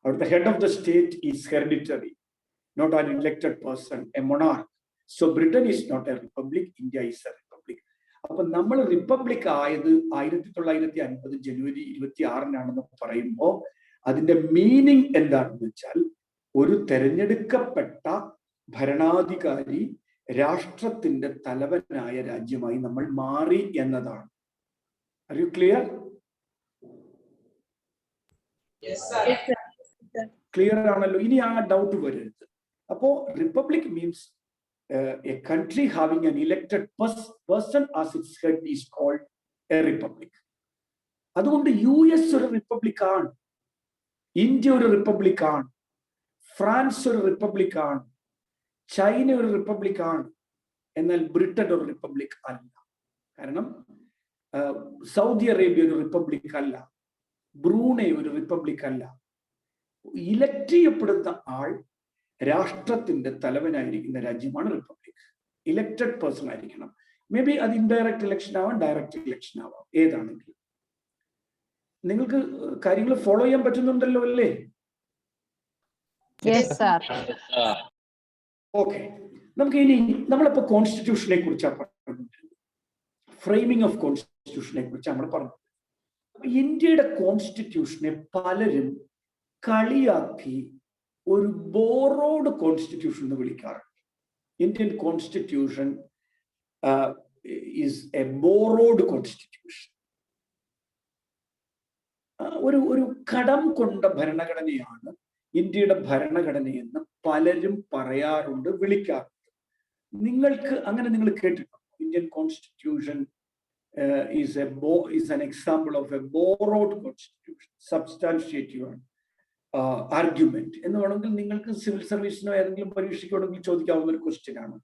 A: അവിടുത്തെ head of the state is hereditary, not an elected person, a monarch. So Britain is not a republic, India is a republic. അപ്പൊ നമ്മൾ റിപ്പബ്ലിക് ആയത് 1950 ജനുവരി 26 പറയുമ്പോൾ അതിന്റെ മീനിങ് എന്താണെന്ന് വെച്ചാൽ ഒരു തെരഞ്ഞെടുക്കപ്പെട്ട ഭരണാധികാരി രാഷ്ട്രത്തിന്റെ തലവനായ രാജ്യമായി നമ്മൾ മാറി എന്നതാണ്. Are you clear? ക്ലിയർ ആണല്ലോ? ഇനി ആ ഡൗട്ട് വരരുത്. അപ്പോ republic means A country having an elected person as its head is called a republic. അതുകൊണ്ട് US ഒരു റിപ്പബ്ലിക് ആണ്, ഇന്ത്യ ഒരു റിപ്പബ്ലിക് ആണ്, ഫ്രാൻസ് ഒരു റിപ്പബ്ലിക് ആണ്, ചൈന ഒരു റിപ്പബ്ലിക് ആണ്. എന്നാൽ ബ്രിട്ടൻ ഒരു റിപ്പബ്ലിക് അല്ല. കാരണം സൗദി അറേബ്യ ഒരു റിപ്പബ്ലിക് അല്ല, ബ്രൂണൈ ഒരു റിപ്പബ്ലിക് അല്ല. ഇലക്ട് ചെയ്യപ്പെടുന്ന ആൾ രാഷ്ട്രത്തിന്റെ തലവനായിരിക്കുന്ന രാജ്യമാണ് റിപ്പബ്ലിക്. ഇലക്റ്റഡ് പേഴ്സൺ ആയിരിക്കണം. മേ ബി അത് ഇൻഡയറക്റ്റ് ഇലക്ഷൻ ആവാം, ഡയറക്റ്റ് ഇലക്ഷൻ ആവാം, ഏതാണെങ്കിലും. നിങ്ങൾക്ക് കാര്യങ്ങൾ ഫോളോ ചെയ്യാൻ പറ്റുന്നുണ്ടല്ലോ അല്ലേ? ഓക്കെ. നമുക്ക് ഇനി നമ്മളിപ്പോ കോൺസ്റ്റിറ്റ്യൂഷനെ കുറിച്ചാണ് പറഞ്ഞത്, ഫ്രെയിമിംഗ് ഓഫ് കോൺസ്റ്റിറ്റ്യൂഷനെ കുറിച്ച് നമ്മൾ പറഞ്ഞത്. ഇന്ത്യയുടെ കോൺസ്റ്റിറ്റ്യൂഷനെ പലരും കളിയാക്കി ഒരു ബോറോഡ് കോൺസ്റ്റിറ്റ്യൂഷൻ എന്ന് വിളിക്കാറുണ്ട്. Indian constitution is A borrowed constitution. ഒരു കടം കൊണ്ട ഭരണഘടനയാണ് ഇന്ത്യയുടെ ഭരണഘടനയെന്ന് പലരും പറയാറുണ്ട്, വിളിക്കാറുണ്ട്. നിങ്ങൾ കേട്ടിട്ടുണ്ടോ Indian constitution is an example of a borrowed constitution. Substantiate your argument എന്ന് വേണമെങ്കിൽ നിങ്ങൾക്ക് സിവിൽ സർവീസിനോ ഏതെങ്കിലും പരീക്ഷയ്ക്കോടെങ്കിൽ ചോദിക്കാവുന്ന ഒരു ക്വസ്റ്റ്യൻ ആണ്.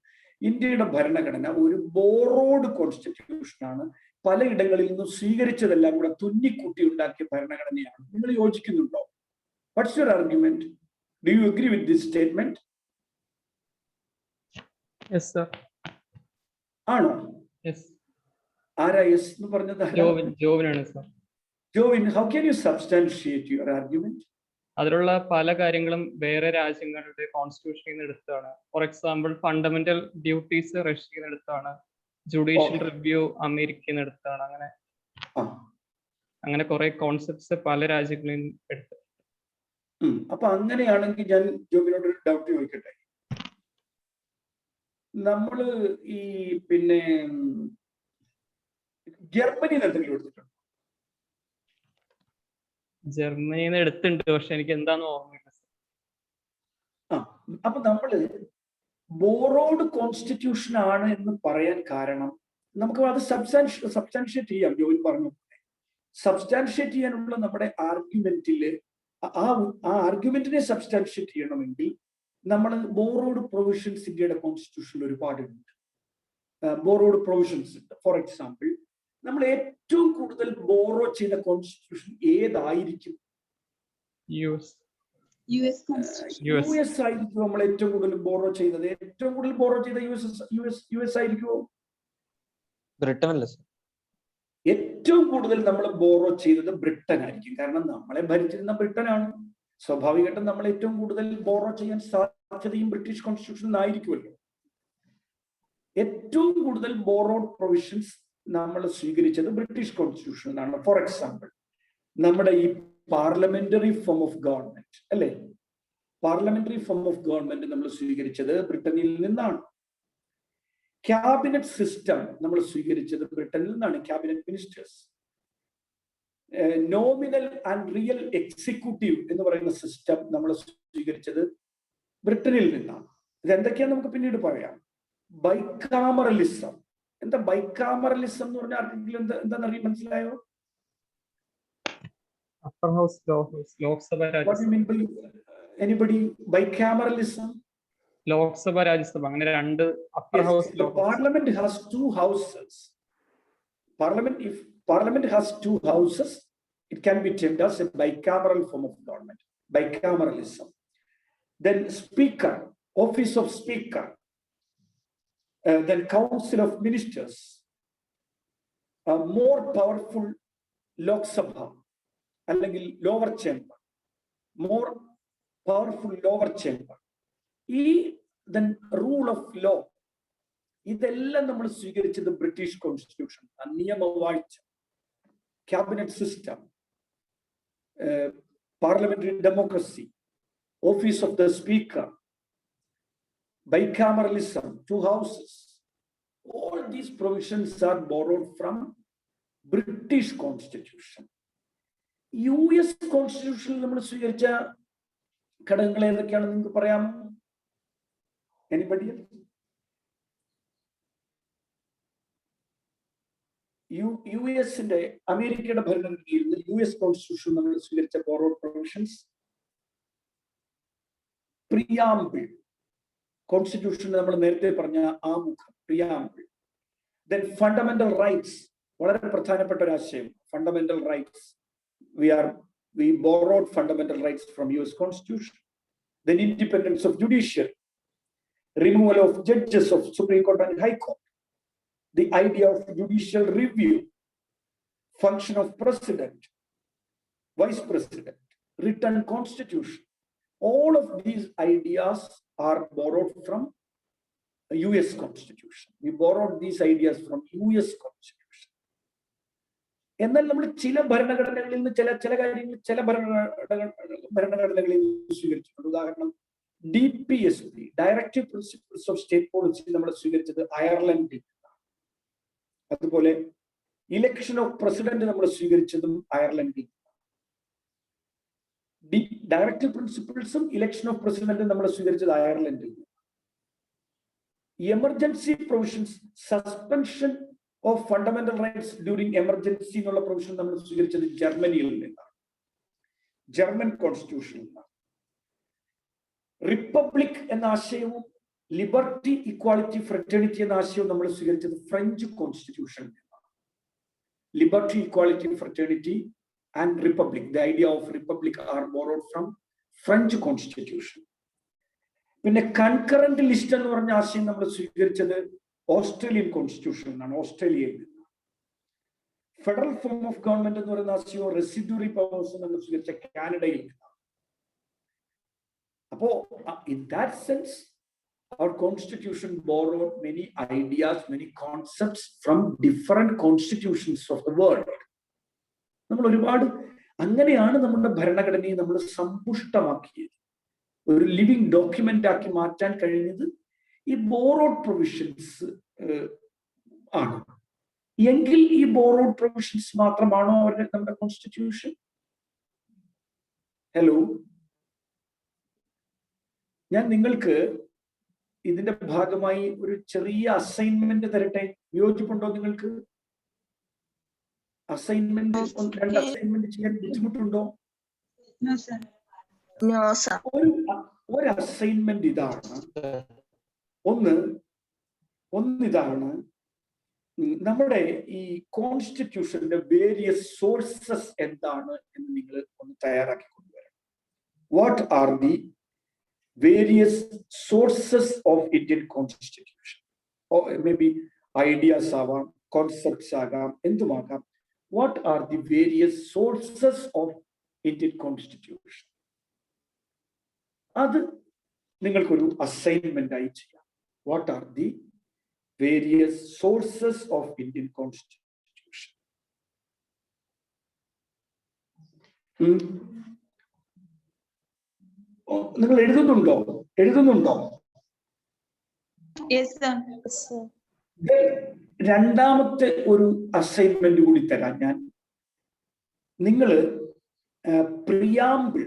A: ഇന്ത്യയുടെ ഭരണഘടന ഒരു ബോറോഡ് കോൺസ്റ്റിറ്റ്യൂഷൻ ആണ്. പലയിടങ്ങളിൽ നിന്നും സ്വീകരിച്ചതെല്ലാം കൂടെ തുന്നിക്കൂട്ടി ഉണ്ടാക്കിയ ഭരണഘടനയാണ്. നിങ്ങൾ യോജിക്കുന്നുണ്ടോ? What's your argument? Do you agree with this statement?
B: Yes sir.
A: ആണോ?
B: യെസ്.
A: ആരാ യെസ് എന്ന് പറഞ്ഞത്?
B: ജോവിനാണ് sir.
A: Jovin, how can you substantiate your argument?
B: അതിലുള്ള പല കാര്യങ്ങളും വേറെ രാജ്യങ്ങളുടെ കോൺസ്റ്റിറ്റ്യൂഷനിൽ നിന്ന് എടുത്താണ്. ഫോർ എക്സാമ്പിൾ ഫണ്ടമെന്റൽ ഡ്യൂട്ടീസ് റഷ്യയിൽ നിന്ന് എടുത്താണ്, ജുഡീഷ്യൽ റിവ്യൂ അമേരിക്കയിൽ നിന്ന് എടുത്താണ്. അങ്ങനെ കുറെ കോൺസെപ്റ്റ്സ് പല രാജ്യങ്ങളിൽ നിന്ന് എടുത്തു.
A: അപ്പൊ അങ്ങനെയാണെങ്കിൽ ഞാൻ ജോബിനോട് ഒരു ഡൗട്ട് ചോദിക്കട്ടെ. നമ്മള് ഈ പിന്നെ ജർമ്മനിയിൽ എന്തെങ്കിലും എടുത്തിട്ടുണ്ടോ?
B: ജർമ്മനിയിൽ നിന്ന് എടുത്തിട്ടുണ്ട്, പക്ഷെ എനിക്ക് എന്താന്ന് ഓർമ്മയില്ല.
A: അപ്പൊ നമ്മള് ബോറോഡ് കോൺസ്റ്റിറ്റ്യൂഷൻ ആണ് എന്ന് പറയാൻ കാരണം നമുക്ക് അത് സബ്സ്റ്റാൻഷിയേറ്റ് ചെയ്യാം. ജോയിൻ പറഞ്ഞു, സബ്സ്റ്റാൻഷിയേറ്റ് ചെയ്യാനുള്ള നമ്മുടെ ആർഗ്യുമെന്റില് ആ ആർഗ്യുമെന്റിനെ സബ്സ്റ്റാൻഷിയേറ്റ് ചെയ്യണമെങ്കിൽ നമ്മൾ ബോറോഡ് പ്രൊവിഷൻസ് ഇന്ത്യയുടെ കോൺസ്റ്റിറ്റ്യൂഷനിൽ ഒരുപാടുണ്ട്. ബോറോഡ് പ്രൊവിഷൻസ് ഉണ്ട്. ഫോർ എക്സാമ്പിൾ, നമ്മൾ ഏറ്റവും കൂടുതൽ ബോറോ ചെയ്ത കോൺസ്റ്റിറ്റ്യൂഷൻ ഏതായിരിക്കും?
H: യു എസ്
A: ആയിരിക്കും നമ്മൾ ഏറ്റവും കൂടുതൽ ബോറോ ചെയ്തത്. ഏറ്റവും കൂടുതൽ ബോറോ ചെയ്ത യു എസ് ആയിരിക്കുമോ?
F: ബ്രിട്ടൻ അല്ലേ?
A: ഏറ്റവും കൂടുതൽ നമ്മൾ ബോറോ ചെയ്തത് ബ്രിട്ടൻ ആയിരിക്കും. കാരണം നമ്മളെ ഭരിച്ചിരുന്ന ബ്രിട്ടനാണ്. സ്വാഭാവികമായിട്ടും നമ്മൾ ഏറ്റവും കൂടുതൽ ബോറോ ചെയ്യാൻ സാധ്യതയും ബ്രിട്ടീഷ് കോൺസ്റ്റിറ്റ്യൂഷൻ ആയിരിക്കുമല്ലോ. ഏറ്റവും കൂടുതൽ ബോറോഡ് പ്രൊവിഷൻസ് നമ്മൾ സ്വീകരിച്ചത് ബ്രിട്ടീഷ് കോൺസ്റ്റിറ്റ്യൂഷനിൽ നിന്നാണ്. ഫോർ എക്സാമ്പിൾ, നമ്മുടെ ഈ പാർലമെന്ററി ഫോം ഓഫ് ഗവൺമെന്റ് അല്ലെ, പാർലമെന്ററി ഫോം ഓഫ് ഗവൺമെന്റ് നമ്മൾ സ്വീകരിച്ചത് ബ്രിട്ടനിൽ നിന്നാണ്. ക്യാബിനറ്റ് സിസ്റ്റം നമ്മൾ സ്വീകരിച്ചത് ബ്രിട്ടനിൽ നിന്നാണ്. Cabinet ministers. Nominal and real executive എന്ന് പറയുന്ന സിസ്റ്റം നമ്മൾ സ്വീകരിച്ചത് ബ്രിട്ടനിൽ നിന്നാണ്. ഇതെന്തൊക്കെയാണ് നമുക്ക് പിന്നീട് പറയാം. ബൈക്കാമറലിസം. എന്താ ബൈക്കാമറലിസം എന്ന് പറഞ്ഞ ആർക്കെങ്കിലും എന്താണെന്നറിയാൻ മനസ്സിലായോ?
B: Upper house, Lok Sabha,
A: anybody? Bicameralism,
B: Lok Sabha, Rajya Sabha, അങ്ങനെ രണ്ട് upper house.
A: Parliament has two houses. If Parliament has two houses, it can be termed as a bicameral form of government. Bicameralism. Then Speaker, Office of Speaker. Then Council of Ministers. A more powerful Lok Sabha, അല്ലെങ്കിൽ lower chamber. More powerful lower chamber. Then rule of law. ഇതെല്ലാം നമ്മൾ സ്വീകരിച്ചത് ബ്രിട്ടീഷ് കോൺസ്റ്റിറ്റ്യൂഷൻ. നിയമവാഴ്ച, cabinet system, parliamentary democracy, office of the speaker, bicameralism, two houses. All these provisions are borrowed from British Constitution. US Constitution നമ്മൾ സ്വീകരിച്ച ഘടകങ്ങൾ ഏതൊക്കെയാണ് നിങ്ങൾക്ക് പറയാമോ? Anybody else? യുഎസിന്റെ, അമേരിക്കയുടെ ഭരണഘടനയിൽ നിന്ന് US കോൺസ്റ്റിറ്റ്യൂഷൻ നമ്മൾ സ്വീകരിച്ച ബോറോഡ് പ്രൊവിഷൻസ്. പ്രിയാമ്പിൾ, കോൺസ്റ്റിറ്റ്യൂഷൻ നമ്മൾ നേരത്തെ പറഞ്ഞ ആമുഖം, പ്രിയാമ്പിൾ. ദെൻ ഫണ്ടമെന്റൽ റൈറ്റ്സ്, വളരെ പ്രധാനപ്പെട്ട ഒരു ആശയം. Fundamental rights, we borrowed fundamental rights from US Constitution. Then independence of judiciary, removal of judges of Supreme Court and High Court, the idea of judicial review, function of president, vice president, written constitution. All of these ideas are borrowed from the US Constitution. We borrowed these ideas from US Constitution. എന്നാൽ നമ്മൾ ചില ഭരണഘടനകളിൽ നിന്ന് ചില കാര്യങ്ങൾ ചില ഭരണഘടനകളിൽ നിന്ന് സ്വീകരിച്ചിട്ടുണ്ട്. ഉദാഹരണം, DPSP, directive principles of state policy നമ്മൾ സ്വീകരിച്ചത് അയർലൻഡിൽ. അതുപോലെ ഇലക്ഷൻ ഓഫ് പ്രസിഡന്റ് നമ്മൾ സ്വീകരിച്ചതും അയർലൻഡിൽ. ഡയറക്റ്റീവ് പ്രിൻസിപ്പിൾസും ഇലക്ഷൻ ഓഫ് പ്രസിഡന്റും നമ്മൾ സ്വീകരിച്ചത് അയർലൻഡിൽ. Emergency provisions, suspension of fundamental rights during emergency എന്നുള്ള പ്രൊവിഷൻ നമ്മൾ സ്വീകരിച്ചത് ജർമ്മനിയിൽ നിന്നാണ്, ജർമ്മൻ കോൺസ്റ്റിറ്റ്യൂഷനിൽ നിന്നാണ്. റിപ്പബ്ലിക് എന്ന ആശയവും ലിബർട്ടി, ഇക്വാളിറ്റി, ഫ്രറ്റേണിറ്റി എന്ന ആശയവും നമ്മൾ സ്വീകരിച്ചത് ഫ്രഞ്ച് കോൺസ്റ്റിറ്റ്യൂഷനിൽ നിന്നാണ്. Liberty, equality, fraternity and republic, the idea of republic are borrowed from French constitution. പിന്നെ കൺകറന്റ് ലിസ്റ്റ് എന്ന് പറഞ്ഞ ആശയം നമ്മൾ സ്വീകരിച്ചത് ഓസ്ട്രേലിയൻ കോൺസ്റ്റിറ്റ്യൂഷനിൽ നിന്നാണ്, ഓസ്ട്രേലിയയിൽ നിന്ന്. ഫെഡറൽ ഫോം ഓഫ് ഗവൺമെന്റ് എന്ന് പറയുന്ന ആശയവും റെസിഡ്യൂറി പവേഴ്സ് നമ്മൾ സ്വീകരിച്ച കാനഡയിൽ നിന്നാണ്. അപ്പോ in that sense our constitution borrowed many ideas, many concepts from different constitutions of the world. നമ്മൾ ഒരുപാട് അങ്ങനെയാണ് നമ്മുടെ ഭരണഘടനയെ നമ്മൾ സമ്പുഷ്ടമാക്കിയത്, ഒരു ലിവിങ് ഡോക്യുമെന്റ് ആക്കി മാറ്റാൻ കഴിഞ്ഞത് ഈ ബോറോഡ് പ്രൊവിഷൻസ് ആണ്. എങ്കിൽ ഈ ബോറോഡ് പ്രൊവിഷൻസ് മാത്രമാണോ അവരുടെ നമ്മുടെ കോൺസ്റ്റിറ്റ്യൂഷൻ? ഹലോ, ഞാൻ നിങ്ങൾക്ക് ഇതിന്റെ ഭാഗമായി ഒരു ചെറിയ അസൈൻമെന്റ് തരട്ടെ. യോജിപ്പുണ്ടോ നിങ്ങൾക്ക്? അസൈൻമെന്റ് 2 അസൈൻമെന്റ് ചെയ്യാൻ ബുദ്ധിമുട്ടുണ്ടോ? ഒരു അസൈൻമെന്റ് ഇതാണ്. ഒന്ന് ഇതാണ്, നമ്മുടെ ഈ കോൺസ്റ്റിറ്റ്യൂഷന്റെ വേരിയസ് സോഴ്സസ് എന്താണ് എന്ന് നിങ്ങൾ ഒന്ന് തയ്യാറാക്കി കൊണ്ടുവരണം. What are the various sources of Indian constitution, or maybe ideas agam, concepts agam, endumagam. What are the various sources of Indian constitution? Adu ningalkoru assignment ayi cheyam. What are the various sources of Indian constitution? നിങ്ങൾ എഴുതുന്നുണ്ടോ? രണ്ടാമത്തെ ഒരു അസൈൻമെന്റ് കൂടി തരാം ഞാൻ. നിങ്ങൾ പ്രിയാമ്പിൾ,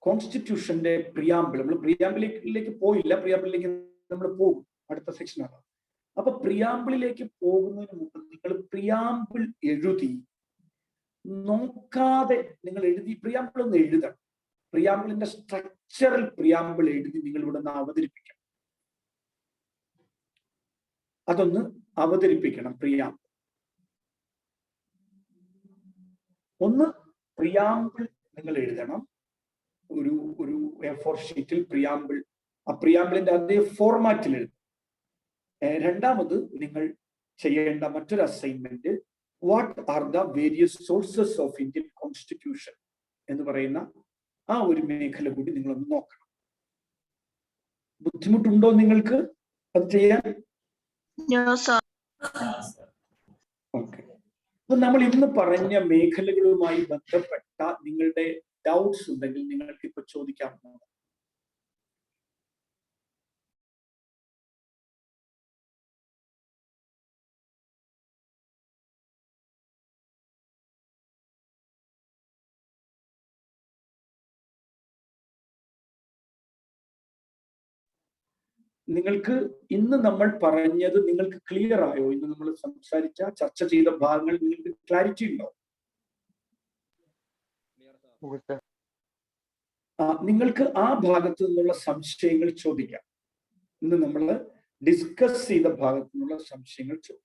A: കോൺസ്റ്റിറ്റ്യൂഷന്റെ പ്രിയാമ്പിൾ, നമ്മൾ പ്രിയാമ്പിളിലേക്ക് പോയില്ല, പ്രിയാമ്പിളിലേക്ക് നമ്മൾ പോകും അടുത്ത സെക്ഷനാണ്. അപ്പൊ പ്രിയാമ്പിളിലേക്ക് പോകുന്നതിന് മുമ്പ് നിങ്ങൾ പ്രിയാമ്പിൾ എഴുതി നോക്കാതെ നിങ്ങൾ എഴുതി പ്രിയാമ്പിൾ ഒന്ന് എഴുതണം. പ്രിയാമ്പിളിന്റെ സ്ട്രക്ചറൽ പ്രിയാമ്പിൾ എഴുതി നിങ്ങൾ ഇവിടെ നിന്ന് അവതരിപ്പിക്കണം. അതൊന്ന് അവതരിപ്പിക്കണം. പ്രിയാമ്പിൾ ഒന്ന് പ്രിയാമ്പിൾ നിങ്ങൾ എഴുതണം. ഒരു A4 ഷീറ്റിൽ പ്രിയാമ്പിൾ, ആ പ്രിയാമ്പിളിന്റെ അതേ ഫോർമാറ്റിൽ എഴുതും. രണ്ടാമത് നിങ്ങൾ ചെയ്യേണ്ട മറ്റൊരു assignment, what are the various sources of Indian constitution എന്ന് പറയുന്ന ആ ഒരു മേഖല കൂടി നിങ്ങളൊന്ന് നോക്കണം. ബുദ്ധിമുട്ടുണ്ടോ നിങ്ങൾക്ക് അത് ചെയ്യാൻ? ഓക്കെ. അപ്പൊ നമ്മൾ ഇന്ന് പറഞ്ഞ മേഖലകളുമായി ബന്ധപ്പെട്ട നിങ്ങളുടെ ഡൗട്ട്സ് ഉണ്ടെങ്കിൽ നിങ്ങൾക്ക് ഇപ്പൊ ചോദിക്കാവുന്നതാണ്. നിങ്ങൾക്ക് ഇന്ന് നമ്മൾ പറഞ്ഞത് നിങ്ങൾക്ക് ക്ലിയർ ആയോ? ഇന്ന് നമ്മൾ സംസാരിച്ച ചർച്ച ചെയ്ത ഭാഗങ്ങൾ നിങ്ങൾക്ക് ക്ലാരിറ്റി ഉണ്ടോ? നിങ്ങൾക്ക് ആ ഭാഗത്തു നിന്നുള്ള സംശയങ്ങൾ ചോദിക്കാം. ഇന്ന് നമ്മൾ ഡിസ്കസ് ചെയ്ത ഭാഗത്തു നിന്നുള്ള സംശയങ്ങൾ ചോദിക്കാം.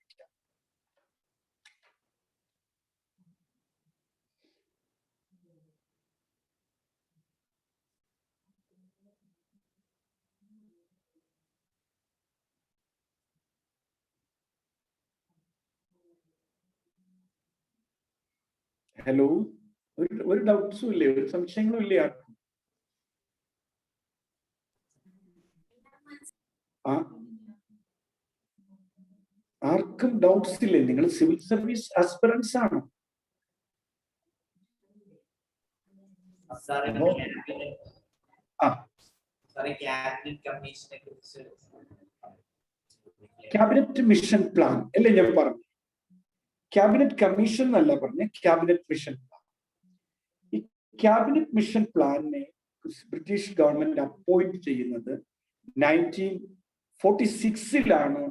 A: ഹലോ, ഒരു ഡൗട്ട്സും ഇല്ലേ? ഒരു സംശയങ്ങളും ഇല്ലേ ആർക്കും? ആർക്കും ഡൗട്ട്സ് ഇല്ലേ? നിങ്ങൾ സിവിൽ സർവീസ് ആസ്പിറൻസ് ആണോ? ക്യാബിനറ്റ് മിഷൻ പ്ലാൻ അല്ലേ ഞാൻ പറഞ്ഞു? ക്യാബിനറ്റ് കമ്മീഷൻ എന്നല്ല പറഞ്ഞ, ക്യാബിനറ്റ് മിഷൻ പ്ലാൻ. ഈ ക്യാബിനറ്റ് മിഷൻ പ്ലാനിനെ ബ്രിട്ടീഷ് ഗവൺമെന്റ് അപ്പോയിന്റ് ചെയ്യുന്നത് 1946-ലാണ്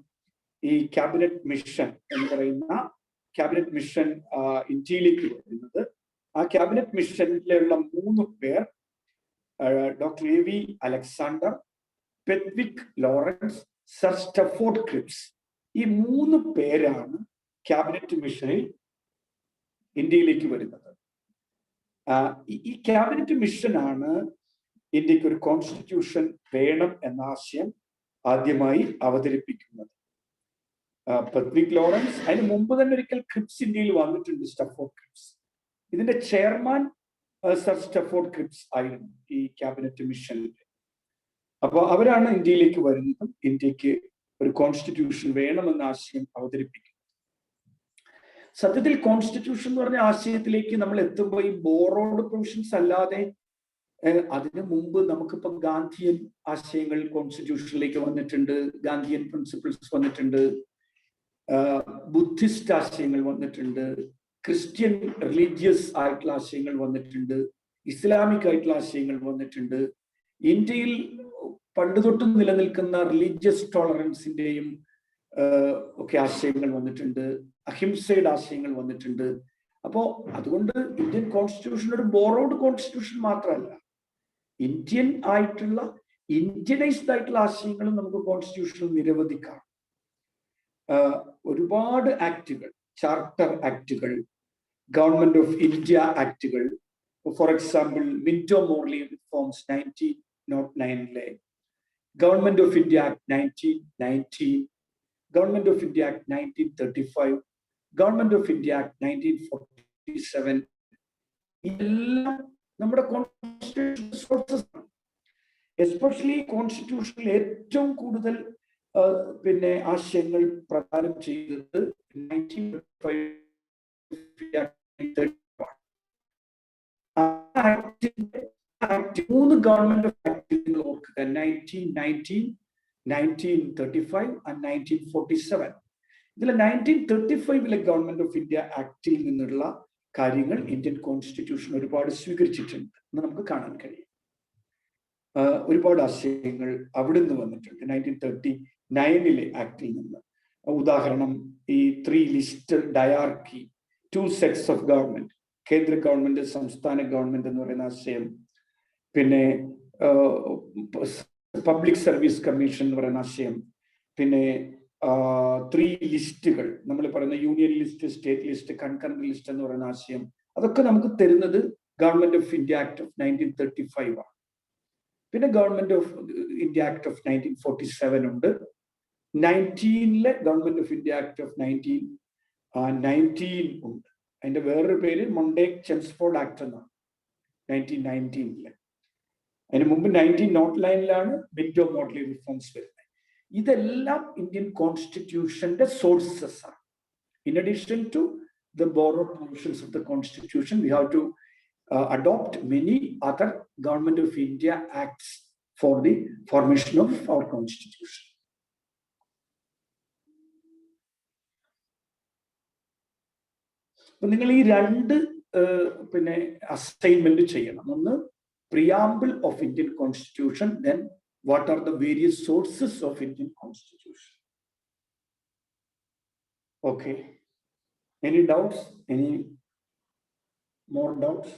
A: ഈ ക്യാബിനറ്റ് മിഷൻ എന്ന് പറയുന്ന ക്യാബിനറ്റ് മിഷൻ ഇന്ത്യയിലേക്ക് വരുന്നത്. ആ ക്യാബിനറ്റ് മിഷനിലുള്ള 3 പേർ doctor A V Alexander, Pethick Lawrence, sir Stafford Cripps. ഈ 3 പേരാണ് ക്യാബിനറ്റ് മിഷനിൽ ഇന്ത്യയിലേക്ക് വരുന്നത്. ഈ ക്യാബിനറ്റ് മിഷനാണ് ഇന്ത്യക്ക് ഒരു കോൺസ്റ്റിറ്റ്യൂഷൻ വേണം എന്ന ആശയം ആദ്യമായി അവതരിപ്പിക്കുന്നത്. പെത്വിക് ലോറൻസ്, അതിന് മുമ്പ് തന്നെ ഒരിക്കൽ ക്രിപ്സ് ഇന്ത്യയിൽ വന്നിട്ടുണ്ട്, സ്റ്റഫോർഡ് ക്രിപ്സ്. ഇതിന്റെ ചെയർമാൻ സർ സ്റ്റഫോർഡ് ക്രിപ്സ് ആയിരുന്നു ഈ ക്യാബിനറ്റ് മിഷനിൽ. അപ്പോൾ അവരാണ് ഇന്ത്യയിലേക്ക് വരുന്നതും ഇന്ത്യക്ക് ഒരു കോൺസ്റ്റിറ്റ്യൂഷൻ വേണമെന്ന ആശയം അവതരിപ്പിക്കുന്നത്. സത്യത്തിൽ കോൺസ്റ്റിറ്റ്യൂഷൻ എന്ന് പറഞ്ഞ ആശയത്തിലേക്ക് നമ്മൾ എത്തുമ്പോൾ ഈ ബോറോഡ് പ്രൊവിഷൻസ് അല്ലാതെ അതിനു മുമ്പ് നമുക്കിപ്പോ ഗാന്ധിയൻ ആശയങ്ങൾ കോൺസ്റ്റിറ്റ്യൂഷനിലേക്ക് വന്നിട്ടുണ്ട്, ഗാന്ധിയൻ പ്രിൻസിപ്പിൾസ് വന്നിട്ടുണ്ട്, ബുദ്ധിസ്റ്റ് ആശയങ്ങൾ വന്നിട്ടുണ്ട്, ക്രിസ്ത്യൻ റിലീജിയസ് ആയിട്ടുള്ള ആശയങ്ങൾ വന്നിട്ടുണ്ട്, ഇസ്ലാമിക് ആയിട്ടുള്ള ആശയങ്ങൾ വന്നിട്ടുണ്ട്. ഇന്ത്യയിൽ പണ്ട് തൊട്ടും നിലനിൽക്കുന്ന റിലീജിയസ് ടോളറൻസിന്റെയും ഒക്കെ ആശയങ്ങൾ വന്നിട്ടുണ്ട്, അഹിംസയുടെ ആശയങ്ങൾ വന്നിട്ടുണ്ട്. അപ്പോ അതുകൊണ്ട് ഇന്ത്യൻ കോൺസ്റ്റിറ്റ്യൂഷൻ ഒരു ബോറോഡ് കോൺസ്റ്റിറ്റ്യൂഷൻ മാത്രമല്ല, ഇന്ത്യൻ ആയിട്ടുള്ള ഇന്ത്യനൈസ്ഡ് ആയിട്ടുള്ള ആശയങ്ങളും നമുക്ക് കോൺസ്റ്റിറ്റ്യൂഷനിൽ നിരവധി കാണാം. ഒരുപാട് ആക്ടുകൾ, ചാർട്ടർ ആക്ടുകൾ, ഗവൺമെന്റ് ഓഫ് ഇന്ത്യ ആക്ടുകൾ, for example Minto Morley reforms 1909, government of India act 1919, government of India act 1935, government of India act 1947, ഇതെല്ലാം നമ്മുടെ കോൺസ്റ്റിറ്റ്യൂഷൻ സോഴ്സസ് ആണ്. എസ്പെഷ്യലി കോൺസ്റ്റിറ്റ്യൂഷനിൽ ഏറ്റവും കൂടുതൽ ആശയങ്ങൾ പ്രദാനം ചെയ്തത് 3 ഗവൺമെന്റ് ഓഫ് ആക്ട് ഓർക്കുക, 1919, 1935 and 1947. ഇതിൽ 1935 ഗവൺമെന്റ് ഓഫ് ഇന്ത്യ ആക്ടിൽ നിന്നുള്ള കാര്യങ്ങൾ ഇന്ത്യൻ കോൺസ്റ്റിറ്റ്യൂഷൻ ഒരുപാട് സ്വീകരിച്ചിട്ടുണ്ട് എന്ന് നമുക്ക് കാണാൻ കഴിയും. ഒരുപാട് ആശയങ്ങൾ അവിടുന്ന് വന്നിട്ടുണ്ട് 1939 ആക്ടിൽ നിന്ന്. ഉദാഹരണം, ഈ 3 list dyarchy, 2 sets of government, കേന്ദ്ര ഗവൺമെന്റ്, സംസ്ഥാന ഗവൺമെന്റ് എന്ന് പറയുന്ന ആശയം, പിന്നെ പബ്ലിക് സർവീസ് കമ്മീഷൻ എന്ന് പറയുന്ന ആശയം, പിന്നെ 3 ലിസ്റ്റുകൾ, നമ്മൾ പറയുന്ന union list, state list, concurrent list എന്ന് പറയുന്ന ആശയം, അതൊക്കെ നമുക്ക് തരുന്നത് government of India act of 1935 ആണ്. പിന്നെ government of India act of 1947 ഉണ്ട്. 19 government of India act of 1919 ഉണ്ട്. അതിന്റെ വേറൊരു പേര് മൊണ്ടേക് ചെംസ്ഫോർഡ് ആക്ട് എന്നാണ്, 1919. അതിന് മുമ്പ് 1909 മിന്റോ മോർലി റിഫോംസ് വരുന്നത്. ഇതെല്ലാം ഇന്ത്യൻ കോൺസ്റ്റിറ്റ്യൂഷന്റെ സോഴ്സസ് ആണ്. In addition to the borrowed provisions of the constitution, we have to adopt many other government of India acts for the formation of our constitution. നിങ്ങൾ ഈ 2 അസൈൻമെന്റ് ചെയ്യണം. ഒന്ന്, preamble of Indian constitution, then what are the various sources of Indian constitution. Okay, any doubts, any more doubts?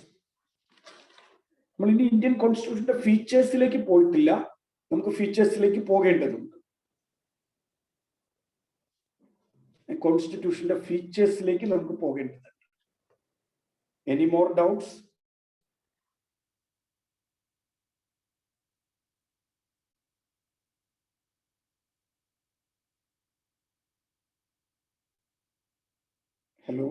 A: നമ്മൾ ഇനി ഇന്ത്യൻ കോൺസ്റ്റിറ്റ്യൂഷന്റെ ഫീച്ചേഴ്സിലേക്ക് പോയിട്ടില്ല, നമുക്ക് ഫീച്ചേഴ്സിലേക്ക് പോകേണ്ടതുണ്ട്. കോൺസ്റ്റിറ്റ്യൂഷന്റെ ഫീച്ചേഴ്സിലേക്ക് നമുക്ക് പോകേണ്ടതുണ്ട്. Any more doubts? ഹലോ,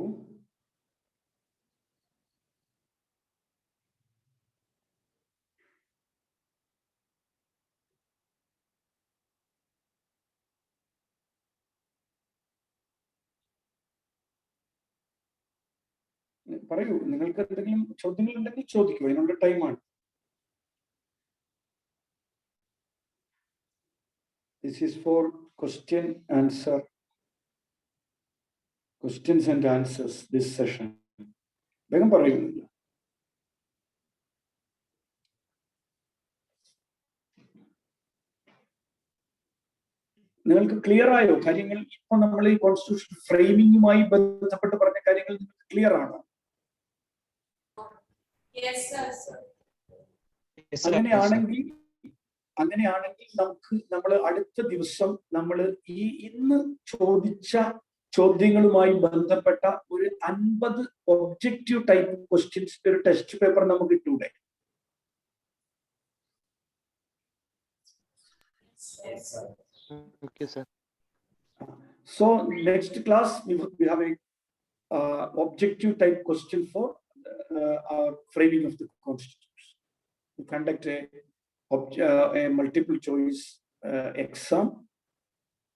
A: പറയൂ. നിങ്ങൾക്ക് എന്തെങ്കിലും ചോദ്യങ്ങൾ ഉണ്ടെങ്കിൽ ചോദിക്കൂ, അതിനുള്ള ടൈമാണ്. This is for questions and answers, this session. വേഗം പറയൂ. നിങ്ങൾക്ക് ക്ലിയർ ആയോ കാര്യങ്ങൾ? ഇപ്പൊ നമ്മൾ ഈ കോൺസ്റ്റിറ്റ്യൂഷൻ ഫ്രെയിമിങ്ങുമായി ബന്ധപ്പെട്ട് പറഞ്ഞ കാര്യങ്ങൾ നിങ്ങൾക്ക് ക്ലിയർ ആണോ?
F: Yes, sir.
A: അങ്ങനെയാണെങ്കിൽ നമ്മൾ അടുത്ത ദിവസം നമ്മൾ ഇന്ന് ചോദിച്ച ചോദ്യങ്ങളുമായി ബന്ധപ്പെട്ട ഒരു 50 ഒബ്ജക്റ്റീവ് ടൈപ്പ് ക്വസ്റ്റ്യൻസ് ഒരു ടെസ്റ്റ് പേപ്പർ നമുക്ക് ഇട്ടൂടെ?
D: Okay, sir.
A: So next class we have a objective type question for our framing of the constitution. We conduct a multiple choice exam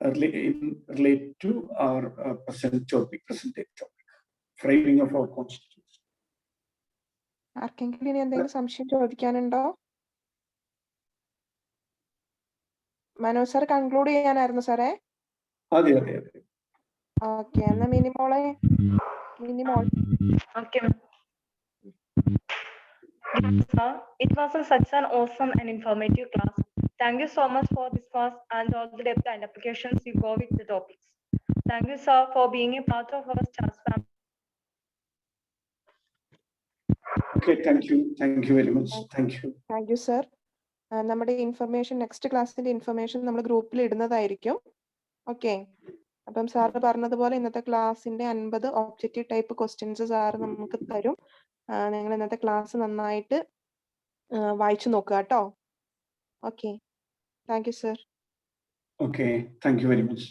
A: relate to our present topic, framing of our constitution.
I: ആർക്കെങ്കിലും ഇനി എന്തെങ്കിലും സംശയം ചോദിക്കാനുണ്ടോ? മനോജ് സാർ കൺക്ലൂഡ് ചെയ്യാനായിരുന്നു സാറേ.
A: അതെ.
I: ഓക്കെ, എന്നാ Minimol.
J: Okay. Sir, it was such an awesome and informative class. Thank you so much for this class and all the depth and applications you go with the topics. Thank you, sir, for being a part of our STARS family.
A: Okay, thank you very much. Thank you,
I: sir. നമ്മുടെ ഇൻഫർമേഷൻ നെക്സ്റ്റ് ക്ലാസ്സിന്റെ ഇൻഫർമേഷൻ നമ്മൾ ഗ്രൂപ്പിൽ ഇടുന്നതായിരിക്കും. ഓക്കെ, അപ്പം സാറ് പറഞ്ഞതുപോലെ ഇന്നത്തെ ക്ലാസ്സിന്റെ 50 ഒബ്ജക്റ്റീവ് ടൈപ്പ് ക്വസ്റ്റ്യൻസ് സാറ് നമുക്ക് തരും. നിങ്ങൾ ഇന്നത്തെ ക്ലാസ് നന്നായിട്ട് വായിച്ചു നോക്കുക കേട്ടോ. Okay, thank you sir.
A: Okay, thank you very much.